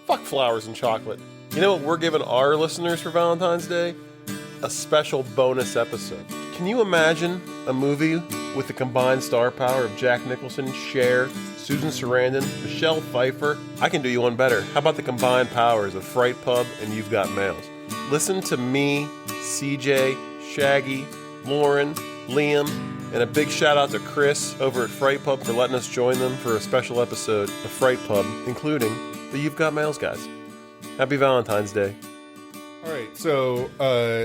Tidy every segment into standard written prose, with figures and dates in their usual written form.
Fuck flowers and chocolate. You know what we're giving our listeners for Valentine's Day? A special bonus episode. Can you imagine a movie with the combined star power of Jack Nicholson, Cher, Susan Sarandon, Michelle Pfeiffer? I can do you one better. How about the combined powers of Fright Pub and You've Got Mails? Listen to me, CJ, Shaggy, Lauren, Liam, and a big shout out to Chris over at Fright Pub for letting us join them for a special episode of Fright Pub, including the You've Got Mails guys. Happy Valentine's Day. All right, so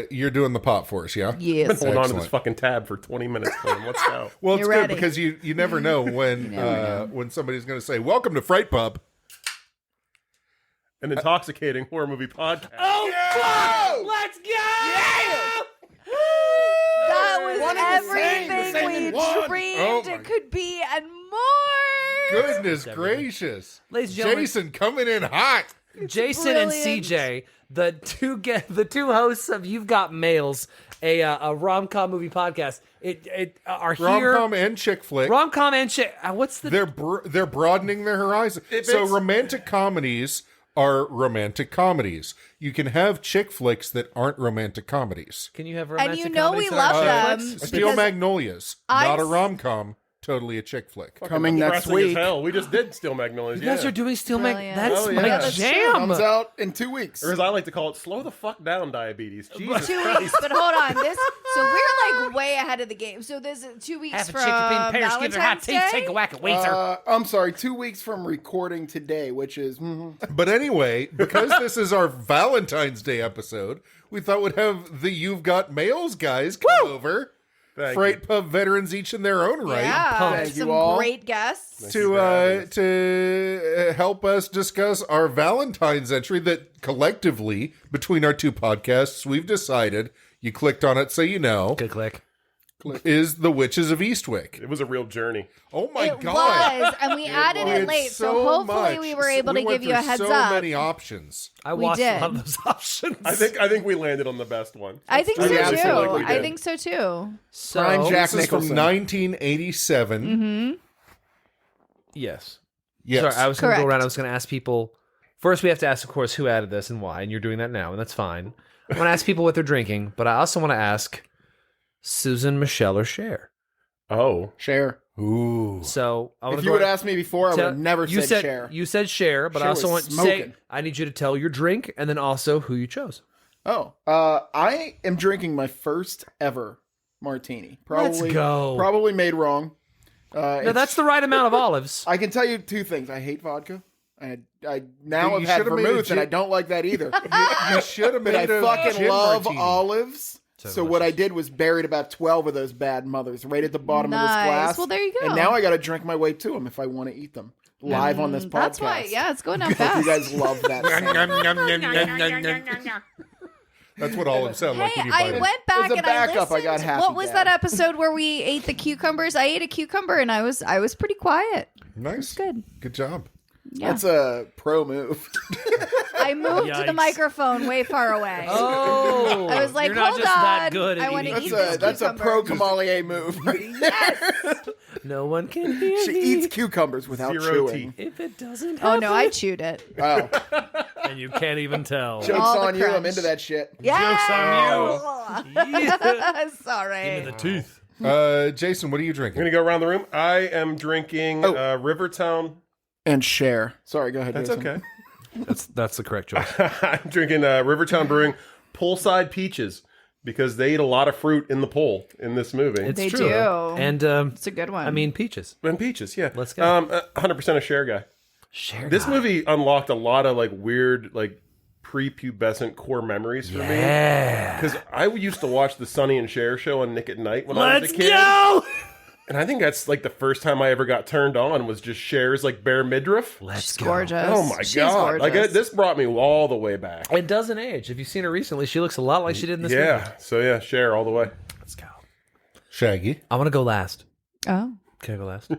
you're doing the pop for us, yeah? I've Yes. been holding on to this fucking tab for 20 minutes. Let's go. Well, it's You're good ready. because you never know when when somebody's going to say, "Welcome to Fright Pub." An intoxicating horror movie podcast. Oh, fuck! Let's go! That was One and the same everything we in one. dreamed Oh my- it could be and more. Goodness gracious. Ladies and gentlemen, Jason coming in hot. Jason and brilliant. CJ, the two hosts of You've Got Mails, a rom-com movie podcast, are here. Rom-com and chick flick. Rom-com and shit. What's the... They're broadening their horizon. So romantic comedies are romantic comedies. You can have chick flicks that aren't romantic comedies. Can you have And romantic you know comedies we that love aren't them. chick flicks? Steel Because Magnolias, I not a s- rom-com, totally a chick flick. Coming next Depressing week. as hell. We just did Steel Magnolias. You guys are doing Steel Mag... Brilliant. That's Oh, my yeah. That's true. jam. Comes out in 2 weeks. Or as I like to call it, slow the fuck down, diabetes. Jesus 2 Christ. weeks, but hold on. So we're like way ahead of the game. So there's 2 weeks Half a from chicken bean pears, give their hot Valentine's teeth, Day. take a whack at waiter. I'm sorry, 2 weeks from recording today, which is But anyway, because this is our Valentine's Day episode, we thought we'd have the You've Got Mails guys come over. Thank Fright Pub veterans each in their own right. Yeah, Thank you some all. great guests. To help us discuss our Valentine's entry that collectively, between our two podcasts, we've decided, you clicked on it so you know, Good click. is The Witches of Eastwick. It was a real journey. Oh my It God. was, and we added it It's late, so hopefully much. we were able to went give you a through heads so up. many options. I We watched a did. lot of those options. I think we landed on the best one. I think I so mean, too. absolutely I did. think so too. So, Prime Jack This is from Nicholson. 1987. yes. Yes. Sorry, I was going to go Correct. around. I was going to ask people. First, we have to ask, of course, who added this and why, and you're doing that now, and that's fine. I want to ask people what they're drinking, but I also want to ask Susan, Michelle, or Cher. Oh. Cher. Ooh. So I want If to you would ask me before, I would have never you said Cher. You said Cher, but I Cher also was want to say smoking. I need you to tell your drink and then also who you chose. Oh, I am drinking my first ever martini. Let's go. Probably made wrong. No, that's the right amount of olives. I can tell you two things. I hate vodka. I now You have had should've made a vermouth, and gin- I don't like that either. You should have But made I a fucking gin love martini. olives. So what I did was buried about 12 of those bad mothers right at the bottom of this Nice. glass. Well, there you go. And now I got to drink my way to them if I want to eat them live on this podcast. That's why. Yeah, it's going down Hope fast. you guys love that. sound. That's what olives sound like Hey, when you I bite went back As a and backup, I I got listened. Happy What was Dad. that episode where we ate the cucumbers? I ate a cucumber and I was pretty quiet. Nice. Good. Good job. Yeah. That's a pro move. I moved the Yikes. microphone way far away. Oh, I was like, you're not hold just that on. good at I wanna eating eat That's this a that's a cucumber. pro Kamalier move. Yes. No one can hear She me eats cucumbers without Zero chewing. if it doesn't. Oh no, I happen. chewed it. Oh, And you can't even tell. joke's All the on you. I'm crunch. into that shit. Yeah. Yeah. Sorry. The tooth. Jason, what are you I'm drinking? going to go around the room. I am drinking Rivertown. And share. Sorry, go ahead. That's Jason. okay. That's the correct choice. I'm drinking Rivertown Brewing Poolside Peaches because they eat a lot of fruit in the pool in this movie. It's They true. do. And It's a good one. I mean peaches. and peaches, yeah. Let's go. 100% a Cher guy. Share This movie unlocked a lot of like weird, like prepubescent core memories for me. Yeah. Because I used to watch the Sonny and Cher show on Nick at Night when I was Let's a kid. go. And I think that's like the first time I ever got turned on was just Cher's like bare midriff. Let's She's go. gorgeous. Oh my She's god! Like gorgeous. this brought me all the way back. It doesn't age. If you've seen her recently, she looks a lot like she did in this movie. Yeah. So yeah, Cher all the way. Let's go. Shaggy? I want to go last. Oh, Can I go last?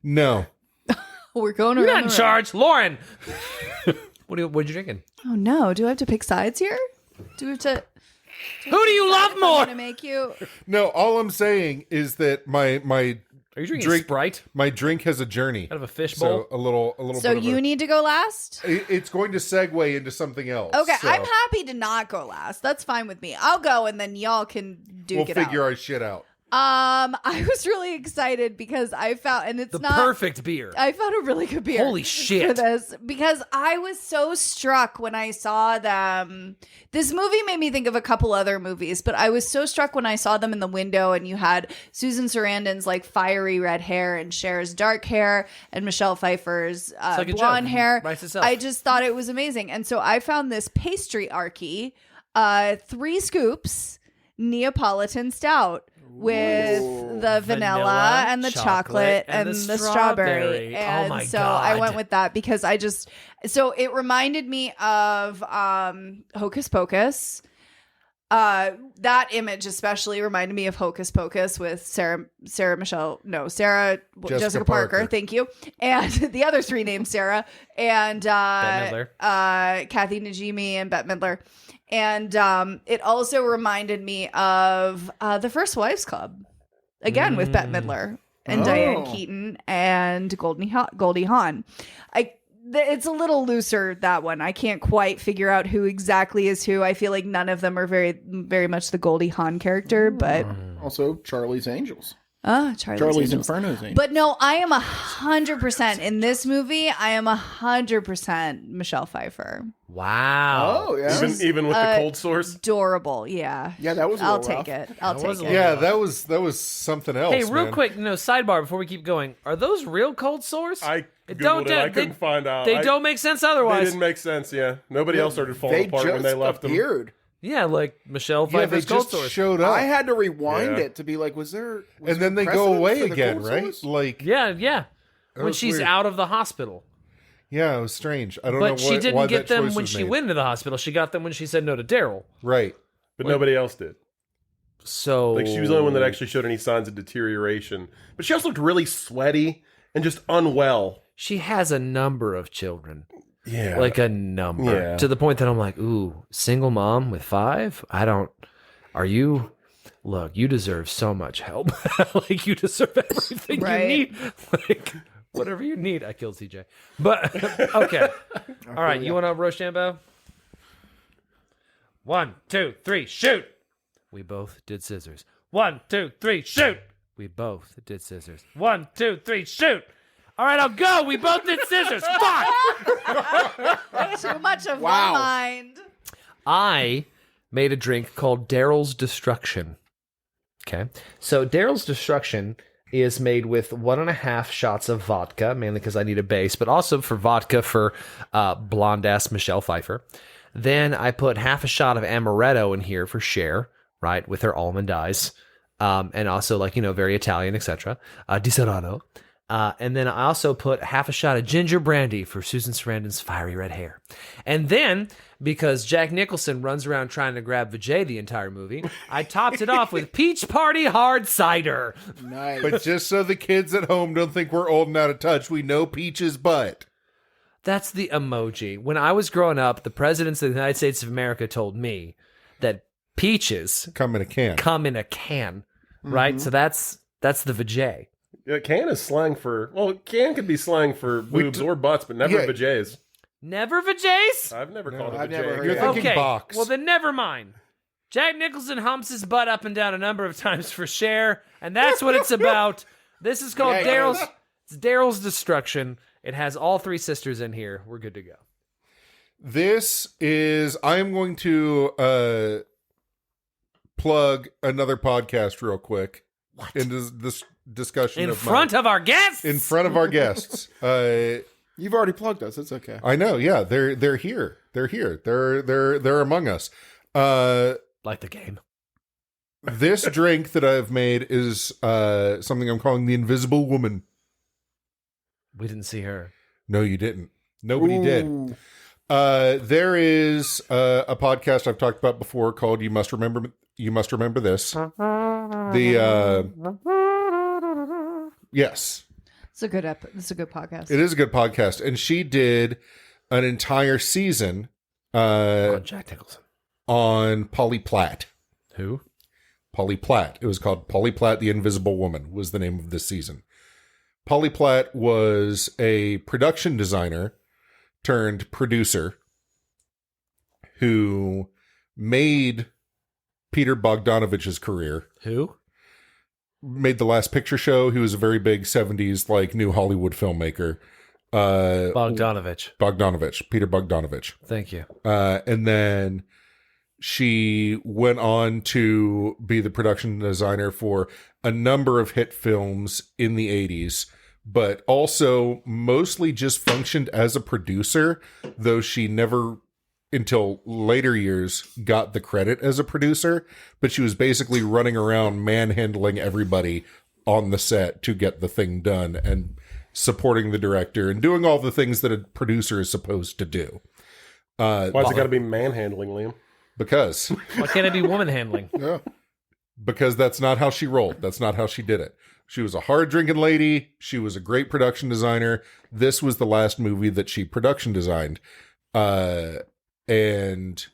No. we're going You're around. not in the room. charge, Lauren. What are you drinking? Oh no! Do I have to pick sides here? Do we have to? Who do you love I'm more? gonna make you. No, all I'm saying is that my Are you drinking Sprite My drink has a journey. out of a fish bowl? So a little. So bit of you need to go last? It's going to segue into something else. Okay, so I'm happy to not go last. That's fine with me. I'll go and then y'all can We'll duke it out. figure our shit out. I was really excited because I found, and it's the not perfect beer. I found a really good beer. Holy shit. For this because I was so struck when I saw them. This movie made me think of a couple other movies, but I was so struck when I saw them in the window and you had Susan Sarandon's like fiery red hair and Cher's dark hair and Michelle Pfeiffer's like a blonde joke. hair. Writes itself. I just thought it was amazing. And so I found this pastry arky, 3 scoops Neapolitan stout with the vanilla and the chocolate and the strawberry. And oh my so God. I went with that because so it reminded me of Hocus Pocus. That image especially reminded me of Hocus Pocus with Jessica Parker. Thank you. And the other 3 named Sarah and Bette Midler. Kathy Najimy and Bette Midler. And it also reminded me of The First Wives Club, again with Bette Midler and Diane Keaton and Goldie Hawn. It's a little looser, that one. I can't quite figure out who exactly is who. I feel like none of them are very, very much the Goldie Hawn character, but Also, Charlie's Angels. Charlie's Inferno's Angels. But no, I am 100% in this movie. I am 100% Michelle Pfeiffer. Wow. Oh, yeah. Even with the cold source. Adorable, yeah. Yeah, that was a I'll little rough. take it. I'll That take was a it. Yeah, that was something else. Hey, real man. quick, sidebar before we keep going. Are those real cold sores? I Googled it. I couldn't find out. They don't make sense They otherwise. didn't make sense, yeah. Nobody else started falling They apart just when they left them. appeared. Yeah, like Michelle Yeah, they Pfeiffer's cold just sores. showed up, I had to rewind Yeah. it to be like, was there and then they go away again, right? Like, Yeah. When was she's weird. out of the hospital. yeah, it was strange. I don't know But she why didn't get that them choice when was she made. went into the hospital. She got them when she said no to Daryl. Right. But nobody else did. So Like, she was the only one that actually showed any signs of deterioration. But she also looked really sweaty and just unwell. she has a number of children. Yeah. Like a number. Yeah. To the point that I'm like, ooh, single mom with 5? Look, you deserve so much help. Like, you deserve everything Right. you need. Like, whatever you need. I killed CJ. But, okay. All right, you want to Rochambeau? 1, 2, 3, shoot! We both did scissors. 1, 2, 3, shoot! We both did scissors. 1, 2, 3, shoot! All right, I'll go. We both did scissors. Fuck! Too much of Wow. my mind. I made a drink called Daryl's Destruction. Okay. So Daryl's Destruction is made with 1.5 shots of vodka, mainly because I need a base, but also for vodka for blonde-ass Michelle Pfeiffer. Then I put half a shot of amaretto in here for Cher, right, with her almond eyes. And also, very Italian, etc. Di Serrano. And then I also put half a shot of ginger brandy for Susan Sarandon's fiery red hair. And then, because Jack Nicholson runs around trying to grab Vijay the entire movie, I topped it off with Peach Party hard cider. Nice. But just so the kids at home don't think we're old and out of touch, we know Peach's butt. That's the emoji. When I was growing up, the presidents of the United States of America told me that peaches Come in a can. come in a can, right? So that's the Vijay. Yeah, can is slang for... Well, can could be slang for boobs or butts, but never Yeah. vajays. Never Vajays? I've never called it I've vajay. never heard You're that. thinking box. Well, then never mind. Jack Nicholson humps his butt up and down a number of times for Cher, and that's what it's about. This is called Yeah, Daryl's. yes. It's Daryl's Destruction. It has all 3 sisters in here. We're good to go. This is... I am going to plug another podcast real quick. What? Into this discussion In of front of our guests. in front of our guests. You've already plugged us. It's okay. I know, yeah. They're here. They're here. They're among us. Like the game. This drink that I've made is something I'm calling the Invisible Woman. We didn't see her. No, you didn't. Nobody did. Ooh. There is a podcast I've talked about before called You Must Remember This. Yes. It's a good it's a good podcast. It is a good podcast. And she did an entire season On Jack Nicholson. on Polly Platt. Who? Polly Platt. It was called Polly Platt, the Invisible Woman was the name of this season. Polly Platt was a production designer turned producer who made Peter Bogdanovich's career. Who? Made The Last Picture Show. He was a very big 70s, like, new Hollywood filmmaker. Bogdanovich. Peter Bogdanovich. Thank you. And then she went on to be the production designer for a number of hit films in the 80s, but also mostly just functioned as a producer, though she never, until later years, got the credit as a producer. But she was basically running around manhandling everybody on the set to get the thing done and supporting the director and doing all the things that a producer is supposed to do. Why's it got to be manhandling, Liam? Because Why can't it be woman handling? yeah, because that's not how she rolled. That's not how she did it. She was a hard drinking lady. She was a great production designer. This was the last movie that she production designed. And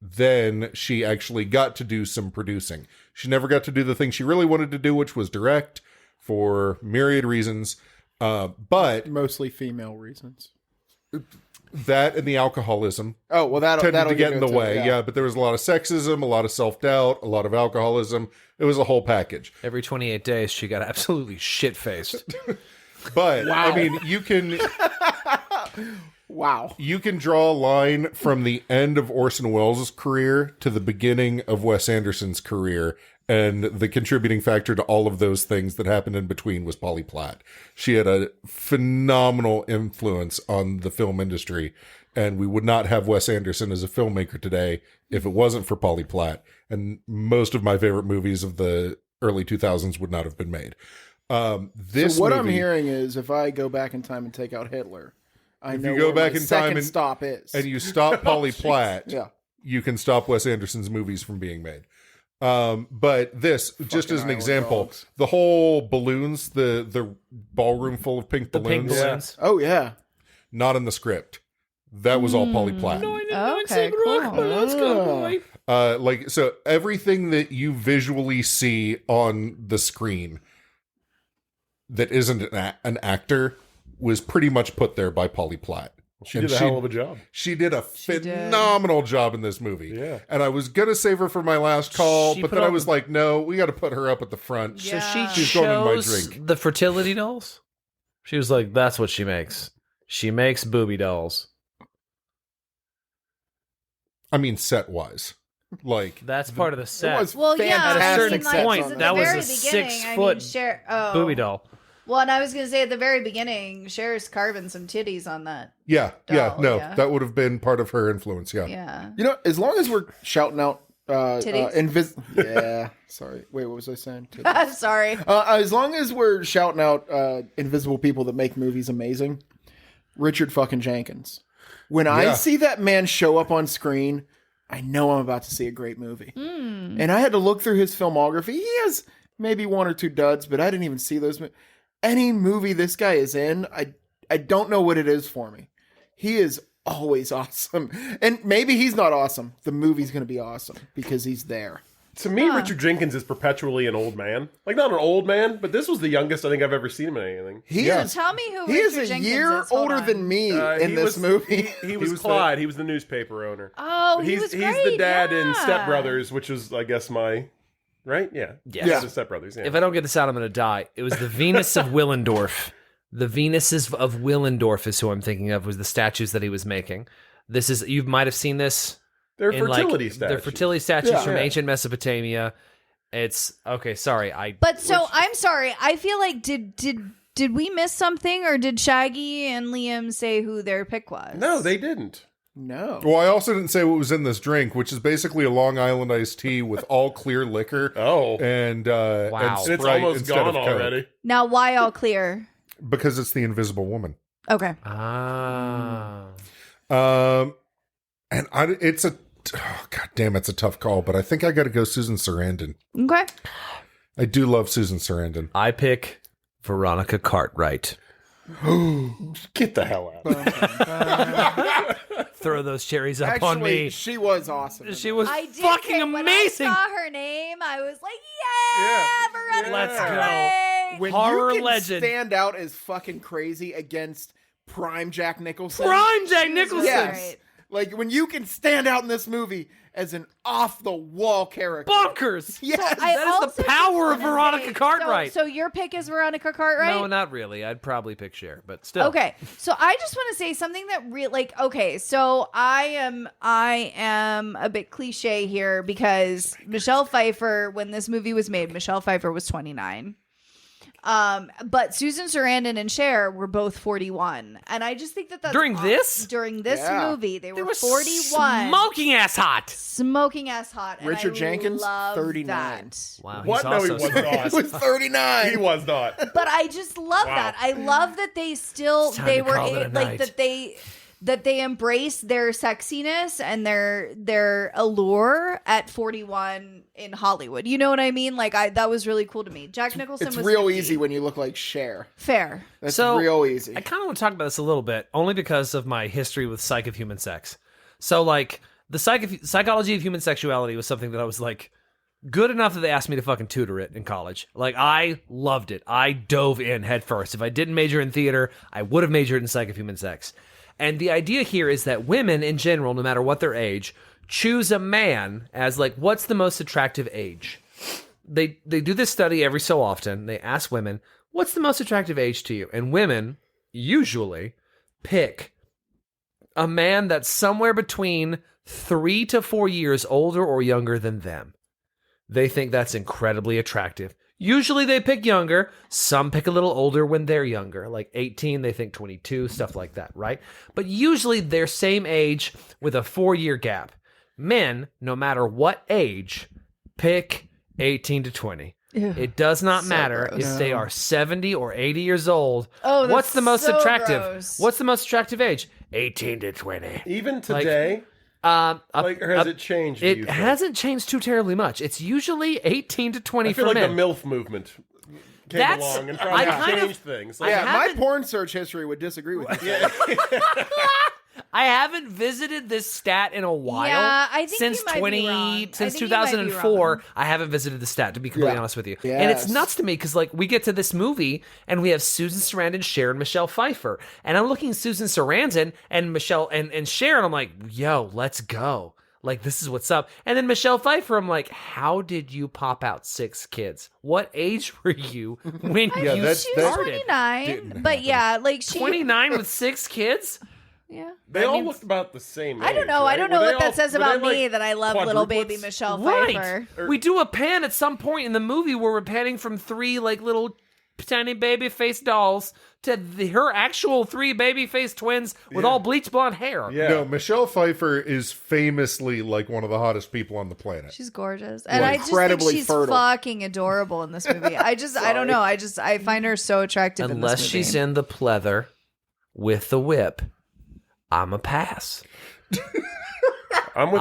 then she actually got to do some producing. She never got to do the thing she really wanted to do, which was direct, for myriad reasons. But Mostly female reasons. that and the alcoholism Oh, well, that'll tended to get in the into it, way. Yeah, but there was a lot of sexism, a lot of self-doubt, a lot of alcoholism. It was a whole package. Every 28 days, she got absolutely shit-faced. But, I mean, you can... Wow. You can draw a line from the end of Orson Welles' career to the beginning of Wes Anderson's career, and the contributing factor to all of those things that happened in between was Polly Platt. She had a phenomenal influence on the film industry, and we would not have Wes Anderson as a filmmaker today if it wasn't for Polly Platt, and most of my favorite movies of the early 2000s would not have been made. This So what I'm movie- hearing is if I go back in time and take out Hitler, I If know you go where back my in time second and- stop is. and you stop Polly Platt, yeah. you can stop Wes Anderson's movies from being made. But this, just as an Island example, dogs. the whole balloons, the ballroom full of pink The pink balloons, balloons. Oh, yeah. not in the script. That was all Polly Platt. Okay, cool. Let's go, boy. Like, so everything that you visually see on the screen that isn't an actor was pretty much put there by Polly Platt. She And did a hell of a job. She did a did. phenomenal job in this movie. Yeah. And I was going to save her for my last call, She but put then I on- was like, no, we got to put her up at the front. So Yeah. she She's going in my chose drink. the fertility dolls? She was like, that's what she makes. She makes booby dolls. I mean, set-wise. Like, That's part of the set. It was Well, yeah, fantastic At a certain I mean, sets point, on at that the was very a beginning, 6-foot Cher, oh. booby doll. Well, and I was going to say at the very beginning, Cher's carving some titties on that. yeah, Doll, no, yeah. that would have been part of her influence, yeah. Yeah. You know, as long as we're shouting out Titties? yeah. Sorry. Wait, what was I saying? Titties. Sorry. As long as we're shouting out invisible people that make movies amazing, Richard fucking Jenkins. When I Yeah. see that man show up on screen, I know I'm about to see a great movie. And I had to look through his filmography. He has maybe one or two duds, but I didn't even see those. Any movie this guy is in, I don't know what it is for me. He is always awesome. And maybe he's not awesome. The movie's going to be awesome because he's there. To me, Richard Jenkins is perpetually an old man. Like, not an old man, but this was the youngest I think I've ever seen him in anything. He Yeah. is Tell me who He is Richard a Jenkins year is. Hold older on. than me in He this was- movie. He was was Clyde. He was the newspaper owner. Oh, But he was he's great. the dad in yeah. Step Brothers, which was, I guess, my... Right? Yeah. Yes. Yeah. The Step Brothers, yeah. If I don't get this out, I'm going to die. It was the Venus of Willendorf. The Venuses of Willendorf is who I'm thinking of, was the statues that he was making. This is, you might have seen this. They're in, fertility like, statues. They're fertility statues Yeah. from Yeah. ancient Mesopotamia. It's, okay, sorry. But so I'm sorry. I feel like did we miss something, or did Shaggy and Liam say who their pick was? No, they didn't. No. Well, I also didn't say what was in this drink, which is basically a Long Island iced tea with all clear liquor Oh. and Wow. and And it's Sprite almost instead gone of Coke. already. Now, why all clear? Because it's the Invisible Woman. Okay. Ah. And it's a god damn, it's a tough call, but I think I got to go Susan Sarandon. Okay. I do love Susan Sarandon. I pick Veronica Cartwright. Get the hell out. throw those cherries up Actually, on me. she was awesome. in She that. was I did fucking say amazing. When I saw her name, I was like, yeah, Veronica Let's go. Cartwright. When Horror you can legend. stand out as fucking crazy against prime Jack Nicholson. Prime Jack She was Nicholson. really Yes. great. Like when you can stand out in this movie as an off-the-wall character. Bonkers. Yes. I That is also the power just of wanna Veronica say- Cartwright. So your pick is Veronica Cartwright? No, not really. I'd probably pick Cher, but still. Okay, so I just want to say something that okay, so I am a bit cliche here because Michelle Pfeiffer, when this movie was made, Michelle Pfeiffer was 29. But Susan Sarandon and Cher were both 41, and I just think that's During this? Yeah. movie they They were were 41, smoking ass hot. smoking ass hot. And Richard I Jenkins, love 39. that. Wow. What? He's No, he also was smoking. He not. was 39. He was not. But I just love Wow. that. I love that they still It's time they to were call it a like night. that they embrace their sexiness and their allure at 41 in Hollywood. You know what I mean? Like that was really cool to me. Jack Nicholson It's was real 50. easy when you look like Cher. Fair. That's So, real easy. I kind of want to talk about this a little bit, only because of my history with Psych of Human Sex. So, like, the psychology of human sexuality was something that I was, like, good enough that they asked me to fucking tutor it in college. Like, I loved it. I dove in head first. If I didn't major in theater, I would have majored in Psych of Human Sex. And the idea here is that women in general, no matter what their age, choose a man as, like, what's the most attractive age? They do this study every so often. They ask women, what's the most attractive age to you? And women usually pick a man that's somewhere between 3 to 4 years older or younger than them. They think that's incredibly attractive. Usually they pick younger. Some pick a little older when they're younger, like 18, they think 22, stuff like that, right? But usually they're same age with a 4-year gap. Men, no matter what age, pick 18 to 20. Ew. It does not matter gross. if they are 70 or 80 years old. Oh, that's What's the most so attractive? gross. What's the most attractive age? 18 to 20. Even today, or has it changed? do you It think? hasn't changed too terribly much. It's usually 18 to 20 I feel for like men. the MILF movement came That's- along and I probably kind of- changed things. I yeah, my haven't- porn search history would disagree with you. I haven't visited this stat in a while. Yeah, I think since you might be wrong. I since think you might be 2004, wrong. I haven't visited the stat, to be completely Yeah. honest with you. And it's Yes. nuts to me because, like, we get to this movie and we have Susan Sarandon, Cher, and Michelle Pfeiffer, and I'm looking at Susan Sarandon and Michelle and Cher, and I'm like, yo, let's go. Like, this is what's up. And then Michelle Pfeiffer, I'm like, how did you pop out 6 kids? What age were you when Yeah, you that's- She was that 29, didn't but happen. yeah, like she 29 with 6 kids? Yeah. They all looked about the same. I don't age, know. right? I don't Were know they what that all- says were they, about me like, that I love little baby quadruplets? Michelle Pfeiffer. Right. We do a pan at some point in the movie where we're panning from 3 like little tiny baby face dolls to her actual 3 baby face twins with all bleach blonde hair. Yeah. No, Michelle Pfeiffer is famously like one of the hottest people on the planet. She's gorgeous, and Well, I just think incredibly she's fertile. fucking adorable in this movie. I don't know. I find her so attractive. Unless in this movie. she's in the pleather with the whip, I'm a pass. I'm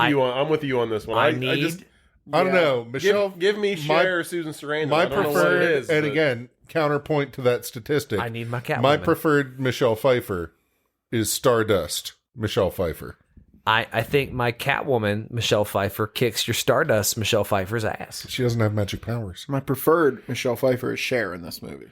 with you on this one. I I need just I don't know. Michelle, give me Cher or Susan Sarandon. my I don't know what preferred, it is, and but- again, counterpoint to that statistic. I need my Catwoman. My preferred Michelle Pfeiffer is Stardust Michelle Pfeiffer. I think my Catwoman, Michelle Pfeiffer, kicks your Stardust, Michelle Pfeiffer's ass. She doesn't have magic powers. My preferred Michelle Pfeiffer is Cher in this movie.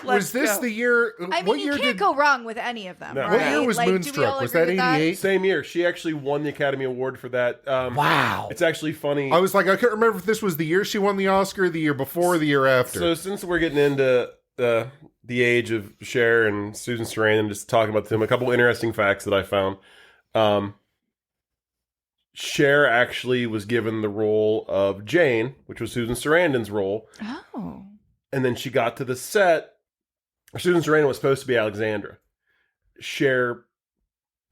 Was this the year? I mean, what you year can't did? go wrong with any of them. No. Right? What year was Like, do we Moonstruck? all Was agree that with 88? Same year. She actually won the Academy Award for that. Wow. It's actually funny. I was like, I couldn't remember if this was the year she won the Oscar, the year before, or the year after. So since we're getting into the age of Cher and Susan Sarandon, just talking about them, a couple interesting facts that I found. Cher actually was given the role of Jane, which was Susan Sarandon's role, Oh, and then she got to the set. Susan Sarandon was supposed to be Alexandra. Cher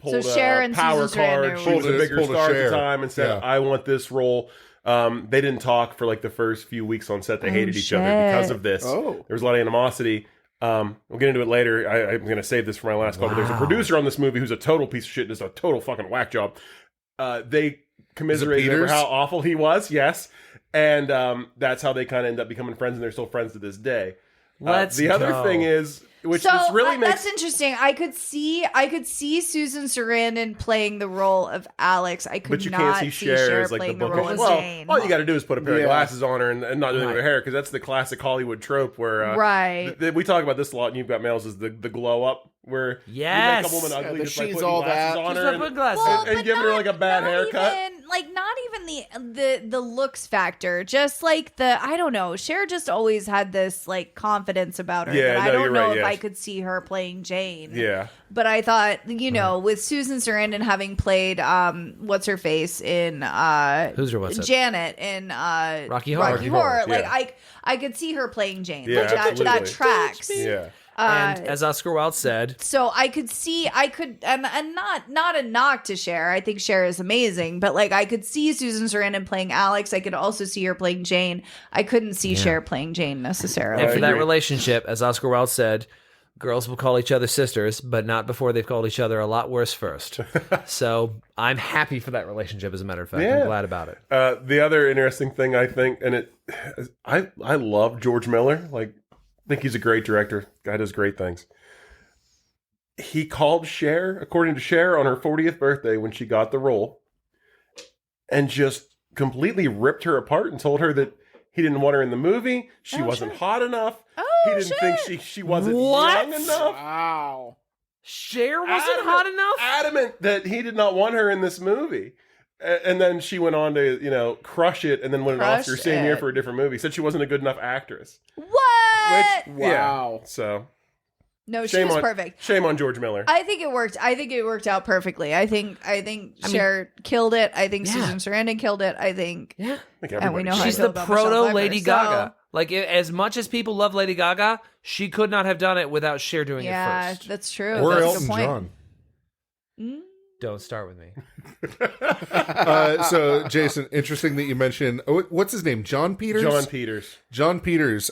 pulled Cher a and power Susan Sarandon card. She was a Pulled a- bigger pulled a star at Cher. the time and said, Yeah. I want this role. They didn't talk for like the first few weeks on set. They Oh, hated each other shit. because of this. Oh. There was a lot of animosity. We'll get into it later. I'm going to save this for my last call. But there's a Wow. producer on this movie who's a total piece of shit and does a total fucking whack job. They commiserated over Peters? how awful he was, yes. And that's how they kind of end up becoming friends, and they're still friends to this day. Let's The other go. thing is, which So this really makes that's interesting. I could see Susan Sarandon playing the role of Alex. I could but you not can't see Cher as like the playing the book. role of Well, Jane. all you got to do is put a pair of Yeah. glasses on her and not doing her hair, because that's the classic Hollywood trope where Right. we talk about this a lot. And You've Got Mails is the glow up where Yes. you make a woman ugly the just by she's putting all glasses that. on Just her by putting and, glasses. Well, and but giving her like a bad not haircut. not even the looks factor. Just like I don't know. Cher just always had this like confidence about her. Yeah, that I no, don't you're know right, if yeah. I could see her playing Jane. Yeah. But I thought, with Susan Sarandon having played what's her face in Who's her what's it? Janet in Rocky Horror. Horror. Yeah. Like I could see her playing Jane. Yeah, Like that absolutely. tracks. Yeah. And as Oscar Wilde said, So I could and not a knock to Cher. I think Cher is amazing, but like I could see Susan Sarandon playing Alex. I could also see her playing Jane. I couldn't see Cher playing Jane necessarily. and for that agree. relationship, as Oscar Wilde said, girls will call each other sisters, but not before they've called each other a lot worse first. So I'm happy for that relationship, as a matter of fact. Yeah. I'm glad about it. The other interesting thing I think, and I love George Miller. Like, I think he's a great director. Guy does great things. He called Cher, according to Cher, on her 40th birthday when she got the role, and just completely ripped her apart and told her that he didn't want her in the movie. She wasn't hot enough. He didn't think she wasn't What? young enough. Wow. Cher wasn't hot enough? Adamant that he did not want her in this movie. And then she went on to, crush it, and then won an Crush Oscar same year it. for a different movie. Said she wasn't a good enough actress. What? Which, Wow. yeah. So No, she shame was on perfect. Shame on George Miller. I think it worked. I think it worked out perfectly. I think Cher killed it. I think Yeah. Susan Sarandon killed it. I think Yeah. I think and we everybody know how should. I She's feel the about Michelle proto Pfeiffer, Lady so- Gaga. Like, as much as people love Lady Gaga, she could not have done it without Cher doing it Yeah, first. that's true. Or That's a Elton good point. John. Don't start with me. So, Jason, interesting that you mentioned, what's his name? John Peters? John Peters. John Peters.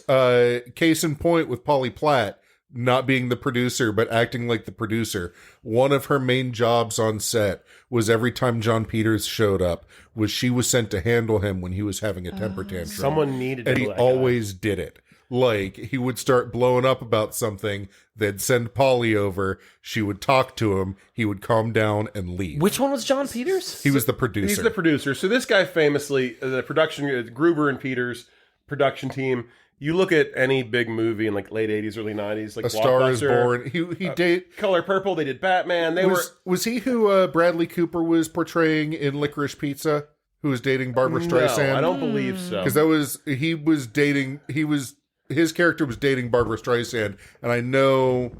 Case in point with Polly Platt not being the producer, but acting like the producer. One of her main jobs on set was every time John Peters showed up, was she was sent to handle him when he was having a temper tantrum. Someone needed to And do he that guy. always did it. Like, he would start blowing up about something, they'd send Polly over, she would talk to him, he would calm down and leave. Which one was John Peters? He was the producer. He's the producer. So this guy famously, the production, Gruber and Peters production team. You look at any big movie in like late 80s, early 90s, like A Star Is Blockbuster, Born. He date Color Purple. They did Batman. They was he who Bradley Cooper was portraying in Licorice Pizza? Who was dating Barbara Streisand? No, I don't believe so. Because his character was dating Barbara Streisand, and I know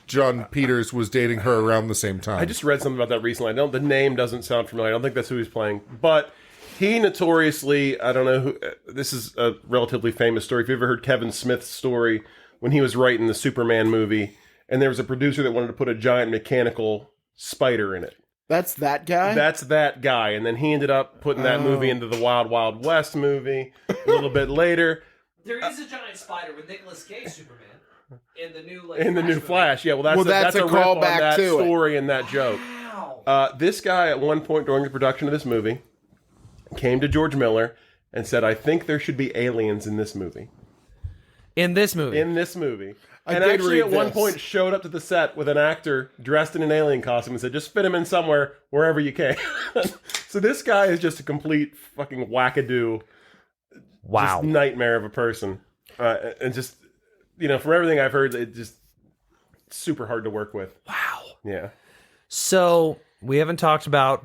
John Peters was dating her around the same time. I just read something about that recently. The name doesn't sound familiar. I don't think that's who he's playing. But he notoriously, I don't know who, this is a relatively famous story. If you've ever heard Kevin Smith's story when he was writing the Superman movie, and there was a producer that wanted to put a giant mechanical spider in it. That's that guy? That's that guy. And then he ended up putting that movie into the Wild Wild West movie a little bit later. There is a giant spider with Nicolas Cage Superman in the new In the new Flash. Yeah, well, Well, that's that's a a riff on callback that to it. story and that joke. This guy, at one point during the production of this movie, came to George Miller and said, I think there should be aliens in this movie. In this movie. I And did actually, read at one this. point, showed up to the set with an actor dressed in an alien costume and said, just fit him in somewhere, wherever you can. So this guy is just a complete fucking wackadoo, Wow. just nightmare of a person. And just, from everything I've heard, it just super hard to work with. Wow. Yeah. So, we haven't talked about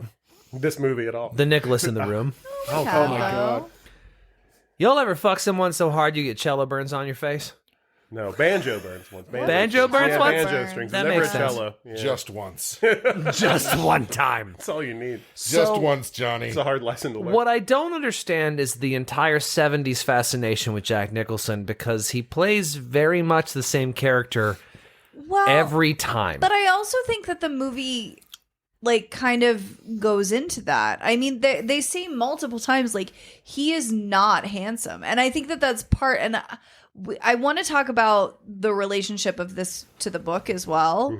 This movie at all. the Nicholas in the room. Oh my God. Y'all ever fuck someone so hard you get cello burns on your face? No, banjo burns once. Banjo burns yeah, once? banjo strings. That Never makes a sense. cello. Yeah. Just once. Just one time. That's all you need. Just once, Johnny. It's a hard lesson to learn. What I don't understand is the entire 70s fascination with Jack Nicholson, because he plays very much the same character Well, every time. But I also think that the movie kind of goes into that. I mean, they say multiple times he is not handsome, and I think that that's part. And I want to talk about the relationship of this to the book as well,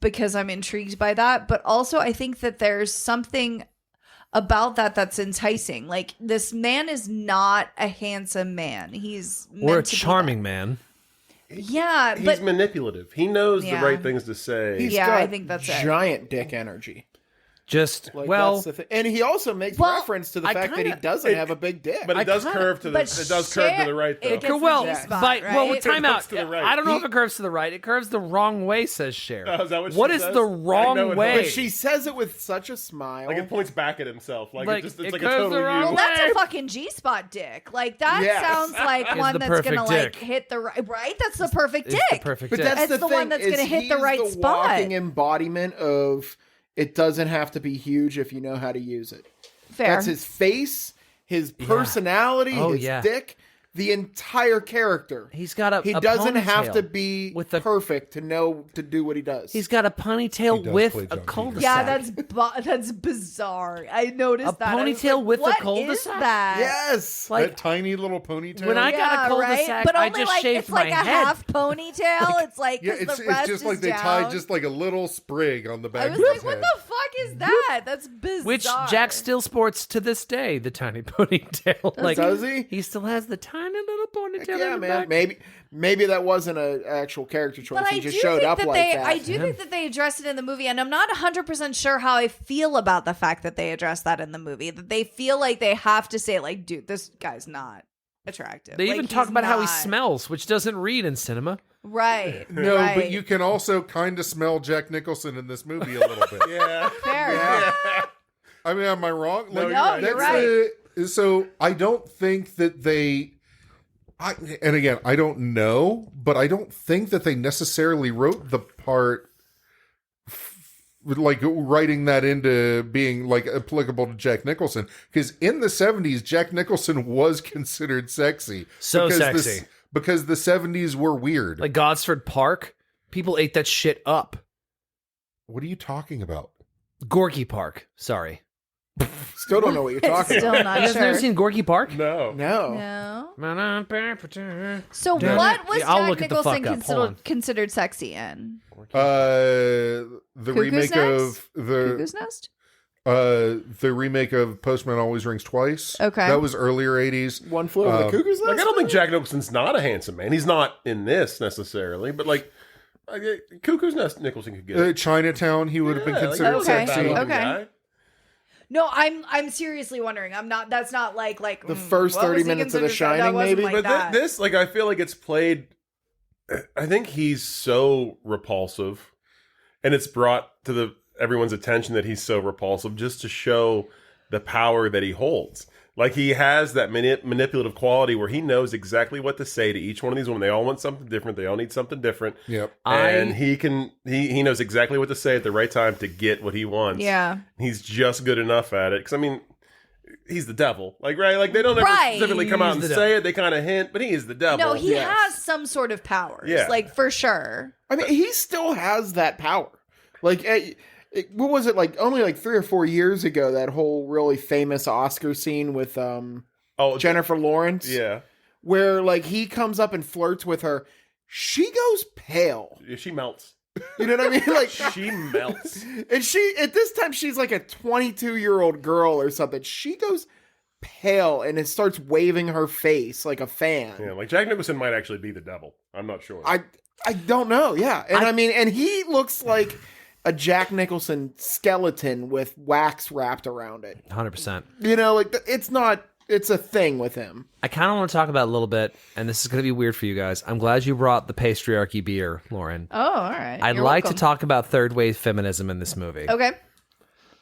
because I'm intrigued by that. But also, I think that there's something about that's enticing. This man is not a handsome man. He's or a meant to be charming man. Yeah, He's but manipulative. He knows Yeah. the right things to say. He's Yeah, got I think that's it. giant dick energy. Just Like, well, that's the thing. And he also makes Well, reference to the I fact that he kinda- doesn't have a big dick. but it does curve to the. but It does curve to the right though. it gets well, the G-spot, but well, right? time It out. curves to the right. I don't know if it curves to the right. It curves the wrong way, says Cher. Oh, is that what she What is says? the I know wrong it way? But she says it with such a smile. Like it points back at himself. Like, Like, it's it like a curves total the wrong U. Well, that's a fucking G-spot dick. Like that Yes. sounds like Is one the that's perfect gonna dick. like hit the right. That's the perfect It's dick. the perfect But dick. that's It's the the thing. one that's is gonna hit the he's right spot. Walking embodiment of it doesn't have to be huge if you know how to use it. Fair. That's his face, his personality, Oh, his yeah. dick, the entire character. He's got a He a doesn't have ponytail to be with a- perfect to know to do what he does. He's got a ponytail He does with play a John Peter. cul-de-sac. Yeah, that's bizarre. I noticed A that. I was ponytail like, with a what cul-de-sac? is that? yes. Like that tiny little ponytail. when I got a Yeah, cul-de-sac, right? But I only just like shaved it's like my a head. half ponytail. It's like yeah, 'cause it's the rest just like is they down. tied just like a little sprig on the back I was of like, his what head. the fuck is that? That's bizarre. Which Jack still sports to this day, the tiny ponytail. Like, Does he? He still has the tiny little ponytail Yeah, in the man. back. Maybe that wasn't an actual character choice. But He I just do showed think up that like they, that. I do think that they addressed it in the movie, and I'm not 100% sure how I feel about the fact that they addressed that in the movie. That they feel like they have to say, like, dude, this guy's not attractive. They Like, even talk he's about how he not. smells, which doesn't read in cinema. Right. No, right. but you can also kind of smell Jack Nicholson in this movie a little bit. Yeah. Fair. I mean, am I wrong? No, No, you're right. So I don't think that they. And again, I don't know, but I don't think that they necessarily wrote the part, like writing that into being like applicable to Jack Nicholson. Because in the 70s, Jack Nicholson was considered sexy. So because sexy. because the 70s were weird. Like Gosford Park, people ate that shit up. What are you talking about? Gorky Park, sorry. Still don't know what you're talking Still about. not You guys sure. never seen Gorky Park? No. No. No. So Damn what it. was Yeah, I'll Jack look at the Nicholson fuck up. Hold on. considered sexy in? The Cuckoo's remake Nest? of Cuckoo's Nest? the remake of Postman Always Rings Twice. Okay. That was earlier 80s. One flew over the cuckoo's nest. Like I don't think Jack Nicholson's not a handsome man. He's not in this necessarily, but like Cuckoo's Nest, Nicholson could get. Chinatown, he would have been Yeah, like, considered that's a Okay. sexy. bad-looking Okay. guy. No, I'm seriously wondering. I'm not. That's not like The first what 30 was he minutes of The considered- that Shining, wasn't maybe? like But that. this, like, I feel like it's played. I think he's so repulsive, and it's brought to everyone's attention that he's so repulsive just to show the power that he holds. Like he has that manipulative quality where he knows exactly what to say to each one of these women. They all want something different. They all need something different. Yep. And he knows exactly what to say at the right time to get what he wants. Yeah. He's just good enough at it. Because I mean, he's the devil. Like right, like they don't ever Right. specifically come out and He's the say it. They kind of hint, but he is the devil. No, he Yes. has some sort of powers. Yeah. Like for sure. I mean, he still has that power. Like, what was it like? Only like 3 or 4 years ago, that whole really famous Oscar scene with Jennifer Lawrence. Yeah, where like he comes up and flirts with her. She goes pale. she melts. You know what I mean? Like She melts. and she at this time she's like a 22-year-old girl or something. She goes pale and it starts waving her face like a fan. Yeah, like Jack Nicholson might actually be the devil. I'm not sure. I don't know. Yeah, and I mean, and he looks like a Jack Nicholson skeleton with wax wrapped around it. 100%. You know, like it's a thing with him. I kind of want to talk about it a little bit, and this is going to be weird for you guys. I'm glad you brought the patriarchy beer, Lauren. Oh, all right. I'd like to talk about third wave feminism in this movie. Okay.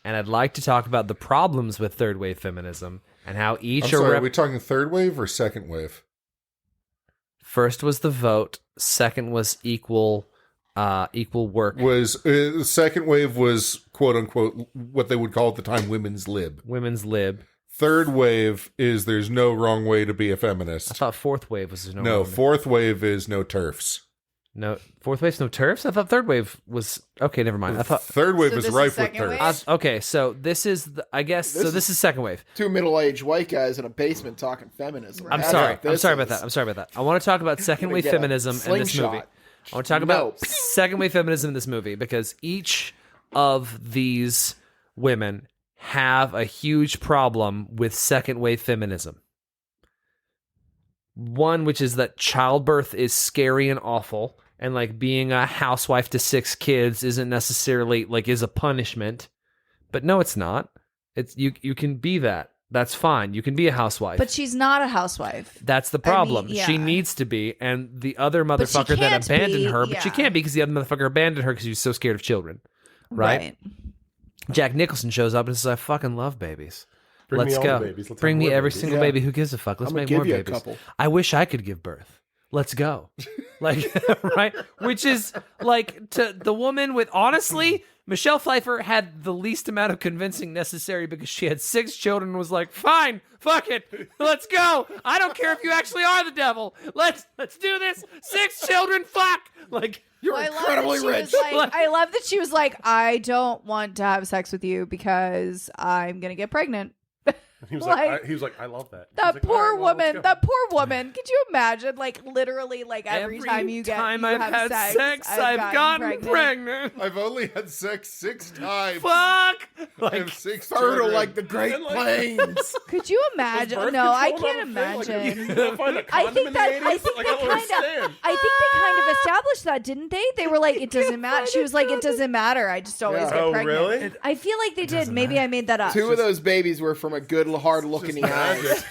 And I'd like to talk about the problems with third wave feminism and how each I'm are sorry, are we talking third wave or second wave? First was the vote, second was equal work. Was the second wave was quote unquote what they would call at the time women's lib. Women's lib. Third wave is there's no wrong way to be a I feminist. thought fourth wave was No, fourth wave is no turfs. No, fourth wave's no turfs? I thought third wave was... Okay, never mind. I thought... Third wave So is this is rife with second turfs. wave? Okay, so this is... This is second wave. 2 middle-aged white guys in a basement talking feminism. I'm That's sorry. what this I'm is. sorry about that. I want to talk about second wave Get a feminism in this movie. slingshot. I want to talk about No. second wave feminism in this movie because each of these women have a huge problem with second wave feminism. One, which is that childbirth is scary and awful, and like being a housewife to 6 kids isn't necessarily like is a punishment. But no, it's not. It's you can be that. That's fine. You can be a housewife. But she's not a housewife. That's the problem. yeah. She needs to be, and the other she motherfucker that can't abandoned be, her, but she yeah. can't be because the other motherfucker abandoned her because she was so scared of children. Right? Jack Nicholson shows up and says, "I fucking love babies. Bring me Let's all go. the babies. Let's Bring have me more every babies." single Yeah. baby. Who gives a fuck? Let's I'm make gonna more give you a babies. couple. I wish I could give birth. Let's go." Like, right? Which is like to the woman with, honestly, Michelle Pfeiffer had the least amount of convincing necessary because she had 6 children and was like, fine, fuck it, let's go. I don't care if you actually are the devil. Let's do this. 6 children, fuck. Like, You're incredibly rich. I love that she was like, I don't want to have sex with you because I'm gonna get pregnant. He was Like, he was like, I love that. He was That like, poor "All right, well, let's woman. go." That poor woman. Could you imagine? Like literally, like every time you time you I've have had sex, I've gotten pregnant. I've only had sex 6 times. Fuck. I Like, have 6 Fertile children. like the Great And, like- Plains. Could you imagine? Birth No, I control can't not a thing? Like, imagine. you gotta find a I condom think in the that 80s? I think Like, they I don't understand. I think they kind of established that, didn't they? They were like, it doesn't matter. She was like, it doesn't matter. I just always Yeah. get Oh, pregnant. really? I feel like they did. Maybe I made that up. 2 of those babies were from a good, hard-look in the eyes.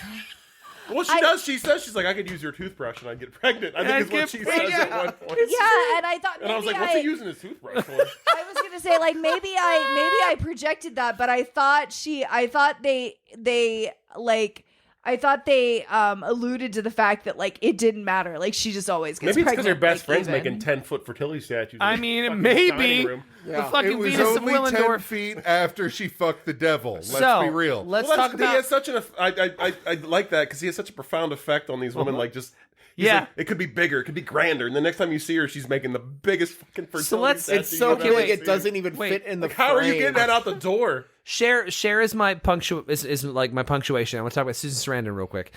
Well, she does. She says she's like, I could use your toothbrush and I'd get pregnant. I think is what she says at one point. Yeah, and I thought maybe And I was like, what's he using his toothbrush for? I was gonna say like maybe I projected that, but I thought they alluded to the fact that like it didn't matter. Like she just always gets Maybe it's because pregnant. her best like, friend's even. making 10-foot fertility statues. I in the mean, fucking maybe. dining room. The Yeah. fucking It was Venus of only 10 Willendorf. feet after she fucked the devil. Let's So, be real. let's Well, talk he about. has such an. I like that because he has such a profound effect on these women. Like just. he's Yeah. like, it could be bigger. It could be grander. And the next time you see her, she's making the biggest fucking fertility let's- statue It's so you've ever big it seen. doesn't even Wait, fit in the Like, how are you frame. getting that out the door? Share is my is like my punctuation. I want to talk about Susan Sarandon real quick.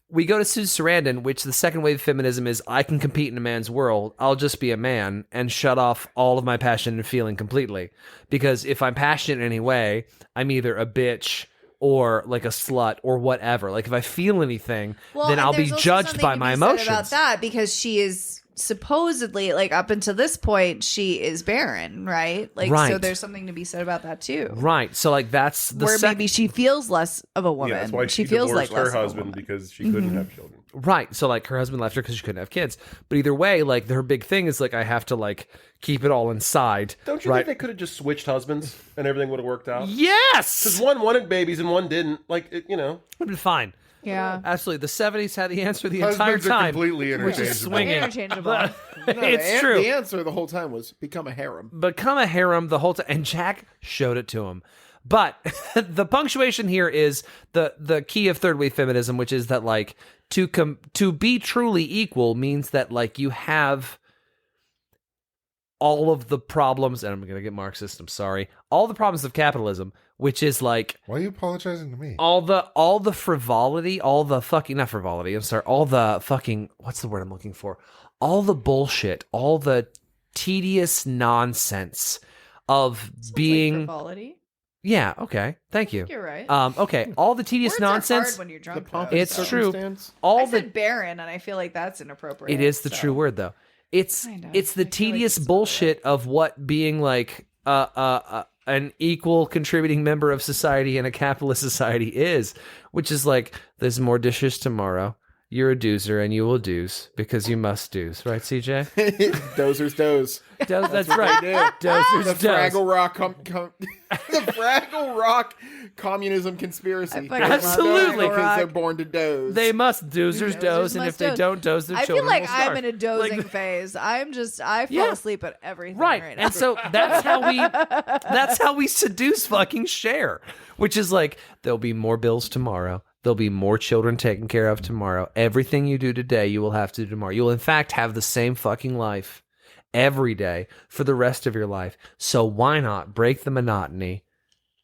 We go to Susan Sarandon, which the second wave of feminism is I can compete in a man's world. I'll just be a man and shut off all of my passion and feeling completely. Because if I'm passionate in any way, I'm either a bitch or like a slut or whatever. Like if I feel anything, Well, then and I'll be there's also judged something by to my be said emotions. about that because she is supposedly like up until this point she is barren, right? Like so Right. there's something to be said about that too. Right. So like that's the Where sec- maybe she feels less of a woman. Yeah, that's why she feels divorced like less her of a husband woman. because she couldn't have children. Right. So like her husband left her because she couldn't have kids. But either way, like her big thing is like I have to like keep it all inside. Don't you right? think they could have just switched husbands and everything would have worked out? Yes. Because one wanted babies and one didn't. Like, it, you know. Would have been fine. Yeah. Absolutely. The 70s had the answer the entire Husbands are time. completely which is interchangeable. swinging. Interchangeable. It's true. The answer the whole time was become a harem. Become a harem the whole time. And Jack showed it to him. But the punctuation here is the key of third wave feminism, which is that like to be truly equal means that like you have all of the problems, and I'm going to get Marxist, I'm sorry, all the problems of capitalism, which is like Why are you apologizing to me? all the frivolity, all the fucking, not frivolity, I'm sorry, all the fucking, what's the word I'm looking for? All the bullshit, all the tedious nonsense of being, frivolity. yeah, okay, thank you. You're right. Okay, all the tedious Words nonsense, are hard when you're The drunk. pomp though, and It's so. true. circumstance. all I the said barren, and I feel like that's inappropriate. it is the so. true word though. It's Kind of. it's the I feel like tedious it's bullshit of what being like an equal contributing member of society in a capitalist society is, which is like there's more dishes tomorrow. You're a doozer and you will doze because you must doze, right, CJ? Dozers doze. That's right. They do. Dozers The doze. Fraggle Rock the Fraggle Rock communism conspiracy. I fucking love Absolutely. Because Fraggle Rock. they're born to doze. They must doozers doze, and if must they doze. don't doze, their I children feel like will starve. I'm in a dozing Like, phase. I fall Yeah. asleep at everything right, now. and so that's how we seduce fucking Cher, which is like there'll be more bills tomorrow. There'll be more children taken care of tomorrow. Everything you do today, you will have to do tomorrow. You will, in fact, have the same fucking life every day for the rest of your life. So why not break the monotony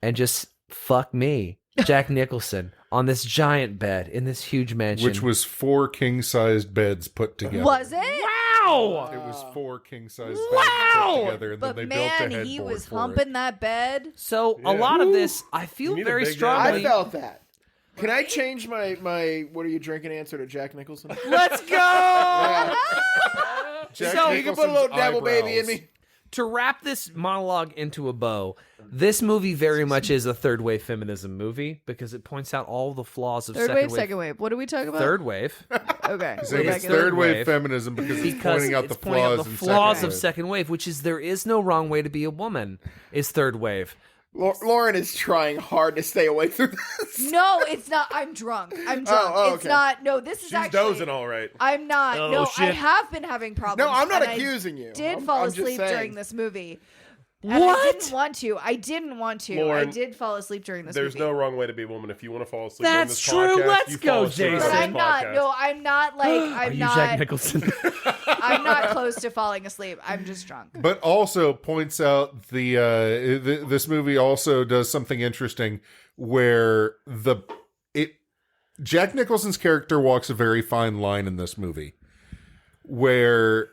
and just fuck me, Jack Nicholson, on this giant bed in this huge mansion? Which was 4 king-sized beds put together. Was it? wow. It was 4 king-sized Wow! beds put together, and But then they built man, a headboard he was for humping it. that bed. So a Yeah. lot of this, I feel You need a very big strongly. I felt that. Can I change my what are you drinking answer to Jack Nicholson? Let's go. Yeah. Jack So you can put a little Nicholson's devil baby in eyebrows. me. To wrap this monologue into a bow, this movie very much is a third wave feminism movie because it points out all the flaws of Third wave, second wave. What are we talking about? Third wave. Okay. He's we're saying back it's in third wave wave. feminism because it's Because pointing out it's the pointing out flaws, the in flaws second of wave. second wave, which is there is no wrong way to be a woman. Is third wave. Lauren is trying hard to stay away through this. No, it's not. I'm drunk. I'm drunk. Oh, It's okay. not. No, this is She's actually. dozing all right. I'm not. Oh, no, I shit. have been having problems. No, I'm not and accusing you. I did I'm fall just asleep saying. during this movie. And I What? didn't want to. I didn't want to. Lauren, I did fall asleep during this There's movie. no wrong way to be a woman. If you want to fall asleep That's on this true. podcast, Let's you go, fall asleep on Jason. But this I'm not. podcast. No, I'm not like. Are I'm you not. Jack Nicholson? I'm not close to falling asleep. I'm just drunk. But also points out this movie also does something interesting where Jack Nicholson's character walks a very fine line in this movie where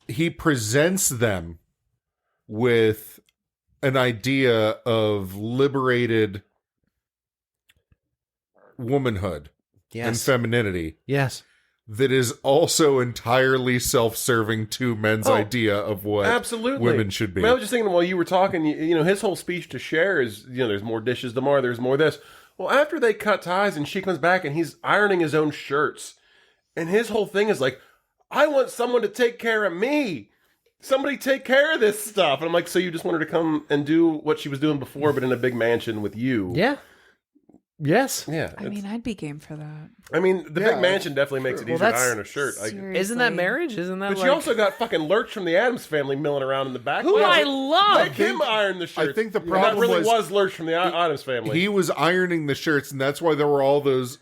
he presents them with an idea of liberated womanhood and femininity Yes. that is also entirely self-serving to men's idea of what Absolutely. women should be. I was just thinking while you were talking, you know, his whole speech to Cher is, you know, there's more dishes tomorrow, there's more this. Well, after they cut ties and she comes back and he's ironing his own shirts, and his whole thing is like, I want someone to take care of me. Somebody take care of this stuff. And I'm like, so you just wanted to come and do what she was doing before, but in a big mansion with you? Yeah. Yes. Yeah. I mean, I'd be game for that. the big mansion definitely makes it Well, easier to that's- iron a shirt. Isn't that marriage? Isn't that But like... you also got fucking Lurch from the Addams Family milling around in the back. Who I Make love. him iron the shirts. I think the that problem really was- was Lurch from the Addams Family. He was ironing the shirts, and that's why there were all those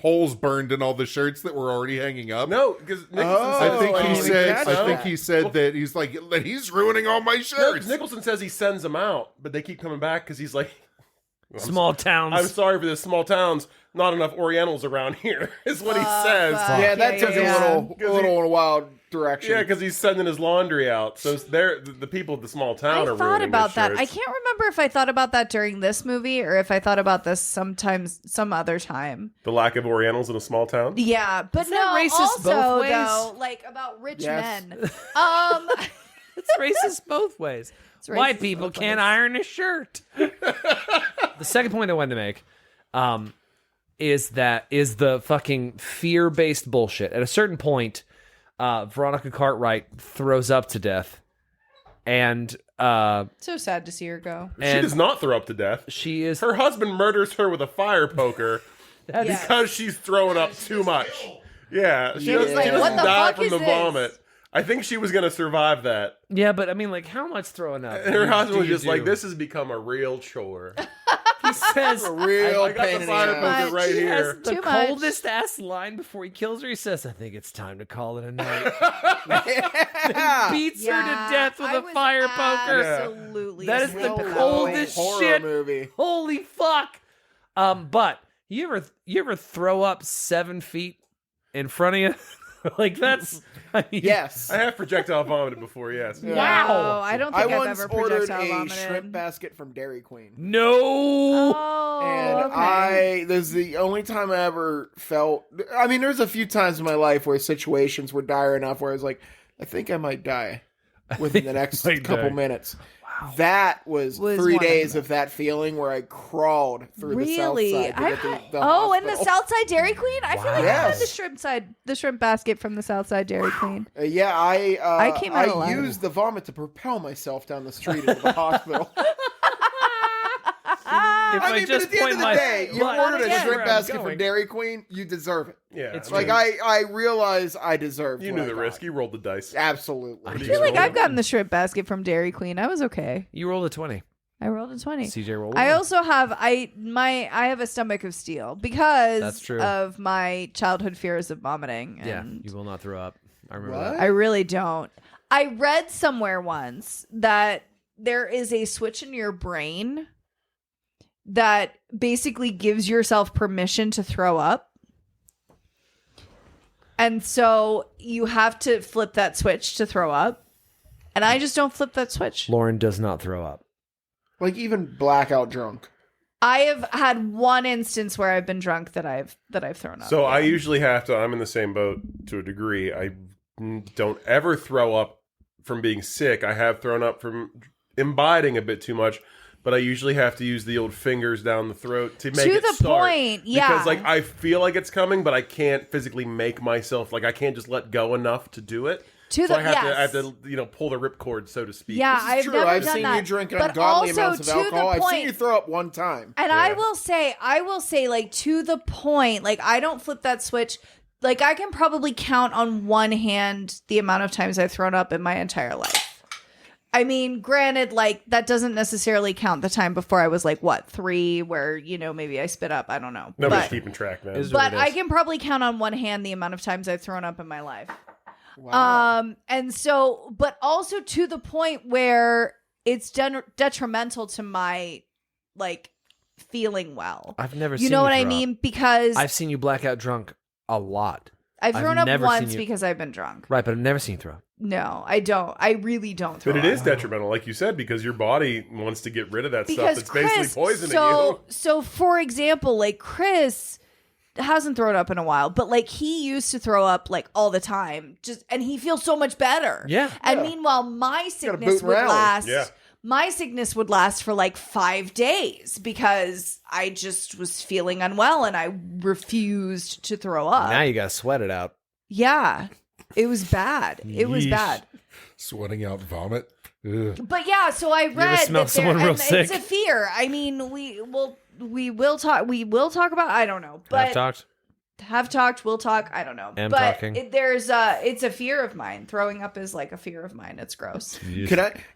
holes burned in all the shirts that were already hanging up. No, because Nicholson I think he Oh, said. catch I that. think he said that he's like that he's ruining all my shirts. Nicholson says he sends them out, but they keep coming back because he's like, Small towns. I'm sorry for this, small towns, not enough Orientals around here, is what he says. fuck. Yeah, that took Yeah. a little in a wild direction. Yeah, because he's sending his laundry out. So the people of the small town I are thought ruining about his that. shirts. I can't remember if I thought about that during this movie or if I thought about this sometimes some other time. The lack of Orientals in a small town. Yeah, but Is that no, racist also both ways? though, like about rich Yes. men. It's racist both ways. racist White people both can't ways. iron a shirt. The second point I wanted to make is the fucking fear-based bullshit. At a certain point, Veronica Cartwright throws up to death, and So sad to see her go. She does not throw up to death. she is Her husband murders her with a fire poker Yeah. because she's throwing up too much. Yeah, she Yeah. doesn't, Like, she what doesn't the die fuck from is the this? vomit. I think she was going to survive that. yeah, but I mean, like, how much throwing up? And her husband was do you just like, do? this has become a real chore. He says, a real I got pain the in fire the ass. poker right She has here. the Too much. coldest ass line before he kills her. He says, I think it's time to call it a night. Beats her to death with I a was fire poker. Absolutely. That is asleep the at that coldest point. horror shit. movie. Holy fuck. But you ever throw up 7 feet in front of you? Like that's I mean, Yes. I have projectile vomited before, yes. No, Wow. I don't I think I've once ever ordered projectile a vomited. shrimp basket from Dairy Queen. No. Oh, And okay. this is the only time I ever felt. I mean, there's a few times in my life where situations were dire enough where I was like, I think I might die within the next might couple die. minutes. Wow. That was 3 one of days them. of that feeling where I crawled through the south Really? side to I've get to had- the oh, and the hospital. Southside Dairy Queen. I feel like I Yes. had the shrimp basket from the Southside Dairy Queen. Yeah, I came out alive. used the vomit to propel myself down the street into the hospital. If I mean, but at the end of the day, you butt ordered a again, shrimp where I'm basket going. from Dairy Queen, you deserve it. Yeah. It's Like, true. I realize I deserved You what knew I the got. risk. You rolled the dice. Absolutely. What do I you feel like roll? I've gotten the shrimp basket from Dairy Queen. I was okay. You rolled a 20. I rolled a 20. CJ rolled. I one. also have I have a stomach of steel because That's true. of my childhood fears of vomiting. Yeah, And you will not throw up. I remember What? that. I really don't. I read somewhere once that there is a switch in your brain that basically gives yourself permission to throw up. And so you have to flip that switch to throw up. And I just don't flip that switch. Lauren does not throw up. Like, even blackout drunk. I have had one instance where I've been drunk that I've thrown up. So I usually have to. I'm in the same boat to a degree. I don't ever throw up from being sick. I have thrown up from imbibing a bit too much, but I usually have to use the old fingers down the throat to make it start. Point, yeah. Because like I feel like it's coming, but I can't physically make myself like I can't just let go enough to do it. I have to, pull the ripcord, so to speak. Yeah, This is true. I've seen you drink ungodly amounts of alcohol. I've seen you throw up one time. And I will say, like, to the point, like, I don't flip that switch. Like, I can probably count on one hand the amount of times I've thrown up in my entire life. I mean, granted, like, that doesn't necessarily count the time before I was, like, 3, where, maybe I spit up. I don't know. Nobody's keeping track, man. But I can probably count on one hand the amount of times I've thrown up in my life. Wow. And so, but also to the point where it's detrimental to my, like, feeling well. I've never seen you know what I throw mean? up. Because I've seen you blackout drunk a lot. I've thrown up never once seen you- because I've been drunk. Right, but I've never seen you throw up. No, I don't. I really don't throw But up. it is detrimental, like you said, because your body wants to get rid of that Because stuff that's basically poisoning you. So for example, like Chris hasn't thrown up in a while, but like he used to throw up like all the time, and he feels so much better. Yeah. And meanwhile, my sickness boot and would rally. last. Yeah. My sickness would last for like 5 days because I just was feeling unwell and I refused to throw up. Now you gotta sweat it out. Yeah. It was bad. It was Yeesh. bad. Sweating out vomit. Ugh. But yeah, so I read smell that someone real it's sick? a fear. I mean, we will talk about, I don't know, but I've talked. we'll talk. I don't know, Am but talking. it's a fear of mine. Throwing up is like a fear of mine. It's gross.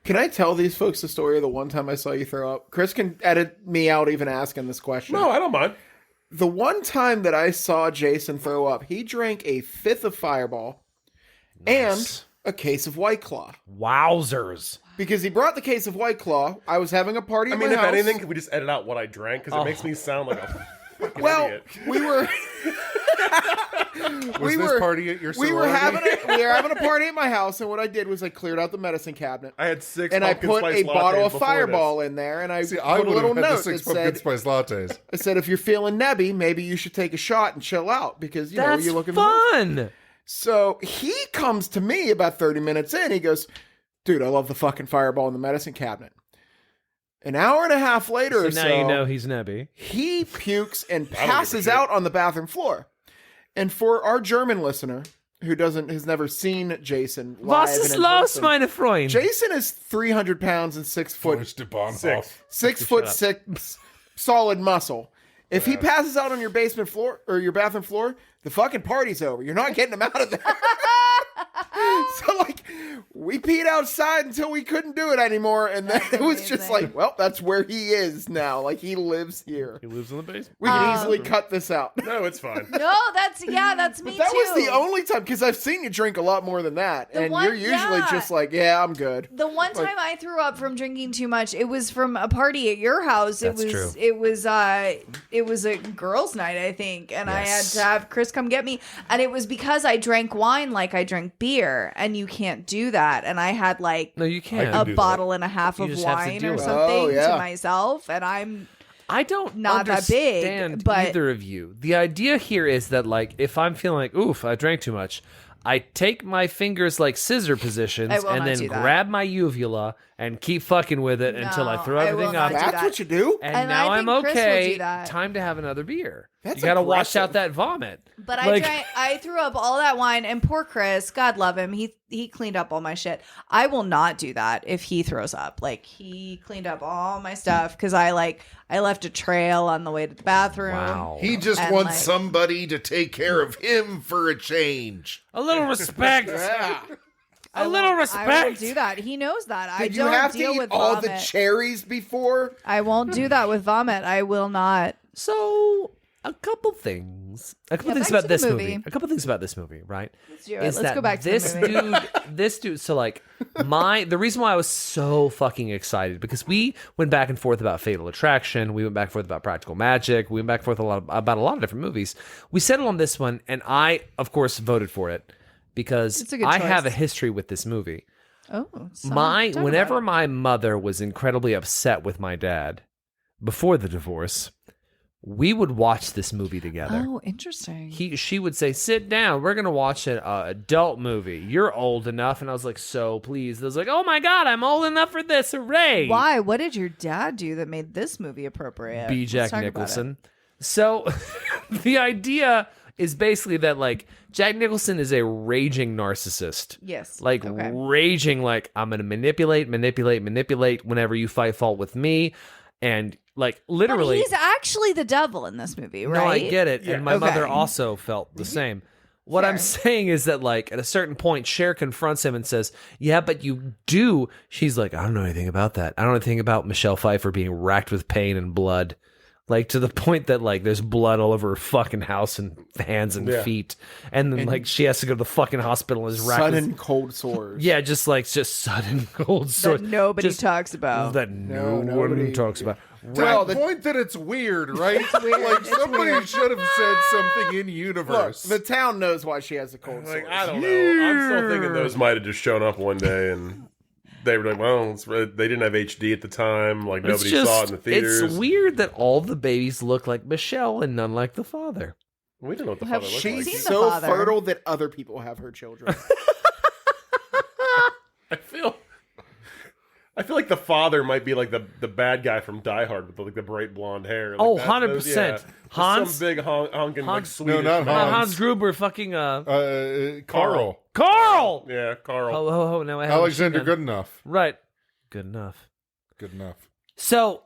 Can I tell these folks the story of the one time I saw you throw up? Chris can edit me out even asking this question. No, I don't mind. The one time that I saw Jason throw up, he drank a fifth of Fireball and a case of White Claw. Wowzers. Because he brought the case of White Claw. I was having a party I at mean, my if house. anything, could we just edit out what I drank? Because it makes me sound like a fucking Well, idiot. we were Was this party at your we were sorority? having a party at my house, and what I did was I cleared out the medicine cabinet. I had 6 And I pumpkin put spice a bottle lattes of before Fireball in there, and I See, I put a would little have had the note 6 that pumpkin said, spice lattes. I said, if you're feeling nebby, maybe you should take a shot and chill out because, That's you're looking fun. So he comes to me about 30 minutes in. He goes, dude, I love the fucking Fireball in the medicine cabinet. An hour and a half later So or now so, you know he's nebby. he pukes and give a passes shit. out on the bathroom floor. And for our German listener who has never seen Jason live Was and ist in los, person, meine Freund? Jason is 300 pounds and 6 foot Forced to Bahnhof. 6. 6 foot 6 solid muscle. If he passes out on your basement floor or your bathroom floor, the fucking party's over. You're not getting him out of there. So like we peed outside until we couldn't do it anymore, and then it was just amazing. like, well, that's where he is now. Like he lives here. He lives in the basement. We can easily cut this out. No, it's fine. No, that's me That too. was the only time because I've seen you drink a lot more than that, and one- you're usually yeah. just like, yeah, I'm good. The one time I threw up from drinking too much, it was from a party at your house. That's it was true. it was a girls' night, I think, and I had Yes. to have Chris come get me. And it was because I drank wine like I drank beer, and you can't do that. And I had like No, you can't. I a do that. bottle and a half You of just have to wine deal or with it. something Oh, yeah. to myself, and I'm I don't Not that big, understand but- either of you. The idea here is that, like, if I'm feeling like, oof, I drank too much, I take my fingers like scissor positions I will and not then do that. grab my uvula and keep fucking with it until I No, throw I will everything not up. do That's that. what you do. And And now I I'm think Chris will okay. do that. Time to have another beer. That's you gotta wash aggressive. out that vomit. But Like- I threw up all that wine, and poor Chris, God love him, he cleaned up all my shit. I will not do that if he throws up. Like he cleaned up all my stuff because I left a trail on the way to the bathroom. Wow. He just And, wants like- somebody to take care of him for a change. A little respect. Yeah. A little I respect. won't do that. He knows that. I Did you don't have to deal eat with all vomit. the cherries before? I won't do that with vomit. I will not. So, a couple things. A couple Yeah, things back about to this the movie. movie. A couple things about this movie, right? Let's do it. Is Let's that go back to this the movie. this dude. So like the reason why I was so fucking excited because we went back and forth about Fatal Attraction, we went back and forth about Practical Magic, we went back and forth about a lot of different movies. We settled on this one, and I of course voted for it because It's a good I have a choice. history with this movie. Oh, talk Whenever about it. my mother was incredibly upset with my dad, before the divorce, we would watch this movie together. Oh, interesting. She would say, "Sit down. We're gonna watch an adult movie. You're old enough." And I was like, "So pleased." I was like, "Oh my god, I'm old enough for this! Hooray!" Why? What did your dad do that made this movie appropriate? Be Let's Jack talk about it. Nicholson. So the idea is basically that like Jack Nicholson is a raging narcissist. Yes. Like Okay. raging, like I'm gonna manipulate whenever you fight fault with me, and like But literally. he's actually the devil in this movie, right? No, I get it. Yeah. And my Okay. mother also felt the same. What I'm Fair. saying is that, like, at a certain point, Cher confronts him and says, "Yeah, but you do." She's like, "I don't know anything about that. I don't know anything about Michelle Pfeiffer being racked with pain and blood." Like, to the point that, like, there's blood all over her fucking house and hands and feet. And then, like, she has to go to the fucking hospital and is racked Sudden with... cold sores. Yeah, just sudden cold sores. That nobody Just- talks about. That no one nobody- talks about. To Well, the the- point that it's weird, right? Like somebody should have said something in Look, universe. the town knows why she has a cold Like, sores. I don't know. I'm still thinking those might have just shown up one day and they were like, well, they didn't have HD at the time. Like, nobody saw it in the theaters. It's weird that all the babies look like Michelle and none like the father. We don't know what the Have father looks she like. She's seen the so father? fertile that other people have her children. I feel like the father might be like the bad guy from Die Hard with like the bright blonde hair. Like Oh, that- 100%. Just Hans? some big honking like Hans- Swedish No, not man. Hans Gruber fucking Carl. Carl. Yeah, Carl. Oh, now I have Alexander a machine gun. Goodenough. Right. Good enough. Good enough. So,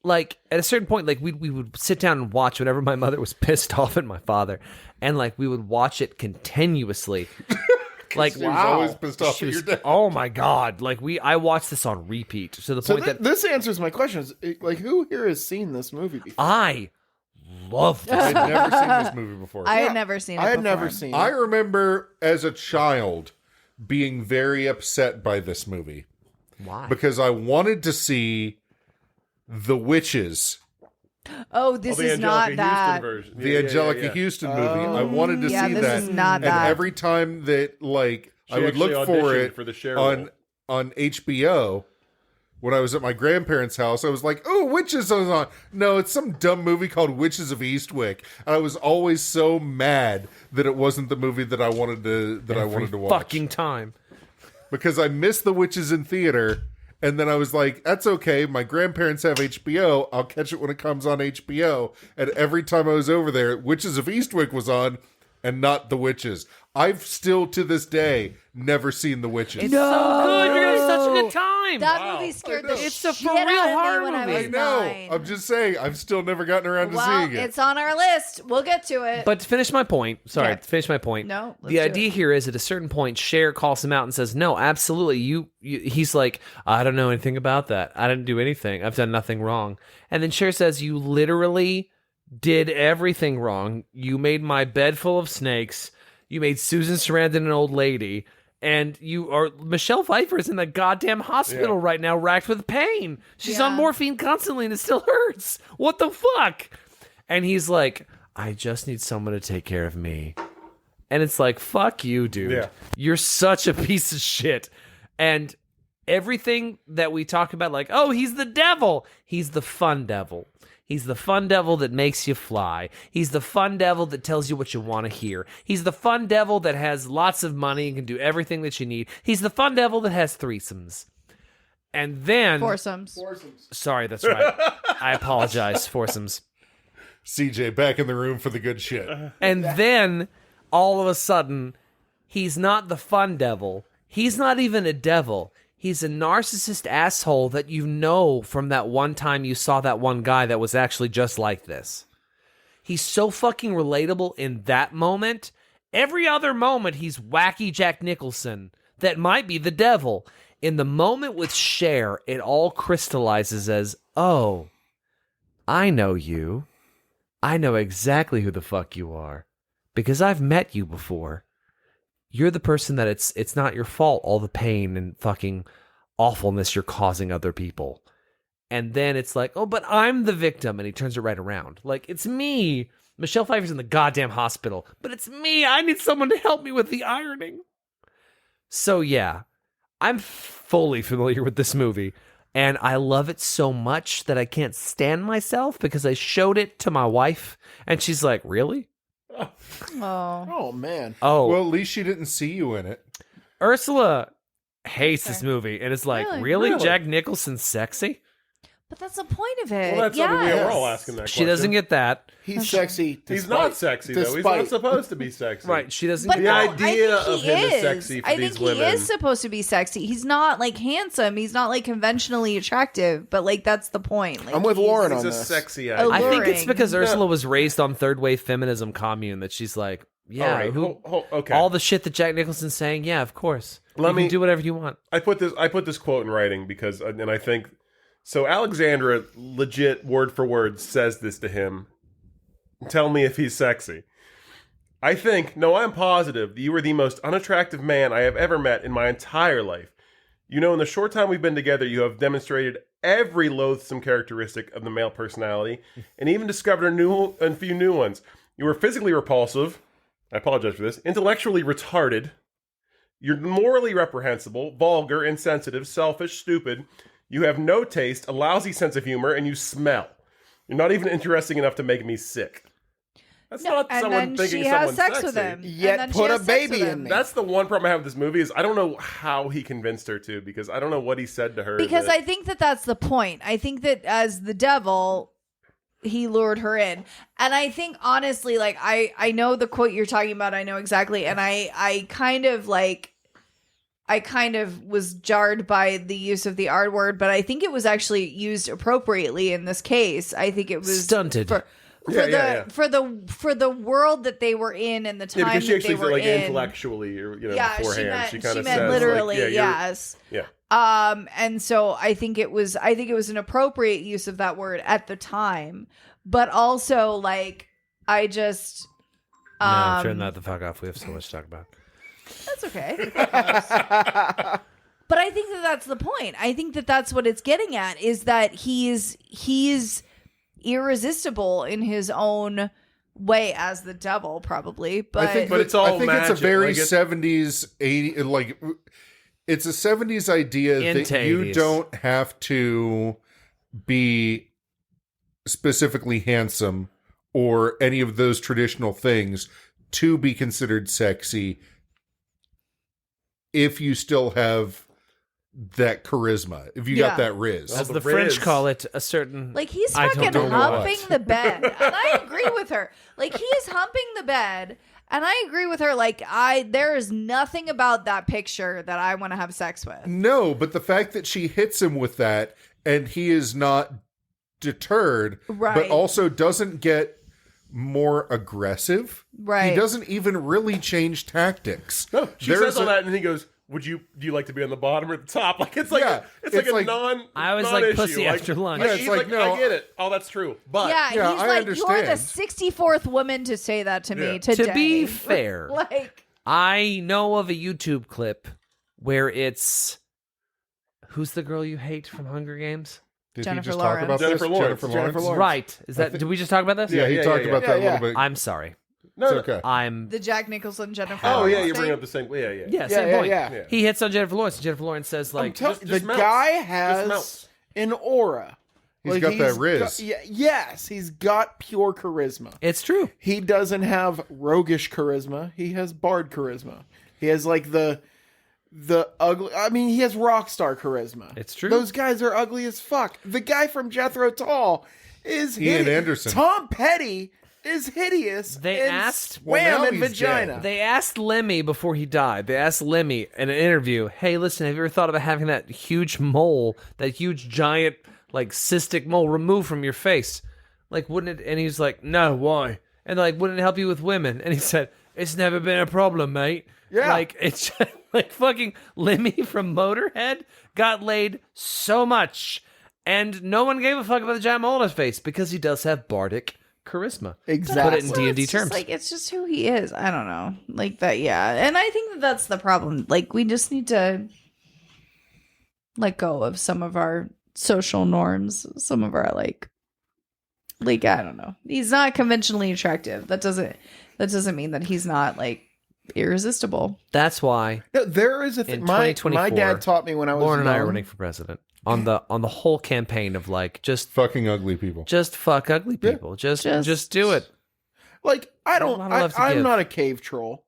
like, at a certain point, like, we would sit down and watch whenever my mother was pissed off at my father. And, like, we would watch it continuously. Like, She was always pissed off She at your was, dad. oh, my God. Like, I watched this on repeat to the So point that this answers my question: is like, who here has seen this movie before? I loved this. I'd never seen this movie before. I had never seen it I had before. never seen. I it. remember as a child being very upset by this movie Why? because I wanted to see The Witches, Oh, this the is not Angelica that. Houston version. the Angelica Houston movie. I wanted to Yeah, see this that. is not And that. every time that, like, I She would actually look for auditioned it for the Cher on role. HBO when I was at my grandparents' house. I was like, "Oh, Witches is on." No, it's some dumb movie called Witches of Eastwick. And I was always so mad that it wasn't the movie that I wanted to watch. Fucking time. Because I missed The Witches in theater, and then I was like, that's okay, my grandparents have HBO, I'll catch it when it comes on HBO. And every time I was over there, Witches of Eastwick was on, and not The Witches. I've still, to this day, never seen The Witches. It's so good. You're gonna have such a good time. That movie scared the It's a shit for real out of me horror when I movie. was I know. 9. I'm just saying, I've still never gotten around to Well, seeing it. it's on our list. We'll get to it. But to finish my point, sorry, Okay. to finish my point. No, let's the do idea it. here is at a certain point, Cher calls him out and says, "No, absolutely, you." He's like, "I don't know anything about that. I didn't do anything. I've done nothing wrong." And then Cher says, "You literally did everything wrong. You made my bed full of snakes. You made Susan Sarandon an old lady." And Michelle Pfeiffer is in the goddamn hospital right now, racked with pain. She's on Yeah. morphine constantly, and it still hurts. What the fuck? And he's like, "I just need someone to take care of me." And it's like, fuck you, dude. Yeah. You're such a piece of shit. And everything that we talk about, like, oh, he's the devil. He's the fun devil. He's the fun devil that makes you fly. He's the fun devil that tells you what you want to hear. He's the fun devil that has lots of money and can do everything that you need. He's the fun devil that has threesomes. And then... Foursomes. Sorry, that's right. I apologize, foursomes. CJ, back in the room for the good shit. And then, all of a sudden, he's not the fun devil. He's not even a devil. He's a narcissist asshole that you know from that one time you saw that one guy that was actually just like this. He's so fucking relatable in that moment. Every other moment, he's wacky Jack Nicholson that might be the devil. In the moment with Cher, it all crystallizes as, oh, I know you. I know exactly who the fuck you are. Because I've met you before. You're the person that it's not your fault, all the pain and fucking awfulness you're causing other people. And then it's like, oh, but I'm the victim. And he turns it right around. Like, it's me. Michelle Pfeiffer's in the goddamn hospital. But it's me. I need someone to help me with the ironing. So, yeah. I'm fully familiar with this movie. And I love it so much that I can't stand myself because I showed it to my wife and she's like, really? Oh. Oh man. Oh, Well, at least she didn't see you in it. Ursula hates this movie and it's like, Really? really? Jack Nicholson's sexy? But that's the point of it. Well, that's I mean, Yes. we're all asking that question. She doesn't get that. He's sexy. He's not sexy, though. He's despite- not supposed to be sexy. Right. She doesn't But get The no, that. idea I think of he him is. is sexy for I these think women. he is supposed to be sexy. He's not like handsome. He's not like conventionally attractive. But like that's the point. Like, I'm with he's- Lauren He's on a this. sexy Oh, idea. I think it's Alluring. because Ursula was raised on third wave feminism commune that she's like, yeah, All right, who, okay. all the shit that Jack Nicholson's saying, yeah, of course. Let you me- can do whatever you want. I put this quote in writing because, and I think so. Alexandra, legit word for word, says this to him. Tell me if he's sexy. I think, no, I'm positive that you are the most unattractive man I have ever met in my entire life. You know, in the short time we've been together, you have demonstrated every loathsome characteristic of the male personality, and even discovered a few new ones. You are physically repulsive. I apologize for this. Intellectually retarded. You're morally reprehensible, vulgar, insensitive, selfish, stupid. You have no taste, a lousy sense of humor, and you smell. You're not even interesting enough to make me sick. That's not and someone then thinking she has someone's sex sexy. with him. Yet And then she put has a sex baby with in him. me. That's the one problem I have with this movie is I don't know how he convinced her to, because I don't know what he said to her. Because that- I think that that's the point. I think that as the devil, he lured her in. And I think honestly, like I know the quote you're talking about. I know exactly. And I kind of was jarred by the use of the R word, but I think it was actually used appropriately in this case. I think it was Stunted. for the world that they were in and the time because she that actually they said were like in. intellectually or Yeah, beforehand. she kind of meant says literally, like, yes. Yeah. And so I think it was an appropriate use of that word at the time, but also like I just No, turn that the fuck off. We have so much to talk about. that's okay. But I think that that's the point. I think that that's what it's getting at is that he's irresistible in his own way as the devil, probably. But But it's all I think it's magic. a very Like, it's- 70s, 80s, like it's a 70s idea Into that you 80s. don't have to be specifically handsome or any of those traditional things to be considered sexy if you still have that charisma, if you got Yeah. that riz. As the the French Riz. call it, a certain... like he's I don't fucking know humping what. the bed. And I agree with her. Like he is humping the bed. And I agree with her. Like there is nothing about that picture that I want to have sex with. No, but the fact that she hits him with that and he is not deterred, Right. but also doesn't get more aggressive. Right. He doesn't even really change tactics. No, she There's says all a- that, and he goes, do you like to be on the bottom or the top? Like it's like Yeah, it's like it's a like- non. I was like non-issue. pussy after lunch. Yeah, it's he's like, like, no. I get it. Oh, that's true. But Yeah, Yeah, he's I like, you're the understand. 64th woman to say that to me Yeah. today. To be fair, like I know of a YouTube clip where it's... Who's the girl you hate from Hunger Games? Did Jennifer he just Lawrence. talk about Jennifer this? Lawrence. Jennifer Lawrence. Right. Is that... Did we just talk about this? Yeah, he Yeah, talked yeah, about yeah. that a Yeah, little bit. I'm sorry. no, It's okay. I'm... the Jack Nicholson Jennifer. Oh yeah, Lawrence you're bringing thing. up the same. Yeah, yeah. Yeah, same yeah, point. yeah. Yeah. He hits on Jennifer Lawrence. And Jennifer Lawrence says, like... just The melts. guy Just has melts. an aura. He's got that riz. Yes, he's got pure charisma. It's true. He doesn't have roguish charisma. He has bard charisma. He has like the ugly. I mean, he has rock star charisma. It's true. Those guys are ugly as fuck. The guy from Jethro Tull is Ian hideous. Anderson. Tom Petty is hideous. They and asked- wham Well, now and he's vagina. dead. They asked Lemmy before he died. They asked Lemmy in an interview, hey, listen, have you ever thought about having that huge mole, that huge giant, like, cystic mole removed from your face? Like, wouldn't it? And he's like, no, why? And like, wouldn't it help you with women? And he said, it's never been a problem, mate. Yeah. Like, it's just, like fucking Lemmy from Motorhead got laid so much. And no one gave a fuck about the giant mole on his face because he does have bardic charisma. Exactly. Put it in So D&D it's just terms. like it's just who he is. I don't know, like that. Yeah, and I think that that's the problem. Like we just need to let go of some of our social norms, some of our like I don't know. He's not conventionally attractive. That doesn't mean that he's not like irresistible. That's why No, there is a in thing. My 2024, dad taught me when I was Lauren and I are young. running for president. on the whole campaign of like just Fucking ugly people. fuck ugly people. Just do it. Like, A lot of love to I'm give. not a cave troll,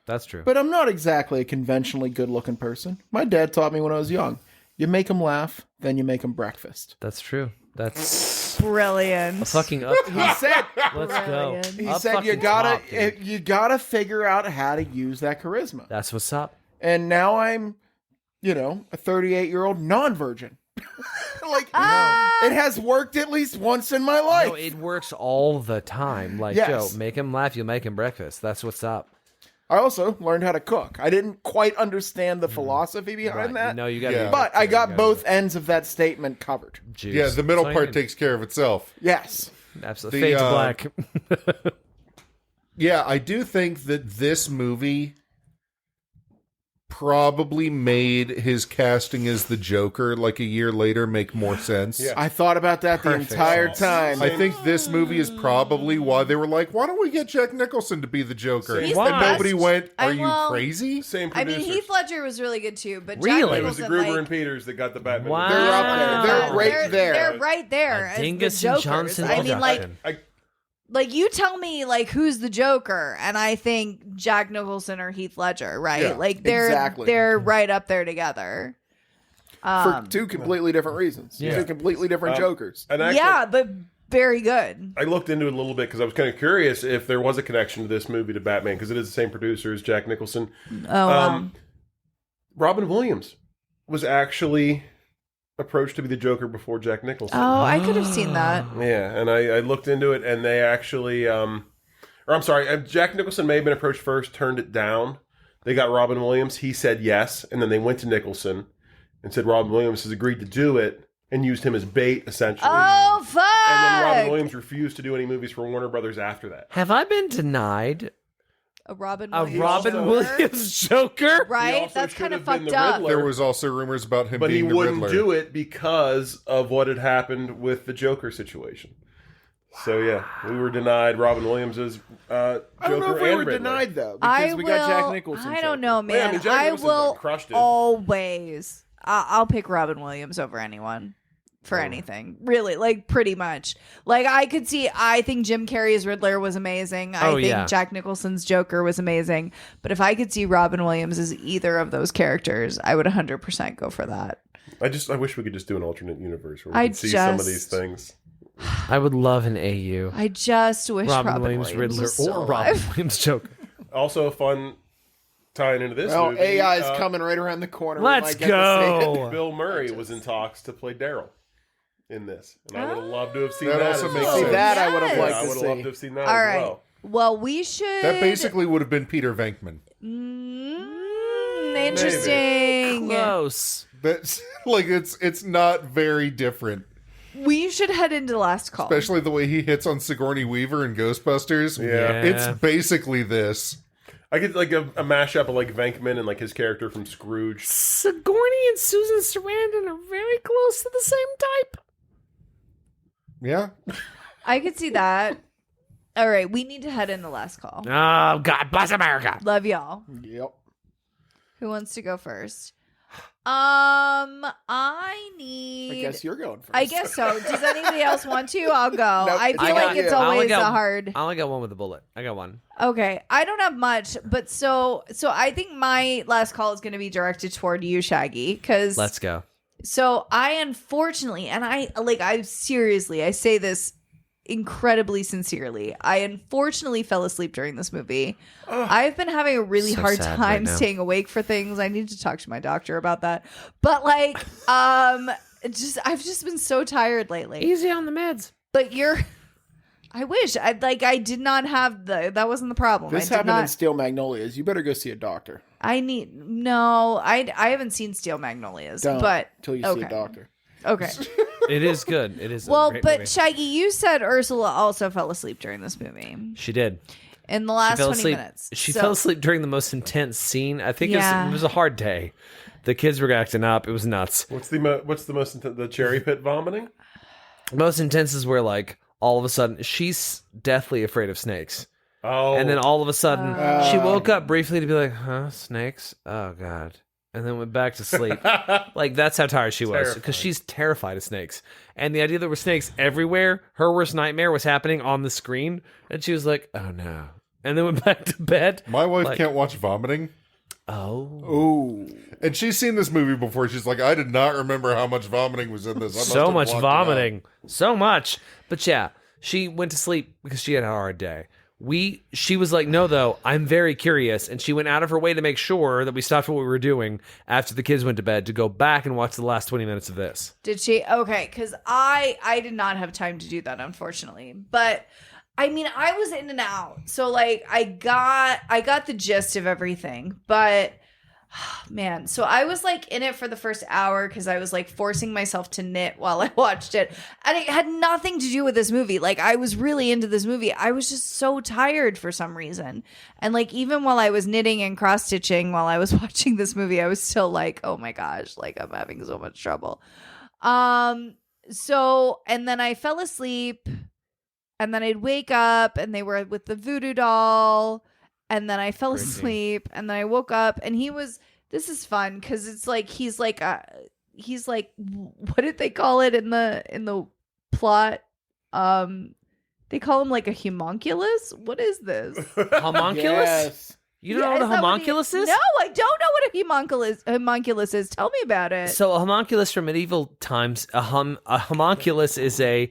That's true. but I'm not exactly a conventionally good-looking person. My dad taught me when I was young, you make them laugh, then you make them breakfast. That's true. That's Brilliant. a fucking up. He said, Let's go. Brilliant. he Up said you fucking gotta, top, you gotta figure out how to use that charisma. That's what's up. And now I'm, a 38-year-old non-virgin. Like, it has worked at least once in my life. No, it works all the time. Like, Yes. Joe, make him laugh, you'll make him breakfast. That's what's up. I also learned how to cook. I didn't quite understand the philosophy behind that, You got Yeah. but I got both ends of that statement covered. juice. Yeah, the middle That's all part you takes care of itself. Yes. need. Absolutely. the, Fade to uh, black. Yeah, I do think that this movie probably made his casting as the Joker like a year later make more sense. Yeah. I thought about that Perfect. the entire time. I think this movie is probably why they were like, why don't we get Jack Nicholson to be the Joker? He's And the best. nobody went, are you well, crazy? Same I mean, producers. Heath Ledger was really good too, but Jack Really? It was the Nicholson, Gruber like, and Peters that got the Batman. Wow. They're up there. They're right there. They're right there A as the Dingus and Jokers. Johnson I mean, like, production. you tell me like who's the Joker, and I think Jack Nicholson or Heath Ledger, right? Yeah, like they're exactly. right up there together. For two completely different reasons. Yeah. Two completely different Jokers. And actually, Yeah, but very good. I looked into it a little bit because I was kind of curious if there was a connection to this movie to Batman because it is the same producer as Jack Nicholson. Oh, wow. Robin Williams was actually approached to be the Joker before Jack Nicholson. Oh, I could have seen that. Yeah, and I looked into it, and they actually, or I'm sorry, Jack Nicholson may have been approached first, turned it down. They got Robin Williams. He said yes, and then they went to Nicholson and said Robin Williams has agreed to do it and used him as bait, essentially. Oh, fuck! And then Robin Williams refused to do any movies for Warner Brothers after that. Have I been denied A Robin a Williams. Robin Joker? Williams Joker? He Right? also That's should kind of have been fucked the up. Riddler. There was also rumors about him But he being the wouldn't Riddler. do it because of what had happened with the Joker situation. So yeah, we were denied Robin Williams as Joker I don't know if we and were Riddler. denied, though, because we got Jack Nicholson. I don't Joker. know, Well, yeah, I man. mean, Jack I Nicholson will crushed it. always. I'll pick Robin Williams over anyone for anything. Really, like pretty much. Like I think Jim Carrey's Riddler was amazing. I think yeah. Jack Nicholson's Joker was amazing. But if I could see Robin Williams as either of those characters, I would 100% go for that. I wish we could just do an alternate universe where we I could see some of just- these things. I would love an AU. I just wish Robin Williams Riddler was still or Robin alive. Williams Joker. Also, a fun tying into this Well, movie. AI is coming right around the corner. We Let's might get to see it. go. Bill Murray was in talks to play Daryl in this, and I would have loved to have seen That that. also as makes well. sense. See, that I would have Yes. Yeah, liked I to would have see. loved to have seen that All as right. well. Well, we should. That basically would have been Peter Venkman. Interesting. Close. That's like it's not very different. We should head into last call. Especially the way he hits on Sigourney Weaver in Ghostbusters. Yeah. It's basically this. I get like a mashup of like Venkman and like his character from Scrooge. Sigourney and Susan Sarandon are very close to the same type. Yeah. I could see that. All right, we need to head into last call. Oh, God bless America. Love y'all. Yep. Who wants to go first? I guess you're going first. I guess so. Does anybody else want to? I'll go. Nope, I it's feel all like you. it's I only always got- a hard. I only got one with a bullet. I got one. Okay, I don't have much, but so I think my last call is going to be directed toward you, Shaggy, because Let's go. So I unfortunately, and I seriously, I say this incredibly sincerely. I unfortunately fell asleep during this movie. I've been having a really So hard sad time right now. staying awake for things. I need to talk to my doctor about that. But like, I've just been so tired lately. Easy on the meds. But I wish I did not have that wasn't the problem. This I did happened not. in Steel Magnolias. You better go see a doctor. I haven't seen Steel Magnolias, Don't but till you see a doctor. Okay. It is good. It is. Well, a great but movie. Shaggy, you said Ursula also fell asleep during this movie She did. in the She last fell 20 asleep. minutes. She So- fell asleep during the most intense scene. I think Yeah. it was a hard day. The kids were acting up. It was nuts. What's the most the cherry pit vomiting? Most intense is where like all of a sudden she's deathly afraid of snakes. Oh, And then all of a sudden, she woke up briefly to be like, huh, snakes? Oh, God. and then went back to sleep. Like, that's how tired she was, Terrifying. because she's terrified of snakes. And the idea there were snakes everywhere, her worst nightmare was happening on the screen, and she was like, oh no. And then went back to bed. My wife Like- can't watch vomiting. Oh. Ooh. And she's seen this movie before. She's like, I did not remember how much vomiting was in this. I must So have much blocked it out." vomiting. So much. But yeah, she went to sleep because she had a hard day. She was like, no, though, I'm very curious. And she went out of her way to make sure that we stopped what we were doing after the kids went to bed to go back and watch the last 20 minutes of this. Did she? Okay, because I did not have time to do that, unfortunately. But I mean, I was in and out, so like I got the gist of everything. But man, so I was like in it for the first hour because I was like forcing myself to knit while I watched it, and it had nothing to do with this movie. Like, I was really into this movie. I was just so tired for some reason, and like even while I was knitting and cross stitching while I was watching this movie, I was still like, oh my gosh, like I'm having so much trouble. So, and then I fell asleep, and then I'd wake up and they were with the voodoo doll, and then I fell Crazy. asleep, and then I woke up and this is fun because it's like he's like what did they call it in the plot? They call him like a homunculus. What is this? Homunculus? Yes. You don't Yeah, know is what a that what homunculus is? No, I don't know what a homunculus is. Tell me about it. So a homunculus from medieval times, a homunculus is a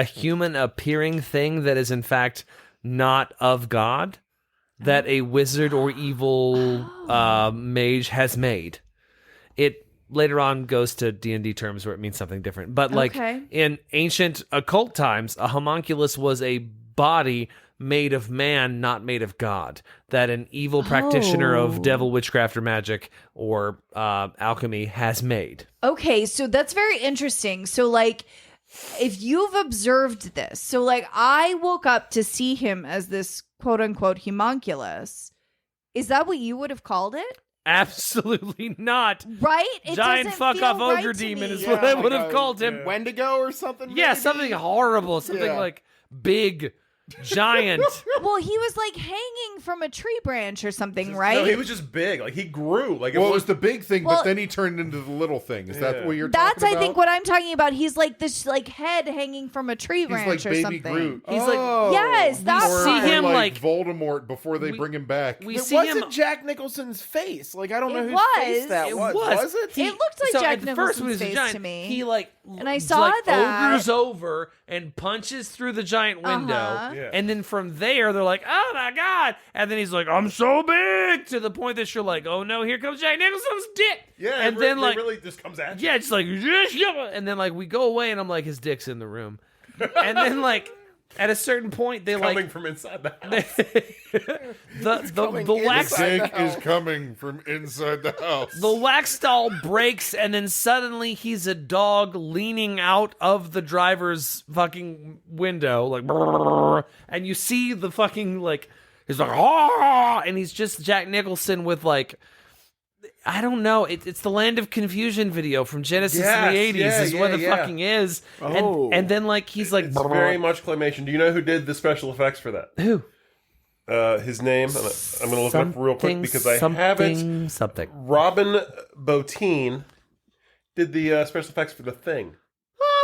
human appearing thing that is in fact not of God, that a wizard or evil mage has made. It later on goes to D&D terms where it means something different. But like Okay. in ancient occult times, a homunculus was a body made of man, not made of God, that an evil practitioner of devil, witchcraft, or magic or alchemy has made. Okay, so that's very interesting. So, like, if you've observed this, so like I woke up to see him as this quote unquote homunculus. Is that what you would have called it? Absolutely not. Right? It Giant doesn't fuck feel off right ogre to demon me. is what I would have like called him. Wendigo or something? Yeah, maybe? something horrible, something Yeah. like big, giant. Well, he was like hanging from a tree branch or something, right? No, he was just big. Like, he grew. Like, Well, it was the big thing, Well- but then he turned into the little thing. Is that Yeah. what you're That's, talking I about? think, what I'm talking about. He's like this, like head hanging from a tree He's branch like or Baby something. Groot. He's like, Oh. Yes, that Or, see one. him or like- Voldemort before they bring him back. we It see wasn't him. Jack Nicholson's face. Like, I don't know It whose was. face that It was. was. Was it? It looked like so Jack at first when he was Nicholson's a face giant, to me. he like And I saw that. ogres over and punches through the giant window, Uh-huh. Yeah. and then from there they're like, "Oh my god!" And then he's like, "I'm so big," to the point that you're like, "Oh no, here comes Jack Nicholson's dick!" Yeah, and it then like, really just comes at you. yeah, it's like, and then like we go away, and I'm like, his dick's in the room, and then like at a certain point they Coming like from inside the house. the wax inside. Dick is coming from inside the house. The wax doll breaks, and then suddenly he's a dog leaning out of the driver's fucking window, like, brrr, and you see the fucking, like, he's like, ah, and he's just Jack Nicholson with, like, I don't know. It's the Land of Confusion video from Genesis in Yes, the 80s yeah, is what yeah, the yeah. fucking is. Oh. And then, like, he's like, It's very much claymation. Do you know who did the special effects for that? who? His name? I'm going to look it up real quick because I have it. Something. Robin Bottin did the special effects for The Thing.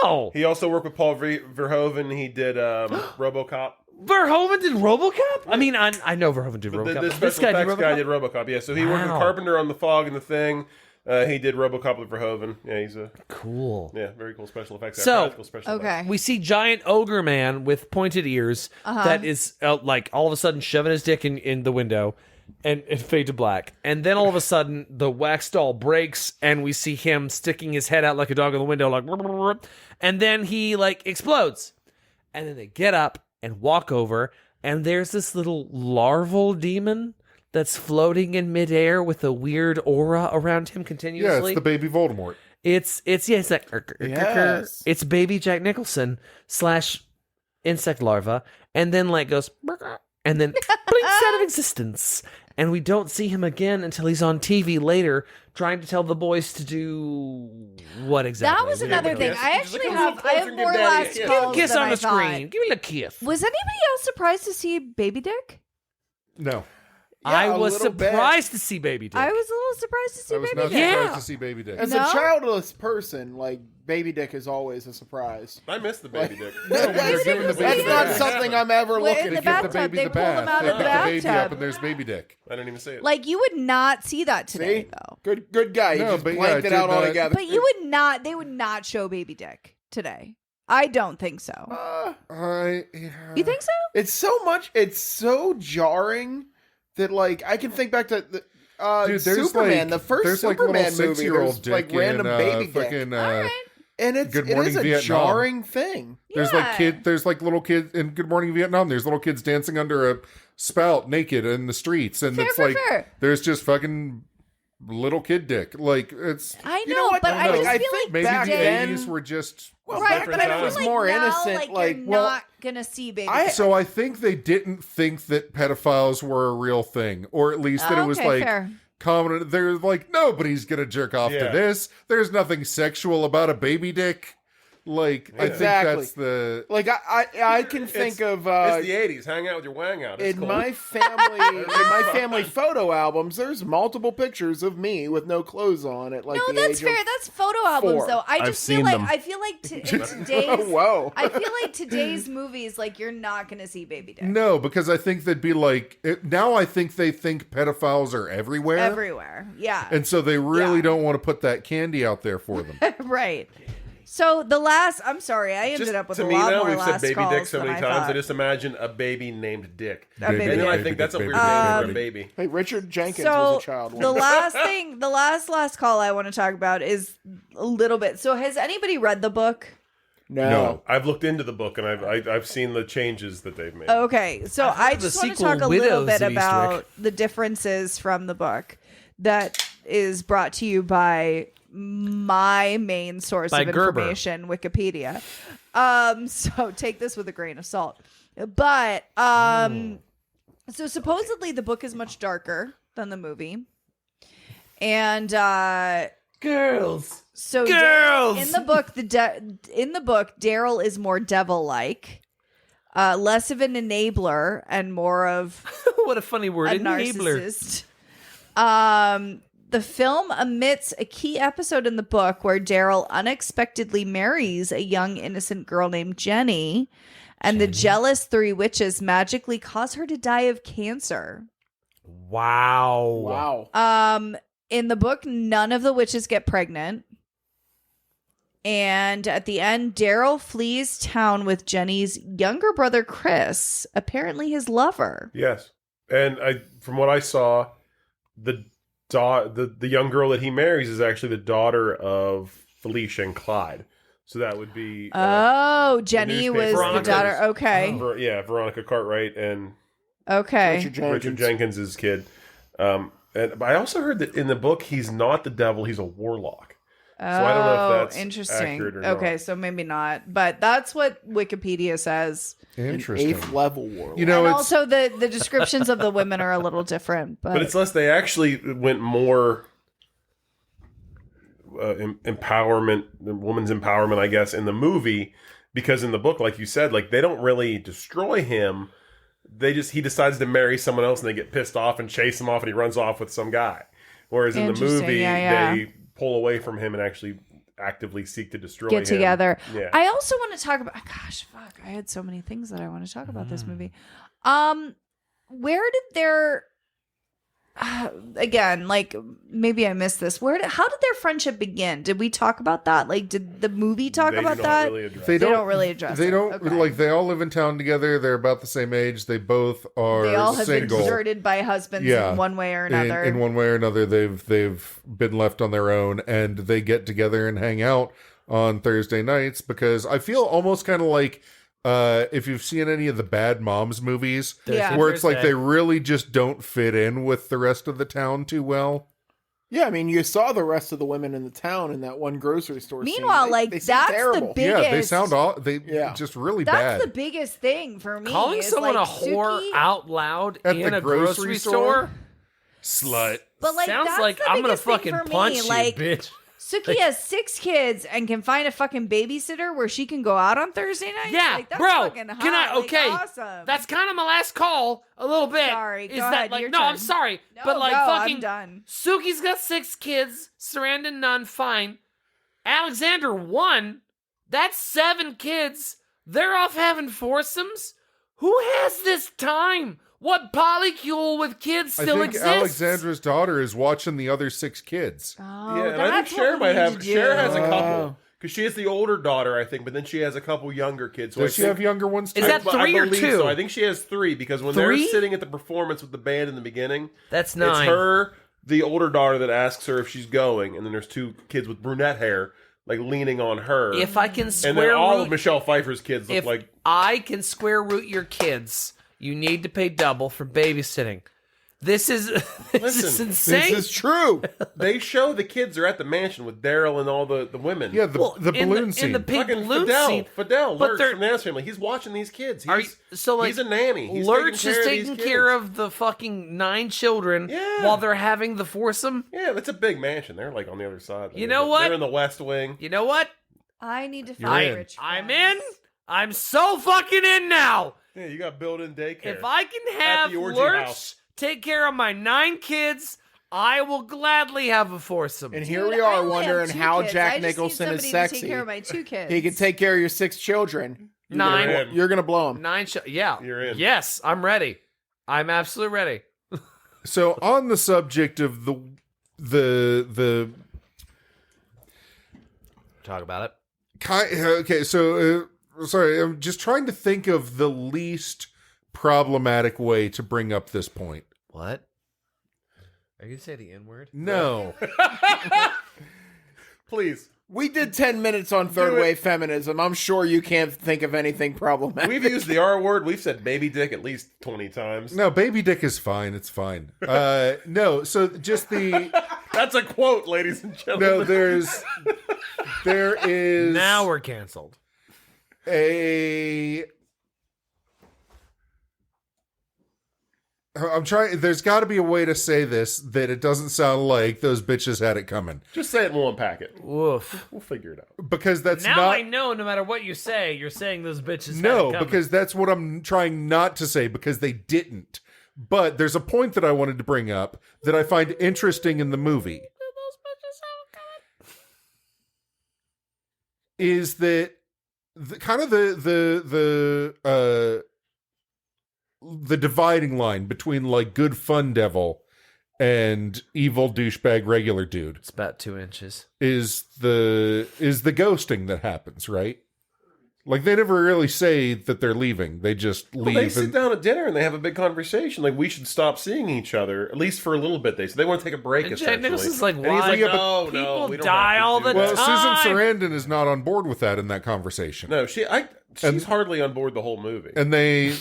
Oh. He also worked with Paul Verhoeven. He did RoboCop. Verhoeven did RoboCop? I mean, I know Verhoeven did The, RoboCop. the but this special guy did effects RoboCop? guy did RoboCop. Yeah, so he worked with Wow. Carpenter on The Fog and The Thing. He did RoboCop with Verhoeven. Yeah, he's a Cool. very cool special effects guy. So- Practical special effects. Okay. We see giant ogre man with pointed ears that is like all of a sudden shoving his dick in the window and fade to black. And then all of a sudden the wax doll breaks and we see him sticking his head out like a dog in the window, like, and then he like explodes. And then they get up and walk over, and there's this little larval demon that's floating in midair with a weird aura around him Yeah, continuously. it's the baby Voldemort. It's like Yes. it's baby Jack Nicholson / insect larva, and then like goes and then blinks out of existence, and we don't see him again until he's on TV later trying to tell the boys to do what exactly. That was another thing. kiss. I Just actually like a little have closer and give more daddy a last kiss. Give a calls kiss than on I the thought. screen. Give me a kiss. Was anybody else surprised to see Baby Dick? No. I a was little bit. surprised to see Baby Dick. I was a little surprised to see I was Baby not Dick. Yeah. surprised to see Baby Dick. As No? a childless person, like Baby Dick is always a surprise. I miss the baby dick. when they're giving the That's baby not the something I'm ever Well, looking in They the at. give the bathtub, baby they the pull them bath. out They of the put the baby bathtub. up, and there's Baby Dick. I didn't even see it. Like you would not see that today, See? though. Good guy. You No, just but yeah, blanked it dude, out no, altogether. But you would not. They would not show Baby Dick today. I don't think so. You think so? It's so much. It's so jarring that like I can think back to the Dude, there's Superman, like, the first there's like Superman little movie. 6-year-old There's dick like random in, baby dick, fucking, All right. and it Good is Morning a Vietnam. jarring thing. There's like there's like little kids in Good Morning Vietnam. There's little kids dancing under a spout naked in the streets, and Fair, it's fair, like fair. there's just fucking little kid dick. Like it's I know, You know what? but I No, just I feel think like maybe back the today, then- 80s were just. Well, right? back But then I it feel was like more now, innocent. like Like, you're well, not gonna see Baby I- Dick. So I think they didn't think that pedophiles were a real thing, or at least that it was Okay, like fair. common. They're like, nobody's gonna jerk off Yeah. to this. There's nothing sexual about a baby dick. Like I think Exactly. that's the. like I can think of It's the 80s. Hang out with your wang out. It's in cool. my family photo albums. There's multiple pictures of me with no clothes on at like No, the that's age fair. of That's photo albums, 4. though. I I've just feel seen like them. I feel like in today's Whoa. I feel like today's movies, like you're not gonna see Baby Dick No, because I think they'd be like now. I think they think pedophiles are everywhere, everywhere. Yeah, and so they really Yeah. don't want to put that candy out there for them. right. So the last, I'm sorry, I ended Just up with to a me lot now, more we've last said baby calls dick so than many I times. thought. I just imagine a baby named Dick. A baby And then I dick. think that's a Baby weird dick, name baby for a dick. baby. Hey, Richard Jenkins So was a child. the last thing, the last call I want to talk about is a little bit. So has anybody read the book? No. I've looked into the book and I've seen the changes that they've made. Okay, so I've heard I of the just want to sequel, talk a little Widows bit of about the differences from the book that is brought to you by my main source By of Gerber. information, Wikipedia. So take this with a grain of salt. But so supposedly the book is much darker than the movie. And Girls. so Girls! in the book, Daryl is more devil-like, less of an enabler and more of What a funny word. a Enabler. narcissist. The film omits a key episode in the book where Daryl unexpectedly marries a young innocent girl named Jenny, and the jealous three witches magically cause her to die of cancer. Wow. Wow. In the book, none of the witches get pregnant. And at the end, Daryl flees town with Jenny's younger brother, Chris, apparently his lover. Yes, and from what I saw, the young girl that he marries is actually the daughter of Felicia and Clyde. So that would be Jenny was the Veronica daughter. was- Okay. Veronica Cartwright and Okay. Richard Jenkins. Jenkins' kid. But I also heard that in the book he's not the devil; he's a warlock. So I don't know if that's interesting. accurate or Okay, not. so maybe not, but that's what Wikipedia says. Interesting. 8th level war. You know, And it's also, the descriptions of the women are a little different. But it's less. They actually went more empowerment, the woman's empowerment, I guess, in the movie, because in the book, like you said, like they don't really destroy him. He decides to marry someone else, and they get pissed off and chase him off, and he runs off with some guy. Whereas in the Interesting, movie, yeah. they pull away from him and actually actively seek to destroy him. get together. Yeah. I also want to talk about. Gosh, fuck! I had so many things that I want to talk about this movie. Where did their again, like maybe I missed this. How did their friendship begin? Did we talk about that? Like, did the movie talk They about don't that? really address they it. don't really address They it. don't Okay. like. They all live in town together. They're about the same age. They both are They all have single. been deserted by husbands Yeah. in one way or another. In one way or another, they've been left on their own, and they get together and hang out on Thursday nights because I feel almost kind of like if you've seen any of the Bad Moms movies, Yeah. where it's like Thursday. they really just don't fit in with the rest of the town too well. Yeah, I mean, you saw the rest of the women in the town in that one grocery store. scene. Meanwhile, They- like they seem that's terrible. the biggest. Yeah, they sound all Yeah. just really That's bad. the biggest thing for me. Calling is, someone like, a whore Suki- out loud At in the a grocery grocery store? store? Slut. But like Sounds that's like the I'm gonna biggest thing fucking for me. punch you, Like, bitch. Suki has 6 kids and can find a fucking babysitter where she can go out on Thursday nights? Yeah, like, that's bro. fucking hot. Can I? Like, Okay, awesome. that's kind of my last call. A little bit. Sorry, Is go that ahead, like? your No, turn. I'm sorry, No, but like go, fucking. I'm done. Suki's got 6 kids. Sarandon none. Fine. Alexander 1. That's 7 kids. They're off having foursomes. Who has this time? What polycule with kids I still think exists? Alexandra's daughter is watching the other 6 kids. Oh, Yeah, and I think that's Cher what might we have. need to Cher do. has a couple Oh. because she has the older daughter, I think, but then she has a couple younger kids. So Does I she think- have younger ones too? Is that I 3 or believe 2? So I think she has 3 because when 3? they're sitting at the performance with the band in the beginning, That's it's 9. her, the older daughter, that asks her if she's going, and then there's 2 kids with brunette hair, like leaning on her. If I can and square then all root, of Michelle Pfeiffer's kids look if like. I can square root your kids, you need to pay double for babysitting. This is this is Listen, insane. This is true. They show the kids are at the mansion with Daryl and all the women. Yeah, the Well, balloon in scene. the pink Fucking balloon Fidel, scene. Fidel, But Lurch they're- from the Addams Family. He's watching these kids. Are He's, you- so, like, he's a nanny. He's Lurch taking is care taking of these care kids. of the fucking 9 children Yeah. while they're having the foursome. Yeah, that's a big mansion. They're like on the other side. You know what? They're in the West Wing. You know what? I need to You're find in. rich I'm friends. in. I'm so fucking in now. Yeah, you got built-in daycare. If I can At have the orgy Lurch house. take care of my 9 kids, I will gladly have a foursome. And Dude, here we I are only wondering have 2 how kids. I Jack just need Nicholson is somebody to sexy. take care of my 2 kids. He can take care of your 6 children. 9. You're in. You're gonna blow him. 9 yeah. You're in. Yes, I'm ready. I'm absolutely ready. So on the subject of the Talk about it. okay, so sorry, I'm just trying to think of the least problematic way to bring up this point. What? Are you gonna say the N word? No. Please. We did 10 minutes on third wave feminism. I'm sure you can't think of anything problematic. We've used the R word. We've said baby dick at least 20 times. No, baby dick is fine. It's fine. No, so just the That's a quote, ladies and gentlemen. no, there is Now we're canceled. I'm trying. There's got to be a way to say this that it doesn't sound like those bitches had it coming, Just say it and we'll unpack it. Woof. We'll figure it out. because that's Now not. I know no matter what you say, you're saying those bitches had it No, coming. because that's what I'm trying not to say, because they didn't. But there's a point that I wanted to bring up that I find interesting in the movie. those bitches had it coming. Is that kind of the dividing line between like good fun devil and evil douchebag regular dude It's about 2 inches. is the ghosting that happens, right? Like they never really say that they're leaving. They just leave. Well, they sit and- down at dinner and they have a big conversation. Like, we should stop seeing each other, at least for a little bit. They say they want to take a break, And Jack essentially. Nicholson's like, And he's why? like, Yeah, but no, people we don't die have to all do the that." well, time. Susan Sarandon is not on board with that in that conversation. No, she's And- hardly on board the whole movie. And they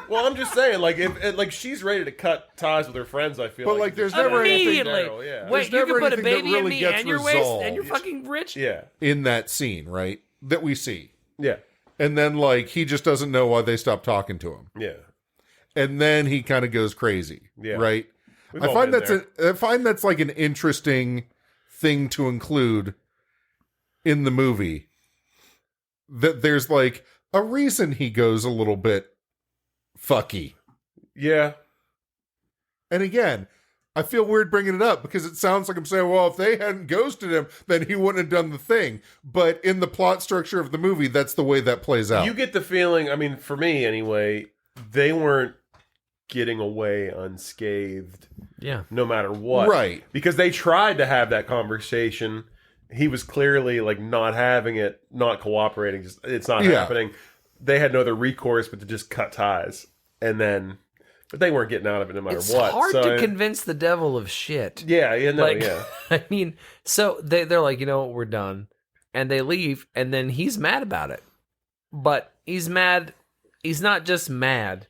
Well, I'm just saying, like, like she's ready to cut ties with her friends. I feel But, like, there's never anything- Immediately. Yeah. Wait, There's you never can put a anything that baby really in me gets and your waist, resolved. and you're fucking rich. Yeah, in that scene, right? That we see. yeah, And then like he just doesn't know why they stopped talking to him. yeah. And then he kind of goes crazy. Yeah. Right? We've I all find been that's like an interesting thing to include in the movie. That there's like a reason he goes a little bit fucky. Yeah. And again, I feel weird bringing it up because it sounds like I'm saying, well, if they hadn't ghosted him, then he wouldn't have done the thing. But in the plot structure of the movie, that's the way that plays out. You get the feeling, I mean, for me anyway, they weren't getting away unscathed Yeah. no matter what. Right. Because they tried to have that conversation. He was clearly like not having it, not cooperating. Just, it's not Yeah. happening. They had no other recourse but to just cut ties. And then, but they weren't getting out of it no matter It's what. hard So, to convince the devil of shit. Yeah, yeah, no, Like, yeah. I mean, so they're like, you know what, we're done. And they leave, and then he's mad about it. But he's mad. He's not just mad.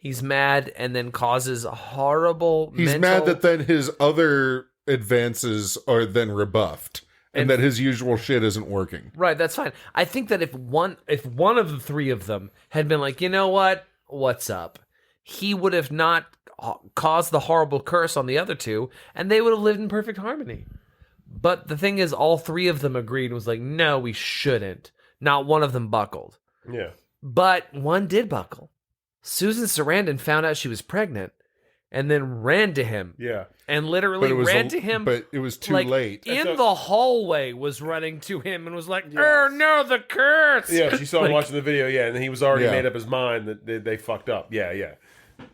He's mad and then causes a horrible He's mental... mad that then his other advances are then rebuffed and that his usual shit isn't working. Right, that's fine. I think that if one of the three of them had been like, you know what, what's up, he would have not caused the horrible curse on the other two, and they would have lived in perfect harmony. But the thing is, all three of them agreed and was like, no, we shouldn't. Not one of them buckled. Yeah. But one did buckle. Susan Sarandon found out she was pregnant and then ran to him. Yeah. And literally ran to him. But it was too like, late. In the hallway was running to him and was like, oh no, the curse. Yeah, she saw him Like, watching the video, and he was already Yeah. made up his mind that they fucked up. Yeah.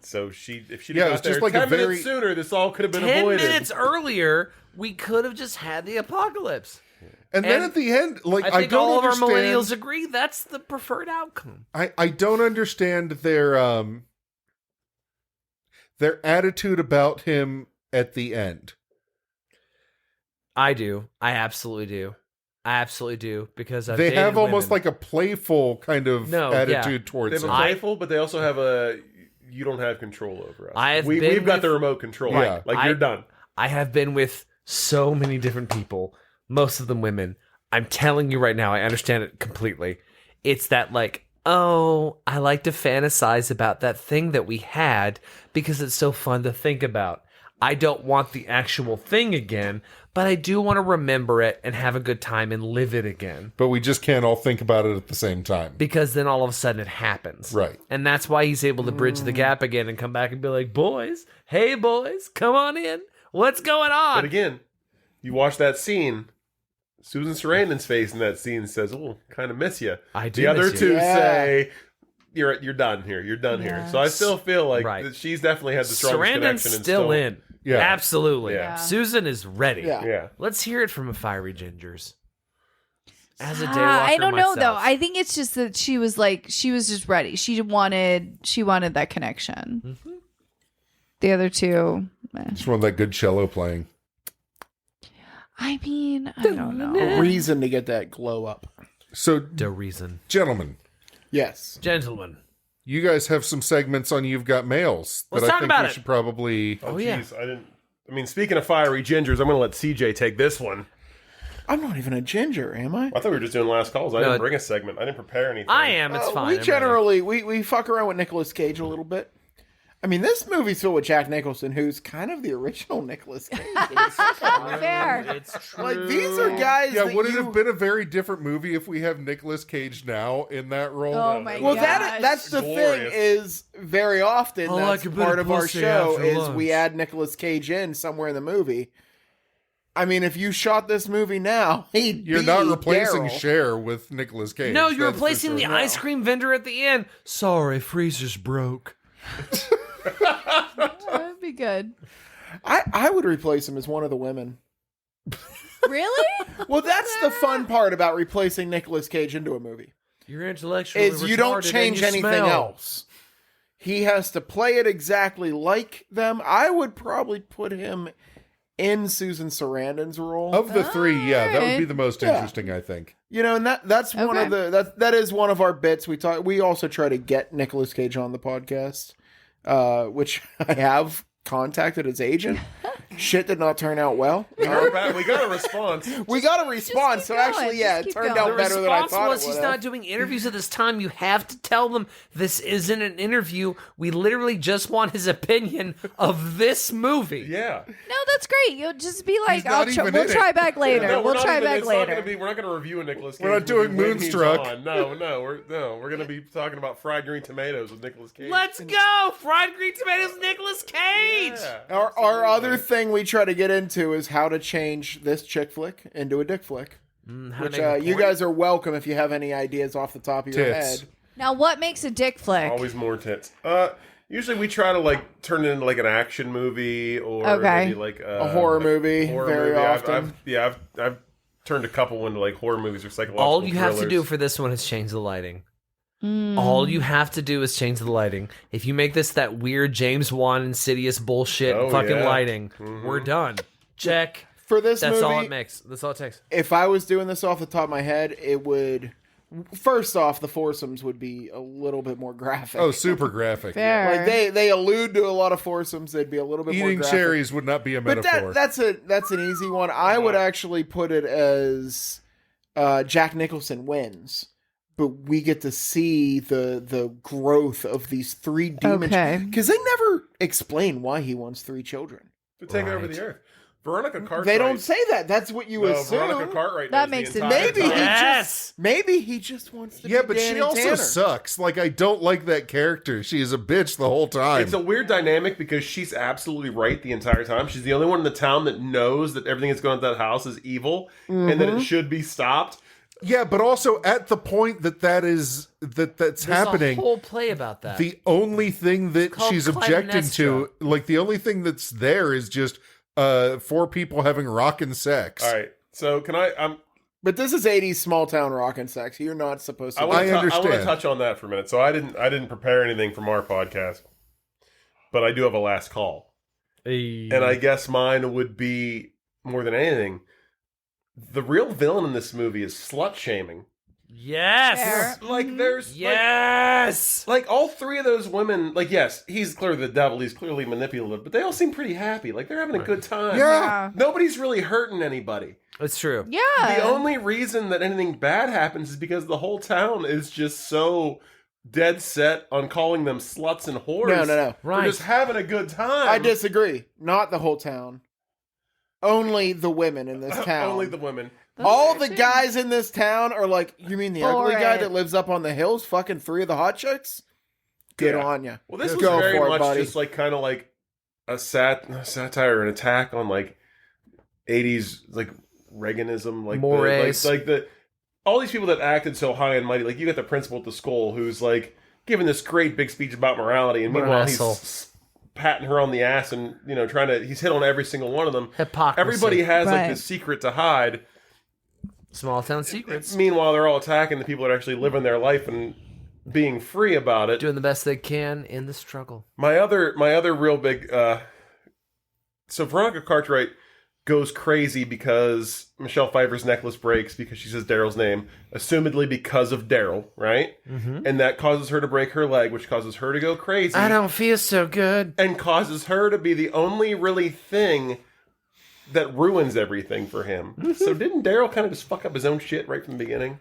So if she'd Yeah, it got was there just like 10 a very- minutes sooner, this all could have been 10 avoided. minutes earlier, we could have just had the apocalypse. And then and at the end, like, I think don't all understand, of our millennials agree that's the preferred outcome. I don't understand their attitude about him at the end. I do. I absolutely do. I absolutely do because I've They dated have almost women. like a playful kind of attitude They towards have a him. playful, but they also have a you don't have control over us. I have been we've got with- the remote control. Yeah. Like you're done. I have been with so many different people, most of them women. I'm telling you right now, I understand it completely. It's that like, oh, I like to fantasize about that thing that we had because it's so fun to think about. I don't want the actual thing again, but I do want to remember it and have a good time and live it again. But we just can't all think about it at the same time. Because then all of a sudden it happens. Right. And that's why he's able to bridge the gap again and come back and be like, boys, hey boys, come on in. What's going on? But again, you watch that scene. Susan Sarandon's face in that scene says, "Oh, kind of miss you." I do The other miss you. two Yeah. say, "You're done here. You're done here." So I still feel like Right. that she's definitely had the strongest Sarandon's connection. And still in. Yeah. Absolutely. Yeah. Susan is ready. Yeah. Yeah. Let's hear it from a Fiery Gingers. As a daywalker I don't know though. myself. I think it's just that she was just ready. She wanted that connection. Mm-hmm. The other two, Just want that good cello playing. I mean, I don't know. A reason to get that glow up. So, The reason. gentlemen, Yes. Gentlemen. you guys have some segments on You've Got Mails that Let's I talk think about we it. should probably... Oh, yeah. jeez. I mean, speaking of fiery gingers, I'm going to let CJ take this one. I'm not even a ginger, am I? I thought we were just doing last calls. I No, didn't bring a segment. I didn't prepare anything. I am. It's fine. We I'm ready. generally we fuck around with Nicolas Cage a little bit. I mean, this movie's filled with Jack Nicholson, who's kind of the original Nicolas Cage. Fair. It's true. Like these are guys. Yeah, that would it you- have been a very different movie if we have Nicolas Cage now in that role? Oh my Well, gosh. that's the Glorious. thing is very often I that's like a bit part of of our pussy show after is lunch. we add Nicolas Cage in somewhere in the movie. I mean, if you shot this movie now, You're not replacing Cher with Nicolas Cage. No, you're that's for replacing sure. the ice cream vendor at the end. Sorry, freezer's broke. That'd be good. I would replace him as one of the women. Really? Well, that's the fun part about replacing Nicolas Cage into a movie. You're intellectually Is you don't retarded change and you anything smell. else. He has to play it exactly like them. I would probably put him in Susan Sarandon's role. Of the three, yeah, that would be the most Yeah. interesting, I think. You know, and that's one of the that is one of our bits. We also try to get Nicolas Cage on the podcast, which I have contacted his agent. Shit did not turn out well. We got a response. We got a response, so going. actually, yeah, Just it keep turned going. out The better than I response thought was it he's would not have. doing interviews at this time. You have to tell them this isn't an interview. We literally just want his opinion of this movie. Yeah. No, that's great. You'll just be like, not even we'll in try it. back later. No, we'll try back it's not later. we're not going to review a Nicolas Cage. We're not doing movie when he's Moonstruck. on. No, we're going to be talking about fried green tomatoes with Nicolas Cage. Let's go! Fried green tomatoes, Nicolas Cage. Yeah, Our other thing we try to get into is how to change this chick flick into a dick flick. How to Which make a you point. guys are welcome if you have any ideas off the top of your Tits. head. Now, what makes a dick flick? always more tits. Usually we try to like turn it into like an action movie or Okay. maybe like A horror movie, very often. I've turned a couple into like horror movies or psychological. All you have to thrillers. do for this one is change the lighting. All you have to do is change the lighting. If you make this that weird James Wan Insidious bullshit Oh, fucking yeah. lighting, we're done. Check. For this That's movie, all it makes. That's all it takes. if I was doing this off the top of my head, it would. First off, the foursomes would be a little bit more graphic. Oh, super graphic. Fair. Like they allude to a lot of foursomes. They'd be a little bit more Eating graphic. cherries would not be a But metaphor. that's an easy one. I would actually put it as Jack Nicholson wins, but we get to see the growth of these three demons Okay. because they never explain why he wants three children. to take over Right. the earth. Veronica Cartwright. They don't say that. That's what you assume. Veronica Cartwright. That knows makes the it- entire Maybe time. he Yes! Maybe he just wants to Yeah, be but Danny she also Tanner. sucks. Like, I don't like that character. She is a bitch the whole time. It's a weird dynamic because she's absolutely right the entire time. She's the only one in the town that knows that everything that's going on at that house is evil and that it should be stopped. Yeah, but also at the point that's There's happening, a whole play about that. the only thing that called she's objecting to, like the only thing that's there is just 4 people having rockin' sex. All right. So can I? But this is 80s small town rock and sex. You're not supposed to. I want to understand. touch on that for a minute. So I didn't prepare anything from our podcast, but I do have a last call, and I guess mine would be more than anything. The real villain in this movie is slut shaming. Yes. Fair. Like there's Yes. like all 3 of those women. Like yes, he's clearly the devil. He's clearly manipulative, but they all seem pretty happy. Like they're having a good time. Yeah. Nobody's really hurting anybody. It's true. Yeah. The only reason that anything bad happens is because the whole town is just so dead set on calling them sluts and whores. No. For Right. just having a good time. I disagree. Not the whole town. Only the women in this town. Only the women. All the guys in this town are like, you mean the ugly guy Boring. that lives up on the hills fucking 3 of the hot chicks? Good Yeah. on ya. Well, this was Go very for it, much buddy. just like kind of like a satire, an attack on like 80s like Reaganism, like Mores. like the all these people that acted so high and mighty. Like you got the principal at the school who's like giving this great big speech about morality, and What an meanwhile asshole. he's patting her on the ass and he's hit on every single one of them. Hypocrisy. Everybody has like Right. this secret to hide. Small town secrets. Meanwhile, they're all attacking the people that are actually living their life and being free about it. Doing the best they can in the struggle. My other real big so Veronica Cartwright goes crazy because Michelle Pfeiffer's necklace breaks because she says Daryl's name, assumedly because of Daryl, right? Mm-hmm. And that causes her to break her leg, which causes her to go crazy. I don't feel so good. And causes her to be the only really thing that ruins everything for him. So didn't Daryl kind of just fuck up his own shit right from the beginning?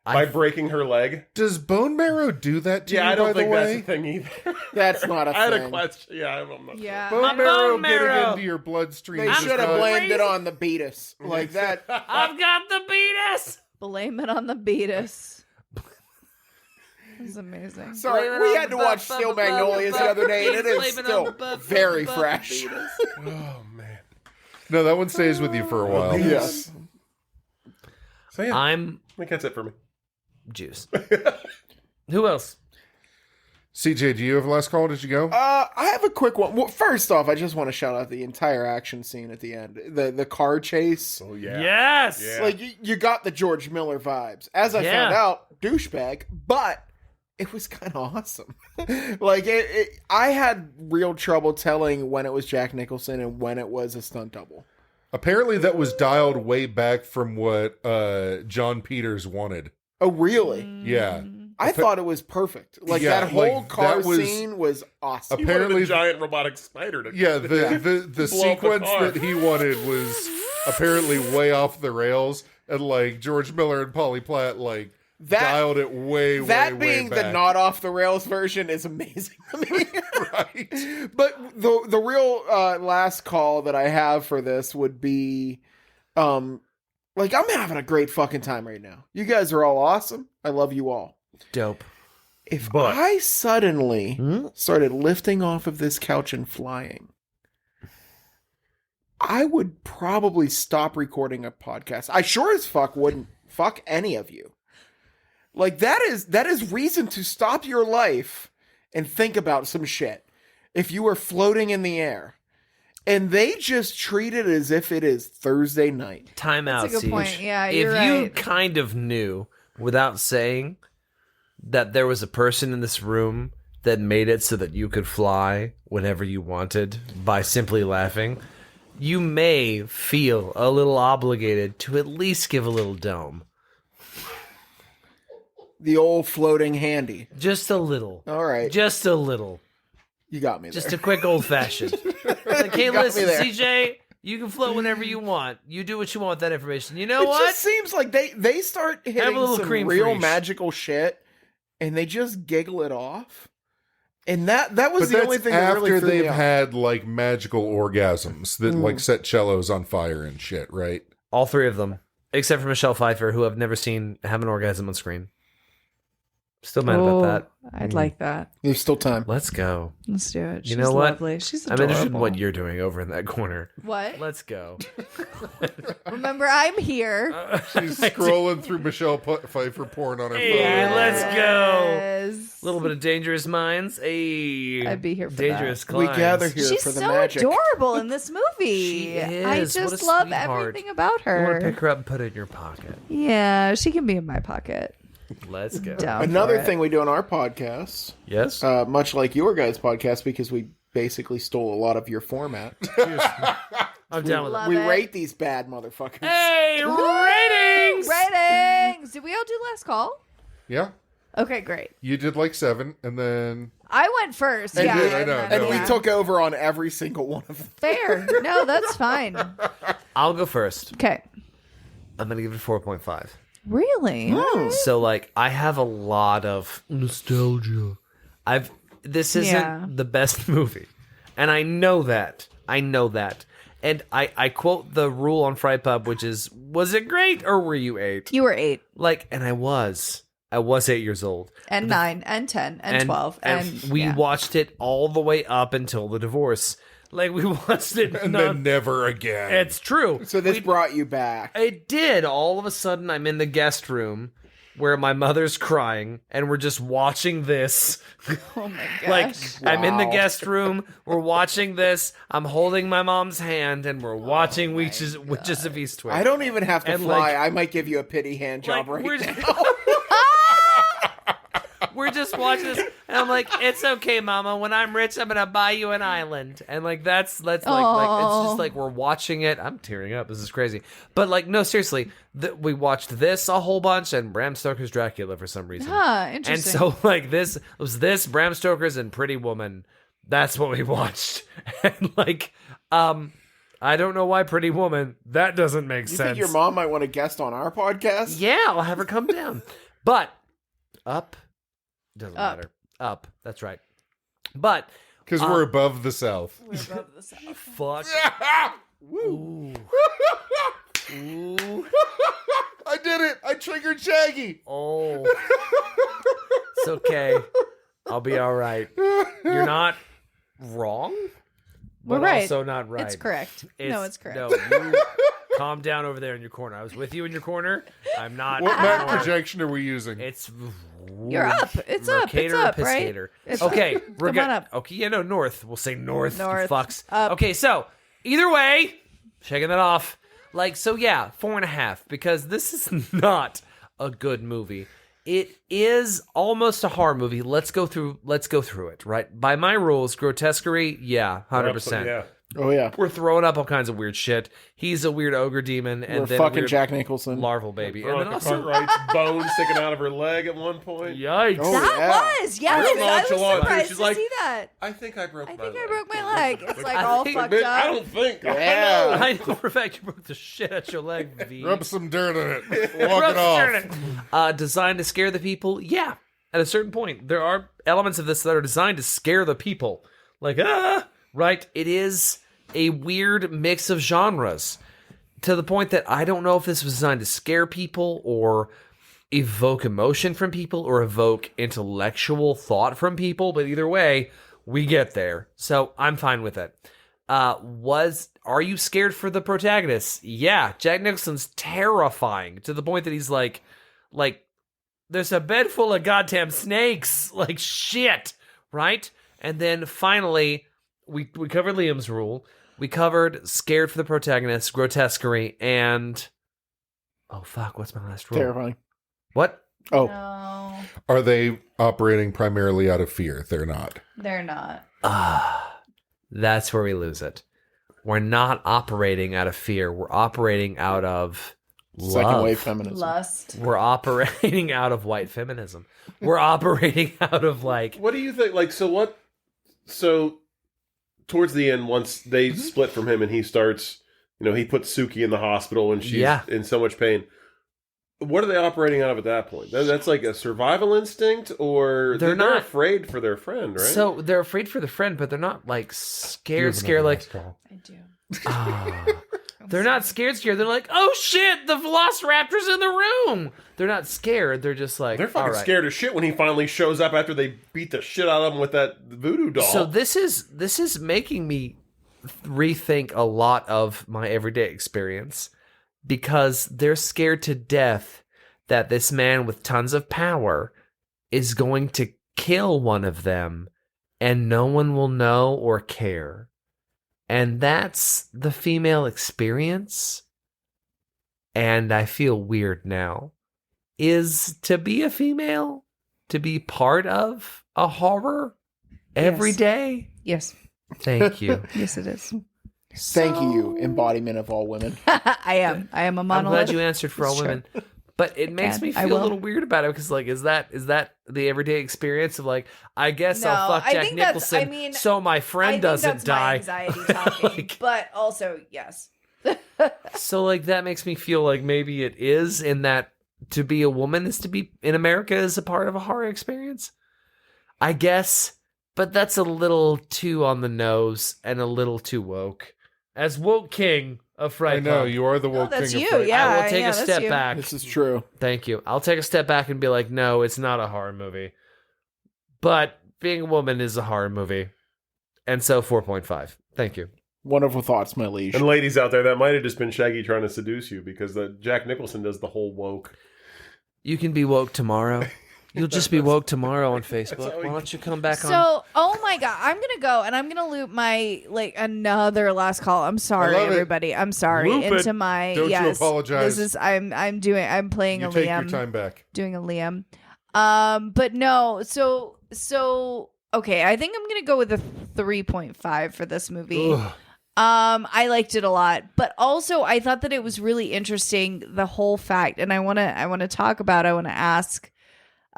By breaking her leg? Does bone marrow do that to you, Yeah, I don't by think the that's way? a thing either. That's not a I had thing. a question. Yeah, I'm not Yeah. Bone My marrow bone getting marrow. into your bloodstream. They is should have not- blamed it on the beatus. Like that. I've got the beatus. Blame it on the beatus. That's amazing. Sorry, Blame it we on had to the watch Steel Magnolias the other day, and it is Blame it on still the buff, very buff, fresh. beatus. Oh, man. No, that one stays with you for a while. Yes. So, yeah, I'm I think that's it for me. juice. Who else? CJ, do you have a last call? Did you go? I have a quick one. Well, first off, I just want to shout out the entire action scene at the end. The car chase. Oh, yeah. Yes. Yeah. Like, you got the George Miller vibes. As I Yeah. found out, douchebag, but it was kind of awesome. Like, I had real trouble telling when it was Jack Nicholson and when it was a stunt double. Apparently, that was dialed way back from what John Peters wanted. Oh, really? Yeah. I thought it was perfect. Like, Yeah, that whole like, car that was- scene was awesome. He wanted Apparently- a giant robotic spider to Yeah, the blow up the sequence car. that he wanted was apparently way off the rails, and like George Miller and Polly Platt like dialed it way That way being back. the not off the rails version is amazing to me. Right. But the real last call that I have for this would be, like, I'm having a great fucking time right now. You guys are all awesome. I love you all. Dope. If I suddenly Hmm? started lifting off of this couch and flying, I would probably stop recording a podcast. I sure as fuck wouldn't fuck any of you. Like, that is reason to stop your life and think about some shit. If you were floating in the air. And they just treat it as if it is Thursday night. Time out, That's a good Siege. point. Yeah, if you're you right. kind of knew without saying that there was a person in this room that made it so that you could fly whenever you wanted by simply laughing, you may feel a little obligated to at least give a little dome. The old floating handy. Just a little. All right. Just a little. You got me there. Just a quick old fashioned. Like, hey, You got me listen, there. CJ, you can float whenever you want. You do what you want with that information. You know It what? just seems like they start hitting little some cream real fraiche. magical shit, and they just giggle it off. And that was But the only that's thing that really after threw me they've off. had like magical orgasms that like set cellos on fire and shit, right? All three of them, except for Michelle Pfeiffer, who I've never seen have an orgasm on screen. Still mad about that. I'd like that. There's still time. Let's go. Let's do it. You She's know what? lovely. She's I'm adorable. interested in what you're doing over in that corner. What? Let's go. Remember, I'm here. She's scrolling through Michelle Pfeiffer porn on her Hey, phone. let's go. Yes. A little bit of Dangerous Minds. Hey, I'd be here for Dangerous that. We Climbs. gather here She's for the so magic. adorable in this movie. She I is. What just a love sweetheart. everything about You want to her. pick her up and put it in your pocket. Yeah, she can be in my pocket. Let's go. Down Another for it. thing we do on our podcast, Yes. much like your guys' podcast, because we basically stole a lot of your format. I'm down with it. Love we it. rate these bad motherfuckers. Hey, ratings! Ratings. Did we all do last call? Yeah. Okay, great. You did like 7, and then I went first. And yeah, we- I know, then- And no, we yeah. took over on every single one of them. Fair. No, that's fine. I'll go first. Okay. I'm gonna give it a 4.5. Really? So like, I have a lot of nostalgia. This isn't Yeah. the best movie, and I know that. And I quote the rule on Fright Pub, which is, was it great or were you 8? You were 8 Like, and I was 8 years old. and 9 and 10 and 12 and we yeah. watched it all the way up until the divorce. Like, we watched it. and then never again. It's true. So this brought you back. It did. All of a sudden, I'm in the guest room where my mother's crying, and we're just watching this. Oh my gosh. Like, I'm in the Wow. guest room. We're watching this. I'm holding my mom's hand, and we're watching Witches of Eastwick. I don't even have to And, fly. like- I might give you a pity hand job right we're, now. we're just watching this, and I'm like, it's okay, Mama. When I'm rich, I'm gonna buy you an island. And like that's like it's just like we're watching it. I'm tearing up. This is crazy. But like, no, seriously, we watched this a whole bunch, and Bram Stoker's Dracula for some reason. Huh, And interesting. so like this Bram Stoker's and Pretty Woman. That's what we watched. And like, I don't know why Pretty Woman. That doesn't make You sense. think your mom might want to guest on our podcast? Yeah, I'll have her come down. But Up doesn't Up. matter. Up. That's right. But Because we're above the South. We're above the South. fuck. Ooh. Ooh. I did it. I triggered Shaggy. Oh. It's okay. I'll be all right. You're not wrong. We're But right. also not right. It's correct. No, it's correct. No, you calm down over there in your corner. I was with you in your corner. I'm not. What map anymore. projection are we using? It's You're up. It's up. It's Mercator or up, right? Piscator? It's Okay, up. we're Come good. on up. Okay, yeah, no, north. We'll say north. North. You fucks. Up. Okay, so either way, shaking that off. Like, so yeah, 4.5 because this is not a good movie. It is almost a horror movie. Let's go through it. Right by my rules, grotesquerie. Yeah, 100%. Yeah. Oh yeah. We're throwing up all kinds of weird shit. He's a weird ogre demon, and We're then fucking a weird Jack Nicholson. larval baby, and then Veronica also Cartwright's bone sticking out of her leg at one point. yikes. Oh, That yeah. was, yes. Real I was nonchalant, too. surprised She's to like, see that. I think I broke I my think leg. I broke my leg. It's like I all think- fucked Bitch, up. I don't think. Yeah. I know for a fact you broke the shit out your leg, V. Rub some dirt in it. Walk Rub it off. some dirt in it. Designed to scare the people? Yeah. At a certain point, there are elements of this that are designed to scare the people. Like, right? It is a weird mix of genres to the point that I don't know if this was designed to scare people or evoke emotion from people or evoke intellectual thought from people. But either way, we get there. So I'm fine with it. Are you scared for the protagonist? Yeah, Jack Nicholson's terrifying to the point that he's like, there's a bed full of goddamn snakes, like shit, right? And then finally, we covered Liam's rule. We covered scared for the protagonist, grotesquerie, and oh fuck, what's my last rule? Terrifying. What? Oh, No, Are they operating primarily out of fear? They're not. they're not. That's where we lose it. We're not operating out of fear. We're operating out of second love. wave feminism. Lust. We're operating out of white feminism. We're operating out of like, What do you think? Like, so what? So, towards the end, once they split from him and he starts, he puts Suki in the hospital and she's Yeah. in so much pain. What are they operating out of at that point? That's like a survival instinct, or They're they're not- afraid for their friend, right? So they're afraid for the friend, but they're not like scared. Like I do. they're not scared. They're like, oh shit, the Velociraptor's in the room. They're not scared. They're just like, they're fucking all right. scared as shit when he finally shows up after they beat the shit out of him with that voodoo doll. So this is making me rethink a lot of my everyday experience, because they're scared to death that this man with tons of power is going to kill one of them and no one will know or care. And that's the female experience. And I feel weird now. Is to be a female, to be part of a horror every Yes. day? Yes. Thank you. Yes, it is. Thank you, embodiment of all women. I am a I'm monolith. glad you answered for all It's true. women. But it makes Again, me I feel a will. little weird about it, because like, is that the everyday experience of like, I guess I'll No, fuck I Jack think that's- Nicholson I mean, so my I friend think doesn't that's die. my anxiety talking, Like- but also yes. So like that makes me feel like maybe it is, in that to be a woman is to be in America is a part of a horror experience. I guess, but that's a little too on the nose and a little too woke. As woke king of Fright I know Pub, you are the woke that's king you, of Fright. yeah. I will take a that's step you. back. This is true. Thank you. I'll take a step back and be like, no, it's not a horror movie. But being a woman is a horror movie. And so 4.5. Thank you. Wonderful thoughts, my liege. and ladies out there, that might have just been Shaggy trying to seduce you, because Jack Nicholson does the whole woke. You can be woke tomorrow. You'll just be woke tomorrow on Facebook. how Why he- don't you come back on? So, oh my god, I'm gonna go and I'm gonna loop my another last call. I'm sorry, I love it. everybody. I'm sorry. Loop it. Into my Don't you yes. apologize. This is I'm playing You a take Liam. your time back. Doing a Liam. But no, so okay, I think I'm gonna go with a 3.5 for this movie. Ugh. I liked it a lot, but also I thought that it was really interesting, the whole fact, and I want to ask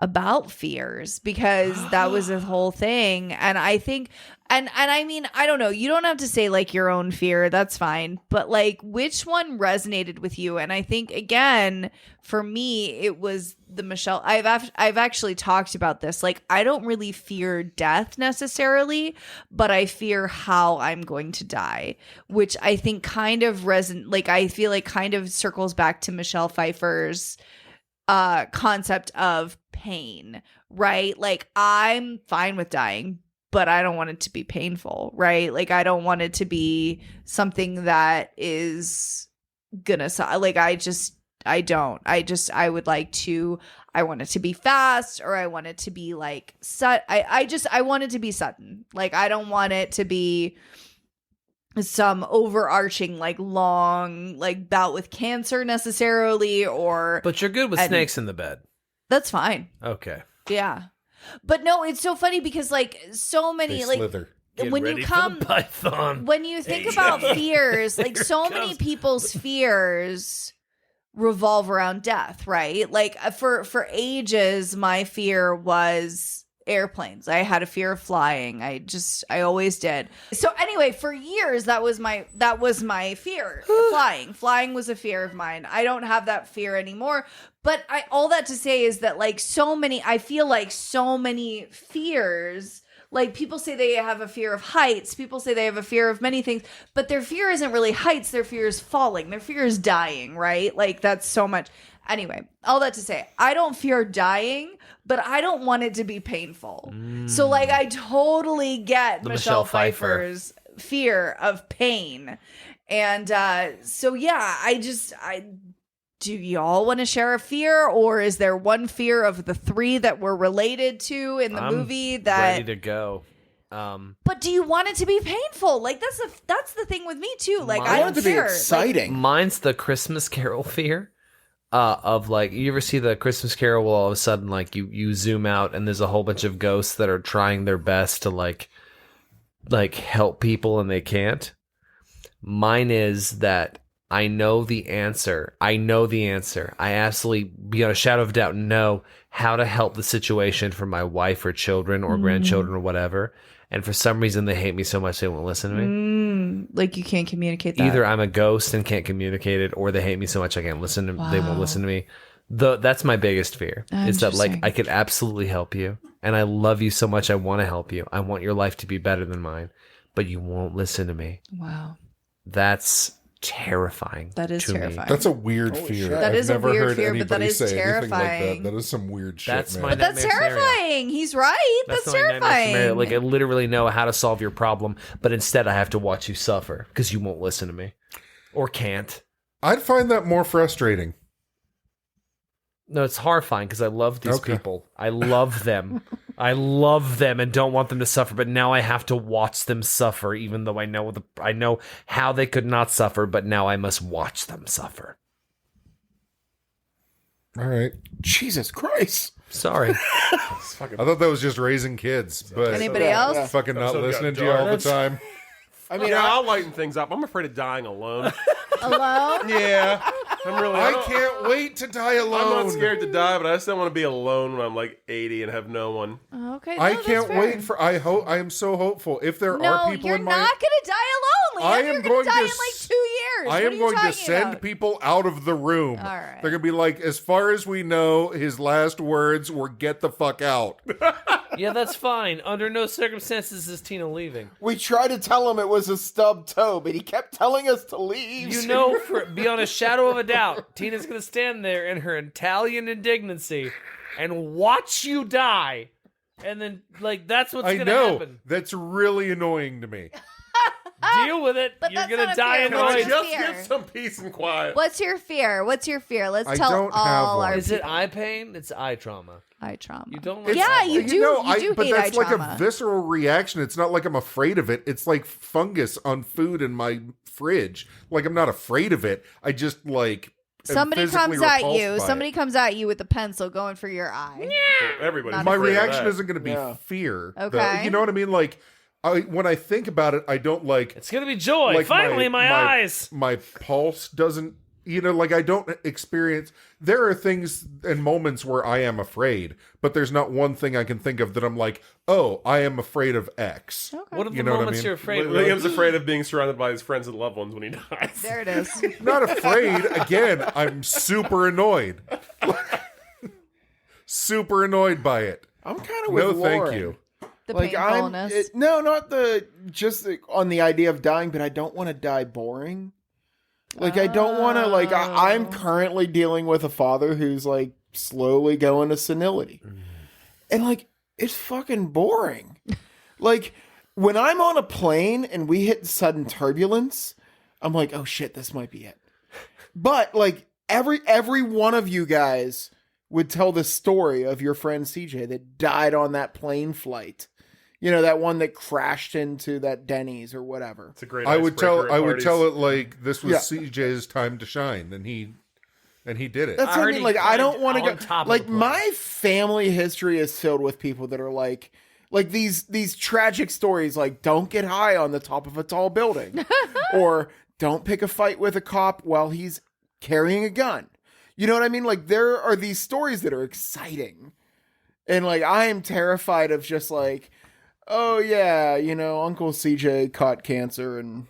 about fears, because that was a whole thing. And I think, and I mean, I don't know, you don't have to say like your own fear, that's fine, but like which one resonated with you? And I think again, for me, it was the Michelle. I've actually talked about this. Like, I don't really fear death necessarily, but I fear how I'm going to die, which I think kind of I feel like kind of circles back to Michelle Pfeiffer's concept of pain, right? Like, I'm fine with dying, but I don't want it to be painful, right? Like, I don't want it to be something that is gonna like, I want it to be fast, or I want it to be like I want it to be sudden. Like, I don't want it to be some overarching like long like bout with cancer necessarily, or But you're good with And- snakes in the bed. that's fine. Okay. Yeah. But no, it's so funny because like so many They like slither. Get when you ready for come the python. when you think Hey, about God. fears, like Here so it many comes. people's fears revolve around death, right? Like for ages, my fear was airplanes. I had a fear of flying. I always did. So anyway, for years that was my fear. Flying was a fear of mine. I don't have that fear anymore. But all that to say is that like I feel like so many fears, like people say they have a fear of heights, people say they have a fear of many things, but their fear isn't really heights, their fear is falling, their fear is dying, right? Like, that's so much. Anyway, all that to say, I don't fear dying, but I don't want it to be painful. So like, I totally get The Michelle Michelle Pfeiffer. Pfeiffer's fear of pain. And so yeah, do y'all want to share a fear, or is there one fear of the three that were related to in the I'm movie that ready to go. but do you want it to be painful? Like, that's the thing with me too. Like, Mine- I I don't want it to be care. exciting. Mine's the Christmas Carol fear. Of like, you ever see the Christmas Carol where all of a sudden like you zoom out and there's a whole bunch of ghosts that are trying their best to like help people and they can't? Mine is that I know the answer. I absolutely, beyond a shadow of a doubt, know how to help the situation for my wife or children or grandchildren or whatever. And for some reason, they hate me so much they won't listen to me. Like, you can't communicate that. Either I'm a ghost and can't communicate it, or they hate me so much I can't listen to they won't Wow. listen to me. That's my biggest fear. Is that like Interesting. I could absolutely help you, and I love you so much. I want to help you. I want your life to be better than mine, but you won't listen to me. Wow. That's terrifying. That is to me. terrifying. That's a weird fear. shit. That I've is a never weird heard fear, but that anybody is say anything like terrifying. that. That is some weird shit, That's man. my But that's nightmare scenario. terrifying. He's right. That's my nightmare scenario. terrifying. Like I literally know how to solve your problem, but instead I have to watch you suffer because you won't listen to me, or can't. I'd find that more frustrating. No, it's horrifying because I love these Okay. people. I love them. I love them and don't want them to suffer. But now I have to watch them suffer, even though I know how they could not suffer. But now I must watch them suffer. All right. Jesus Christ. Sorry. I thought that was just raising kids, but Anybody Yeah, else? yeah. fucking not So listening got to you all the dark. time. I mean, Yeah, I'll lighten things up. I'm afraid of dying alone. Alone? Yeah, I'm really. I can't wait to die alone. I'm not scared to die, but I just don't want to be alone when I'm like 80 and have no one. Okay. I no, that's can't fair. wait for. I am so hopeful. If there No, are people you're in not my, gonna die alone, Liam. I am You're going gonna die to in like s- 2 years. I What am are you going to talking send about? people out of the room. All right. They're gonna be like, as far as we know, his last words were "Get the fuck out." Yeah, that's fine. Under no circumstances is Tina leaving. we tried to tell him it was a stub toe, but he kept telling us to leave. You know, beyond a shadow of a doubt, Tina's going to stand there in her Italian indignancy and watch you die. And then, like, that's what's I going to know happen. that's really annoying to me. Deal with it. But You're that's going not to a die fear. Can I What's annoyed. your just fear? get some peace and quiet? What's your fear? What's your fear? Let's I tell don't have all one. our Is it people. eye pain? It's eye trauma. eye trauma? You don't like Yeah, eye you pain. do. You do but hate that's eye like trauma. a visceral reaction. It's not like I'm afraid of it. It's like fungus on food in my fridge. Like I'm not afraid of it. I just like am Somebody physically comes at repulsed you. by Somebody it. comes at you with a pencil going for your eye. Everybody's Not My afraid of reaction that. isn't going to be Yeah. fear. though. Okay. You know what I mean? Like when I think about it, I don't like. It's going to be joy. Like Finally, my eyes. My pulse doesn't. You know, like I don't experience. There are things and moments where I am afraid, but there's not one thing I can think of that I'm like, oh, I am afraid of X. Okay. What are You the know what I moments mean? you're afraid of? Liam's afraid of being surrounded by his friends and loved ones when he dies. There it is. Not afraid. Again, I'm super annoyed. Super annoyed by it. I'm kind of with No, Lauren. thank you. The Like painfulness. no, not on the idea of dying, but I don't want to die boring. Like I don't want to like I'm Oh. currently dealing with a father who's like slowly going to senility. And like it's fucking boring. Like when I'm on a plane and we hit sudden turbulence, I'm like, "Oh shit, this might be it." But like every one of you guys would tell the story of your friend CJ that died on that plane flight. You know, that one that crashed into that Denny's or whatever. It's a great. I would tell. icebreaker at I would parties. tell it like this was Yeah. CJ's time to shine, and he did it. That's what I already mean. Like, I don't climbed want to on go. top of Like, the plane. my family history is filled with people that are like these tragic stories. Like, don't get high on the top of a tall building, or don't pick a fight with a cop while he's carrying a gun. You know what I mean? Like, there are these stories that are exciting, and like, I am terrified of just like, oh yeah, you know, Uncle CJ caught cancer and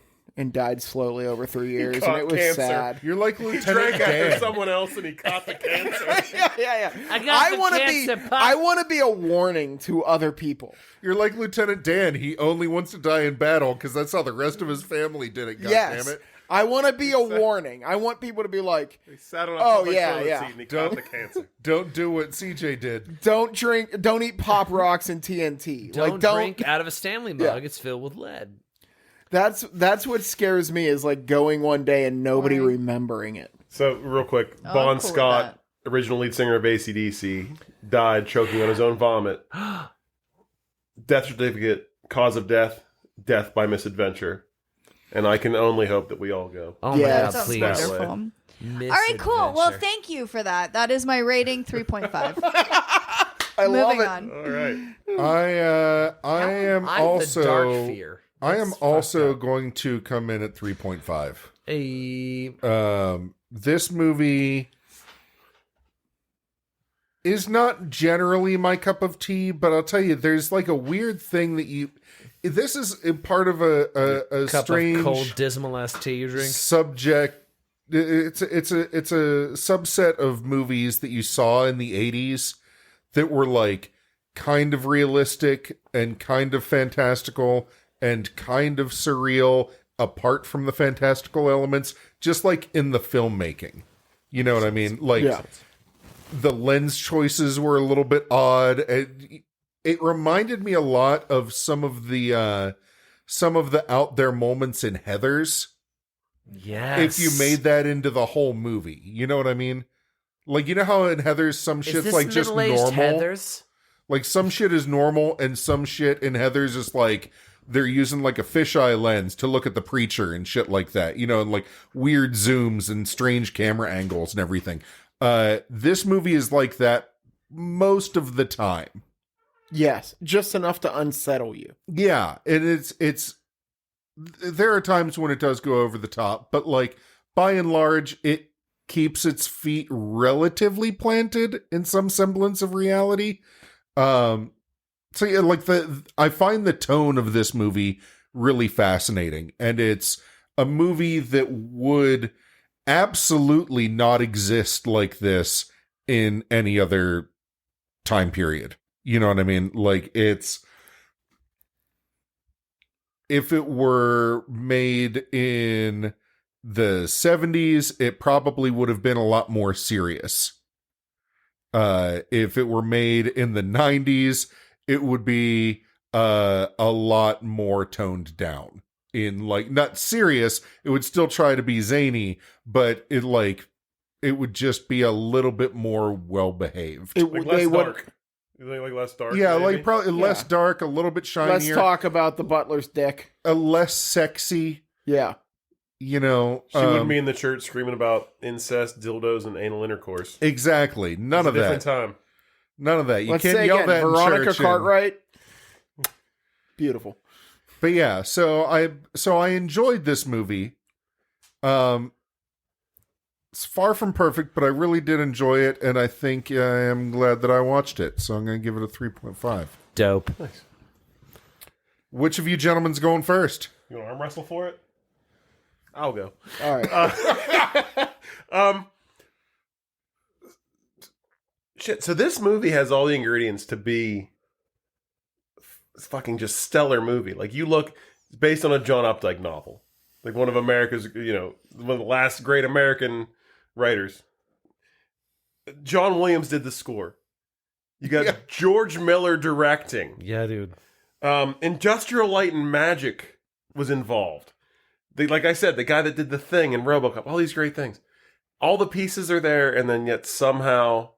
died slowly over 3 years, and caught it was cancer. sad. You're like He Lieutenant drank after Dan. someone else and he caught the cancer. yeah. I got the want to cancer, be. Pop. I want to be a warning to other people. You're like Lieutenant Dan. He only wants to die in battle because that's how the rest of his family did it. God Yes, damn it! I want to be a warning. I want people to be like, He sat on a Oh, public yeah, toilet yeah. seat and he caught the cancer. Don't do what CJ did. don't drink, don't eat Pop Rocks and TNT. Don't like, drink out of a Stanley mug. Yeah. It's filled with lead. That's what scares me is like going one day and nobody Right. remembering it. So, real quick, Oh, Bon I'm cool with Scott, original lead singer of AC/DC, died choking on his own vomit. Death certificate, cause of death, death by misadventure. And I can only hope that we all go. Oh Yeah, my that god, Sounds please. that way. wonderful. All right, cool. Well, thank you for that. That is my rating 3.5. I love Moving it. on. All right. I am I have also. the dark fear. I am That's also fucked up. going to come in at 3.5. A This movie is not generally my cup of tea, but I'll tell you, there's like a weird thing that you. This is a part of a cup strange of cold, dismal ass tea you drink. subject it's a subset of movies that you saw in the 80s that were like kind of realistic and kind of fantastical and kind of surreal apart from the fantastical elements, just like in the filmmaking. You know what I mean? Like the lens choices were a little bit odd. It reminded me a lot of some of the out there moments in Heathers. Yes. If you made that into the whole movie, you know what I mean? Like, you know how in Heathers some shit's like just normal. Heathers? Like some shit is normal, and some shit in Heathers is like they're using like a fisheye lens to look at the preacher and shit like that. You know, and like weird zooms and strange camera angles and everything. This movie is like that most of the time. Yes, just enough to unsettle you. Yeah, and it's there are times when it does go over the top, but like by and large, it keeps its feet relatively planted in some semblance of reality. So yeah, like I find the tone of this movie really fascinating, and it's a movie that would absolutely not exist like this in any other time period. You know what I mean? Like if it were made in the 70s, it probably would have been a lot more serious. If it were made in the 90s, it would be a lot more toned down. In like, not serious, it would still try to be zany, but it would just be a little bit more well behaved. Like less dark. You think like less dark? Yeah, maybe? like probably less dark, a little bit shinier. Let's talk about the butler's dick. A less sexy, Yeah. you know. She wouldn't be in the church screaming about incest, dildos, and anal intercourse. Exactly. None of Different that. time. None of that. You Let's can't say yell again, that Veronica in church. Cartwright. Beautiful. But yeah, so I enjoyed this movie. It's far from perfect, but I really did enjoy it, and I think I am glad that I watched it. So I'm going to give it a 3.5. Dope. Nice. Which of you gentlemen's going first? You want to arm wrestle for it? I'll go. All right. Shit. So this movie has all the ingredients to be fucking just stellar movie. Like you look, it's based on a John Updike novel, like one of America's, one of the last great American writers. John Williams did the score. You got George Miller directing. Yeah, dude. Industrial Light and Magic was involved. Like I said, the guy that did The Thing and RoboCop, all these great things. All the pieces are there, and then yet somehow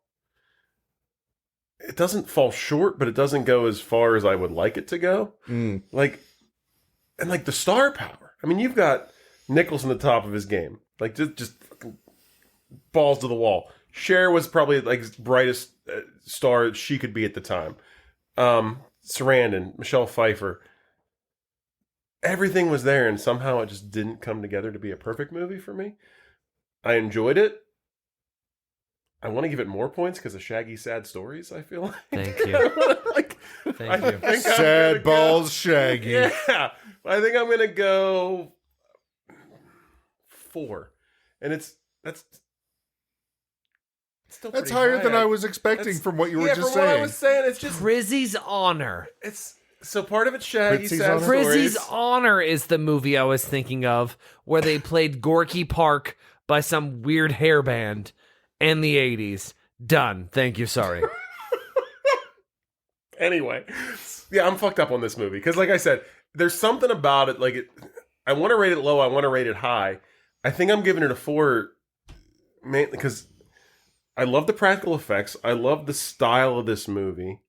it doesn't fall short, but it doesn't go as far as I would like it to go. Like the star power. I mean, you've got Nicholson at the top of his game. Like just fucking balls to the wall. Cher was probably like brightest star she could be at the time. Sarandon, Michelle Pfeiffer. Everything was there, and somehow it just didn't come together to be a perfect movie for me. I enjoyed it. I want to give it more points because of Shaggy Sad Stories, I feel like. Thank you. Thank you. think Sad balls, Shaggy. Yeah. I think I'm going to go 4. And that's still That's pretty higher high. than I was expecting from what you were just from saying. what I was saying, it's just Frizzy's Honor. it's so part of it's Shaggy Fritzy's Sad Honor? Stories. Frizzy's Honor is the movie I was thinking of, where they played Gorky Park by some weird hair band in the 80s. Done. Thank you. Sorry. Anyway, yeah, I'm fucked up on this movie because, like I said, there's something about it. Like, I want to rate it low. I want to rate it high. I think I'm giving it a 4, mainly because I love the practical effects. I love the style of this movie.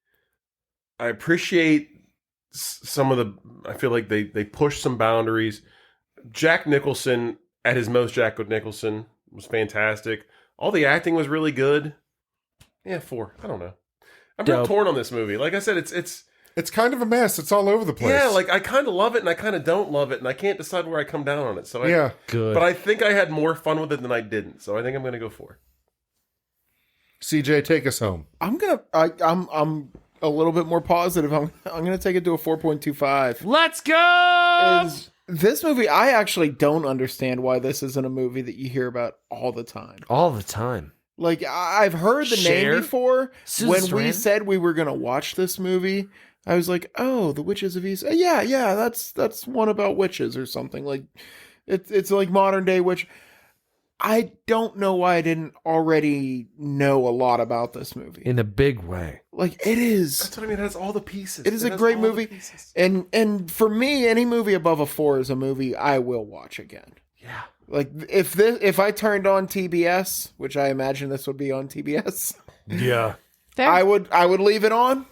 I appreciate some of the. I feel like they push some boundaries. Jack Nicholson at his most, Jack Nicholson was fantastic. All the acting was really good. Yeah, 4. I don't know. I'm real torn on this movie. Like I said, It's kind of a mess. It's all over the place. yeah, like I kind of love it and I kind of don't love it, and I can't decide where I come down on it. So Good. but I think I had more fun with it than I didn't. So I think I'm going to go 4. CJ, take us home. I'm a little bit more positive. I'm gonna take it to a 4.25. Let's go! This movie, I actually don't understand why this isn't a movie that you hear about all the time. All the time. Like, I've heard the Cher? name before. Susan When we Sarandon? said we were going to watch this movie, I was like, oh, The Witches of East. Yeah, that's one about witches or something. Like, it's like modern day witch. I don't know why I didn't already know a lot about this movie. In a big way. Like, it is. That's what I mean. It has all the pieces. It is a has great all the movie. pieces. And for me, any movie above a 4 is a movie I will watch again. Yeah. Like, if I turned on TBS, which I imagine this would be on TBS, Yeah. Fair. I would leave it on,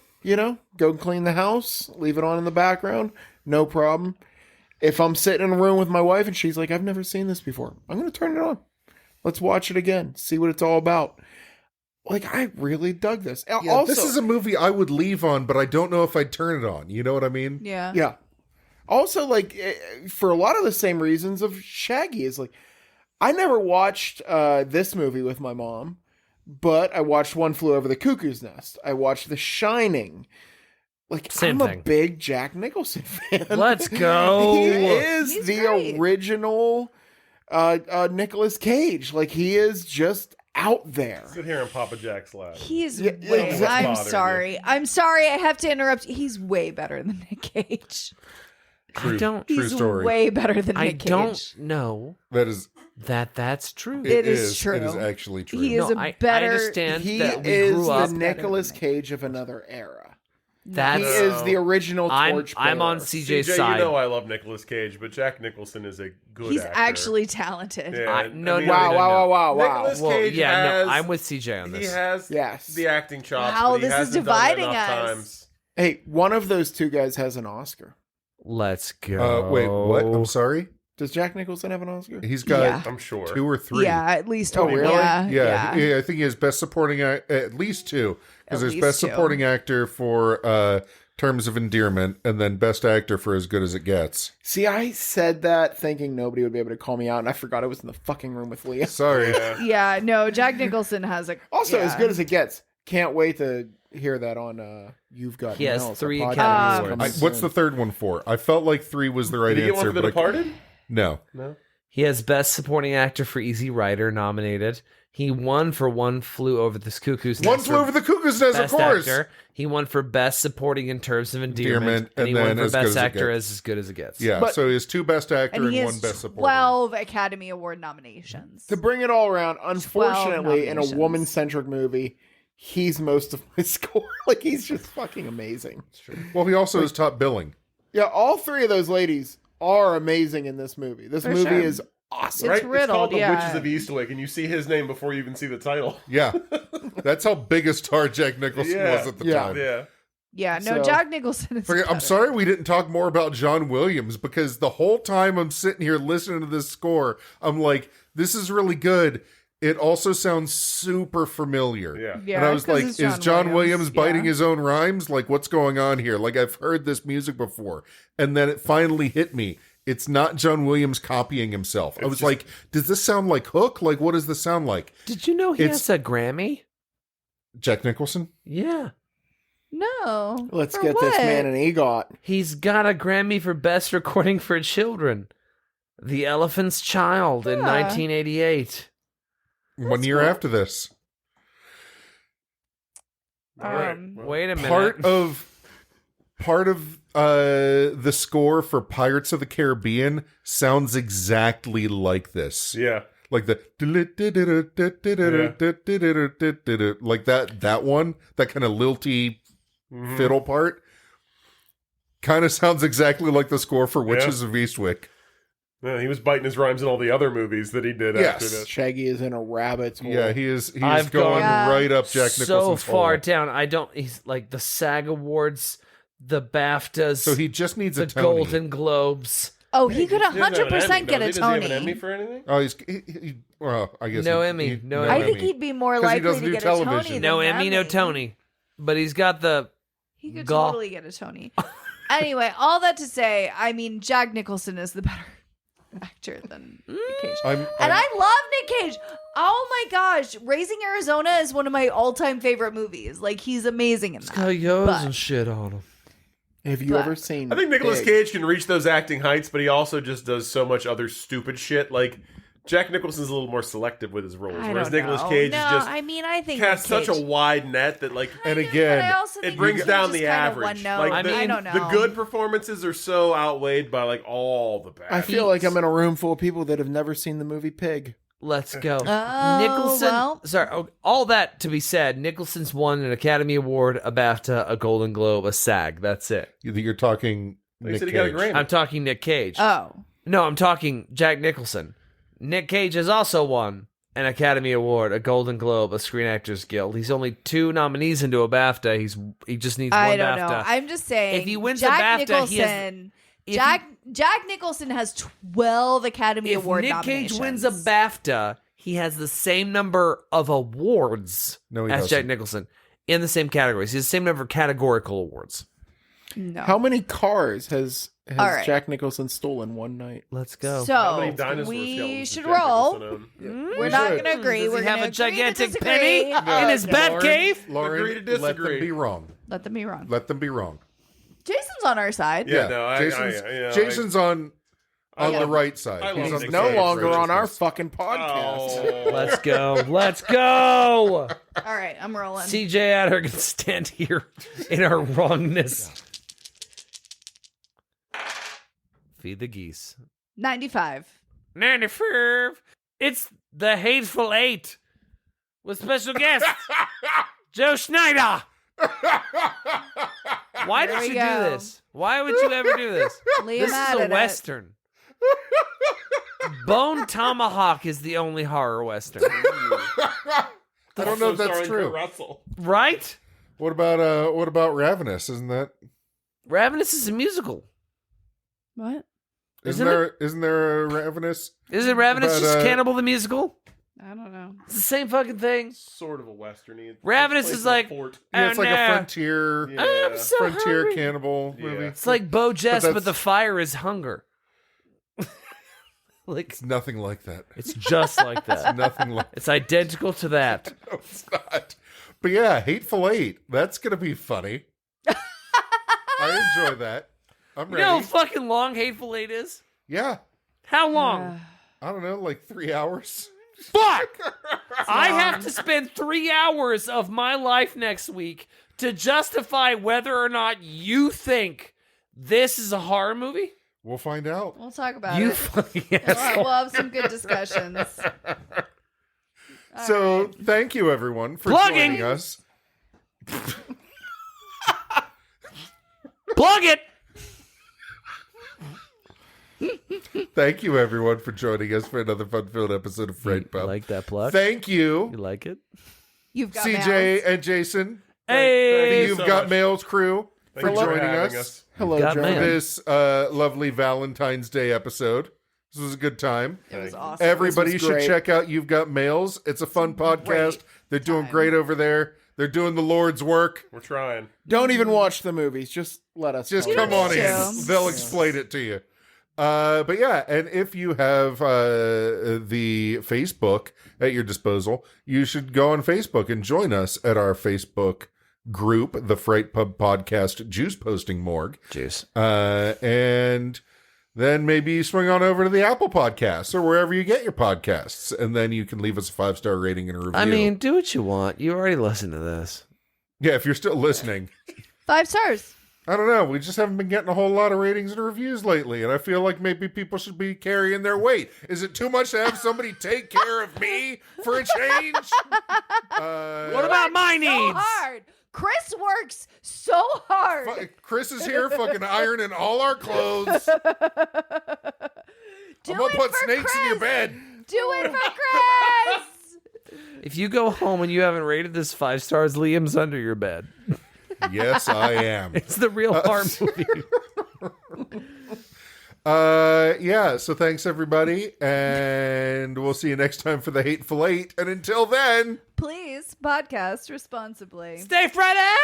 go clean the house, leave it on in the background, no problem. If I'm sitting in a room with my wife and she's like, I've never seen this before, I'm going to turn it on. Let's watch it again, see what it's all about. Like, I really dug this. Yeah, Also, this is a movie I would leave on, but I don't know if I'd turn it on. You know what I mean? Yeah. yeah. Also, like, for a lot of the same reasons of Shaggy is like, I never watched this movie with my mom, but I watched One Flew Over the Cuckoo's Nest. I watched The Shining. Like, Same I'm thing. a big Jack Nicholson fan. Let's go. He is He's the great. original Nicolas Cage. Like, he is just out there. Sit here in Papa Jack's lap. He's Yeah, way. exactly. I'm Bothering sorry. I'm sorry. I have to interrupt. He's way better than Nick Cage. True, I don't. true He's story. way better than I Nick Cage. don't know That is, that's true. It is true. It is actually true. He is a I better- understand He that we is grew the up. Nicolas Cage of another era. That's He is the original I'm torch on bearer. CJ's CJ, side. you know I love Nicolas Cage, but Jack Nicholson is a good He's actor. actually talented. Yeah, no, mean, no, Wow, no, wow, no. wow, wow. Nicolas Well, Cage yeah, has, no, I'm with CJ on He this. has Yes. the acting chops. Wow, but he this is hasn't done it dividing enough us. times. Hey, one of those two guys has an Oscar. Let's go. Wait, what? I'm sorry. Does Jack Nicholson have an Oscar? He's got Yeah. I'm sure. 2 or 3. Yeah, at least Oh, one. really? Yeah. I think he has best supporting at least 2, because At there's least best 2. supporting actor for Terms of Endearment, and then best actor for As Good as It Gets. See, I said that thinking nobody would be able to call me out, and I forgot I was in the fucking room with Leah. Sorry. Yeah. Yeah, no, Jack Nicholson has a. Also, yeah. As Good as It Gets. Can't wait to hear that on You've Got He has Mail. It's a 3 podcast Academy coming Awards. What's soon. the third one for? I felt like 3 was the right Did he get answer, one for The but Departed? no. No. He has Best Supporting Actor for Easy Rider nominated. He won for One Flew Over the Cuckoo's Nest. One Flew for Over the Cuckoo's Nest, of Best course. Actor. He won for Best Supporting in Terms of Endearment, Endearment, and he and won then for As Good Best as It Actor Gets. As Good as It Gets. Yeah, But- so he has 2 best actor And and, he 1 has best supporting. 12 Academy Award nominations. To bring it all around, unfortunately, in a nominations. woman-centric movie, he's most of my score. Like, he's just fucking amazing. Well, he also is top billing. Yeah, all 3 of those ladies are amazing in this movie. This For movie sure. is awesome. It's Right? riddled, It's called The yeah. Witches of Eastwick, and you see his name before you even see the title. Yeah. That's how big a star Jack Nicholson Yeah. was at the Yeah. time. Yeah. Yeah, no, So- Jack Nicholson is. I'm better. sorry we didn't talk more about John Williams, because the whole time I'm sitting here listening to this score, I'm like, this is really good. It also sounds super familiar. Yeah. Yeah, And I was 'cause like, it's is John Williams biting yeah. his own rhymes? Like, what's going on here? Like, I've heard this music before. And then it finally hit me. It's not John Williams copying himself. I was just- like, does this sound like Hook? Like, what does this sound like? Did you know he It's- has a Grammy? Jack Nicholson? Yeah. No. Let's For get this what? man an EGOT. He's got a Grammy for Best Recording for Children. The Elephant's Child in Huh. 1988. 1 year cool. after this. All right. Wait a minute. Part of the score for Pirates of the Caribbean sounds exactly like this. Yeah. Like the like that one, that kind of lilty Mhm. fiddle part kind of sounds exactly like the score for Witches of Eastwick. Yeah, he was biting his rhymes in all the other movies that he did after Yes. this. Shaggy is in a rabbit's hole. Yeah, he is I've going gone right up Jack so Nicholson's far hole. down. I don't. He's like the SAG Awards, the BAFTAs, So he just needs the a Tony. Golden Globes. Oh, he could He doesn't have an 100% Emmy, get does a he? Does he have an Tony. Emmy for anything? Oh, well, I guess No Emmy, no I Emmy. think he'd be more 'Cause he likely doesn't to do get a television. Tony. No than Emmy, no Tony. But he's got the. He could Gaw. totally get a Tony. Anyway, all that to say, I mean, Jack Nicholson is the better actor than Nick Cage. And I love Nick Cage. Oh my gosh, Raising Arizona is one of my all-time favorite movies. Like, he's amazing in that. Coyotes But- and shit on him. Have you But- ever seen? I think Nicolas Pig? Cage can reach those acting heights, but he also just does so much other stupid shit. Like Jack Nicholson's a little more selective with his roles, I whereas don't Nicolas know. Cage no, is just I mean, I think casts Cage, such a wide net that like And But I again, also it think brings Cage down is the kind of average. one note. Like, I don't know. the good performances are so outweighed by like all the bad. I feel like I'm in a room full of people that have never seen the movie Pig. Let's go. Oh, Nicholson. well. Sorry, all that to be said, Nicholson's won an Academy Award, a BAFTA, a Golden Globe, a SAG. That's it. you're talking He Nick said he got a Cage. Grammy. I'm talking Nick Cage. Oh, No, I'm talking Jack Nicholson. Nick Cage has also won an Academy Award, a Golden Globe, a Screen Actors Guild. He's only 2 nominees into a BAFTA. He just needs one I don't BAFTA. know. I'm just saying. If he wins Jack a BAFTA, he has- Nicholson. if Jack Nicholson has 12 Academy If Award Nick nominations. Cage wins a BAFTA, he has the same number of awards No, he as doesn't. Jack Nicholson in the same categories. He has the same number of categorical awards. No. How many cars has All right. Jack Nicholson stolen one night? Let's go. How many So dinosaur we skeletons should does Jack roll. Nicholson own? We're We not should. going to agree. Does We're he have gonna a agree to gigantic disagree. penny in his bat cave? Lauren, Agree to let them disagree. be wrong. Let them be wrong. Let them be wrong. Jason's on our side. Yeah, no, I- Jason's on the right side. I He's love on Nick the No Cage, longer right? on our fucking podcast. Oh. Let's go. Let's go. All right, I'm rolling. CJ Adder can stand here in our wrongness. Feed the geese. 95. 95. It's the Hateful Eight with special guest Joe Schneider. Why There did we you go. do this? Why would you ever do this? Liam This is added a it. Western. Bone Tomahawk is the only horror Western. I don't know if that's Starring true. Kurt Russell. Right? What about Ravenous? Isn't that? Ravenous is a musical. What? Isn't Isn't there a Ravenous? Isn't Ravenous But, just Cannibal the Musical? I don't know. It's the same fucking thing. Sort of a westerny. Ravenous Takes is place in a like- fort. Yeah, it's Oh, like no. a frontier Yeah. I'm so frontier hungry. cannibal Yeah. movie. It's like Bo Jess, but that's- the fire is hunger. Like It's nothing like that. it's just like that. Nothing like It's identical to that. no, it's not. But yeah, Hateful Eight. That's gonna be funny. I enjoy that. I'm You ready. know how fucking long Hateful Eight is? Yeah. How long? I don't know, like 3 hours. Fuck! I have to spend 3 hours of my life next week to justify whether or not you think this is a horror movie? We'll find out. We'll talk about You it. fucking We'll asshole. have some good discussions. All So right. thank you everyone for Plugging. joining us. Plug it! Thank you everyone for joining us for another fun-filled episode of Fright Pub. Like that plug? Thank you, You like it? You've got CJ mouths. and Jason, Hey! the You've so Got much. Mails crew, Thank for you joining having us. Hello, Got John. mail. This lovely Valentine's Day episode. This was a good time. It was Thank you. awesome. Everybody was should great. check out You've Got Mails. It's a fun podcast. great They're doing time. great over there. They're doing the Lord's work. We're trying. Don't even watch the movies. Just let us. Just tell come you. on in. to. They'll explain it to you. But yeah, and if you have the Facebook at your disposal, you should go on Facebook and join us at our Facebook group, the Fright Pub Podcast Juice Posting Morgue. Juice. And then maybe swing on over to the Apple Podcasts or wherever you get your podcasts, and then you can leave us a 5-star rating and a review. I mean, do what you want. You already listened to this. yeah, if you're still listening. 5 stars. I don't know. We just haven't been getting a whole lot of ratings and reviews lately, and I feel like maybe people should be carrying their weight. Is it too much to have somebody take care of me for a change? What about my So needs? hard. Chris works so hard. Chris is here fucking ironing all our clothes. Do I'm gonna it put for snakes in your Chris. bed. Do it for Chris. If you go home and you haven't rated this 5 stars, Liam's under your bed. Yes, I am. It's the real horror movie. Yeah, so thanks everybody, and we'll see you next time for the Hateful Eight. And until then, Please podcast responsibly. Stay Friday!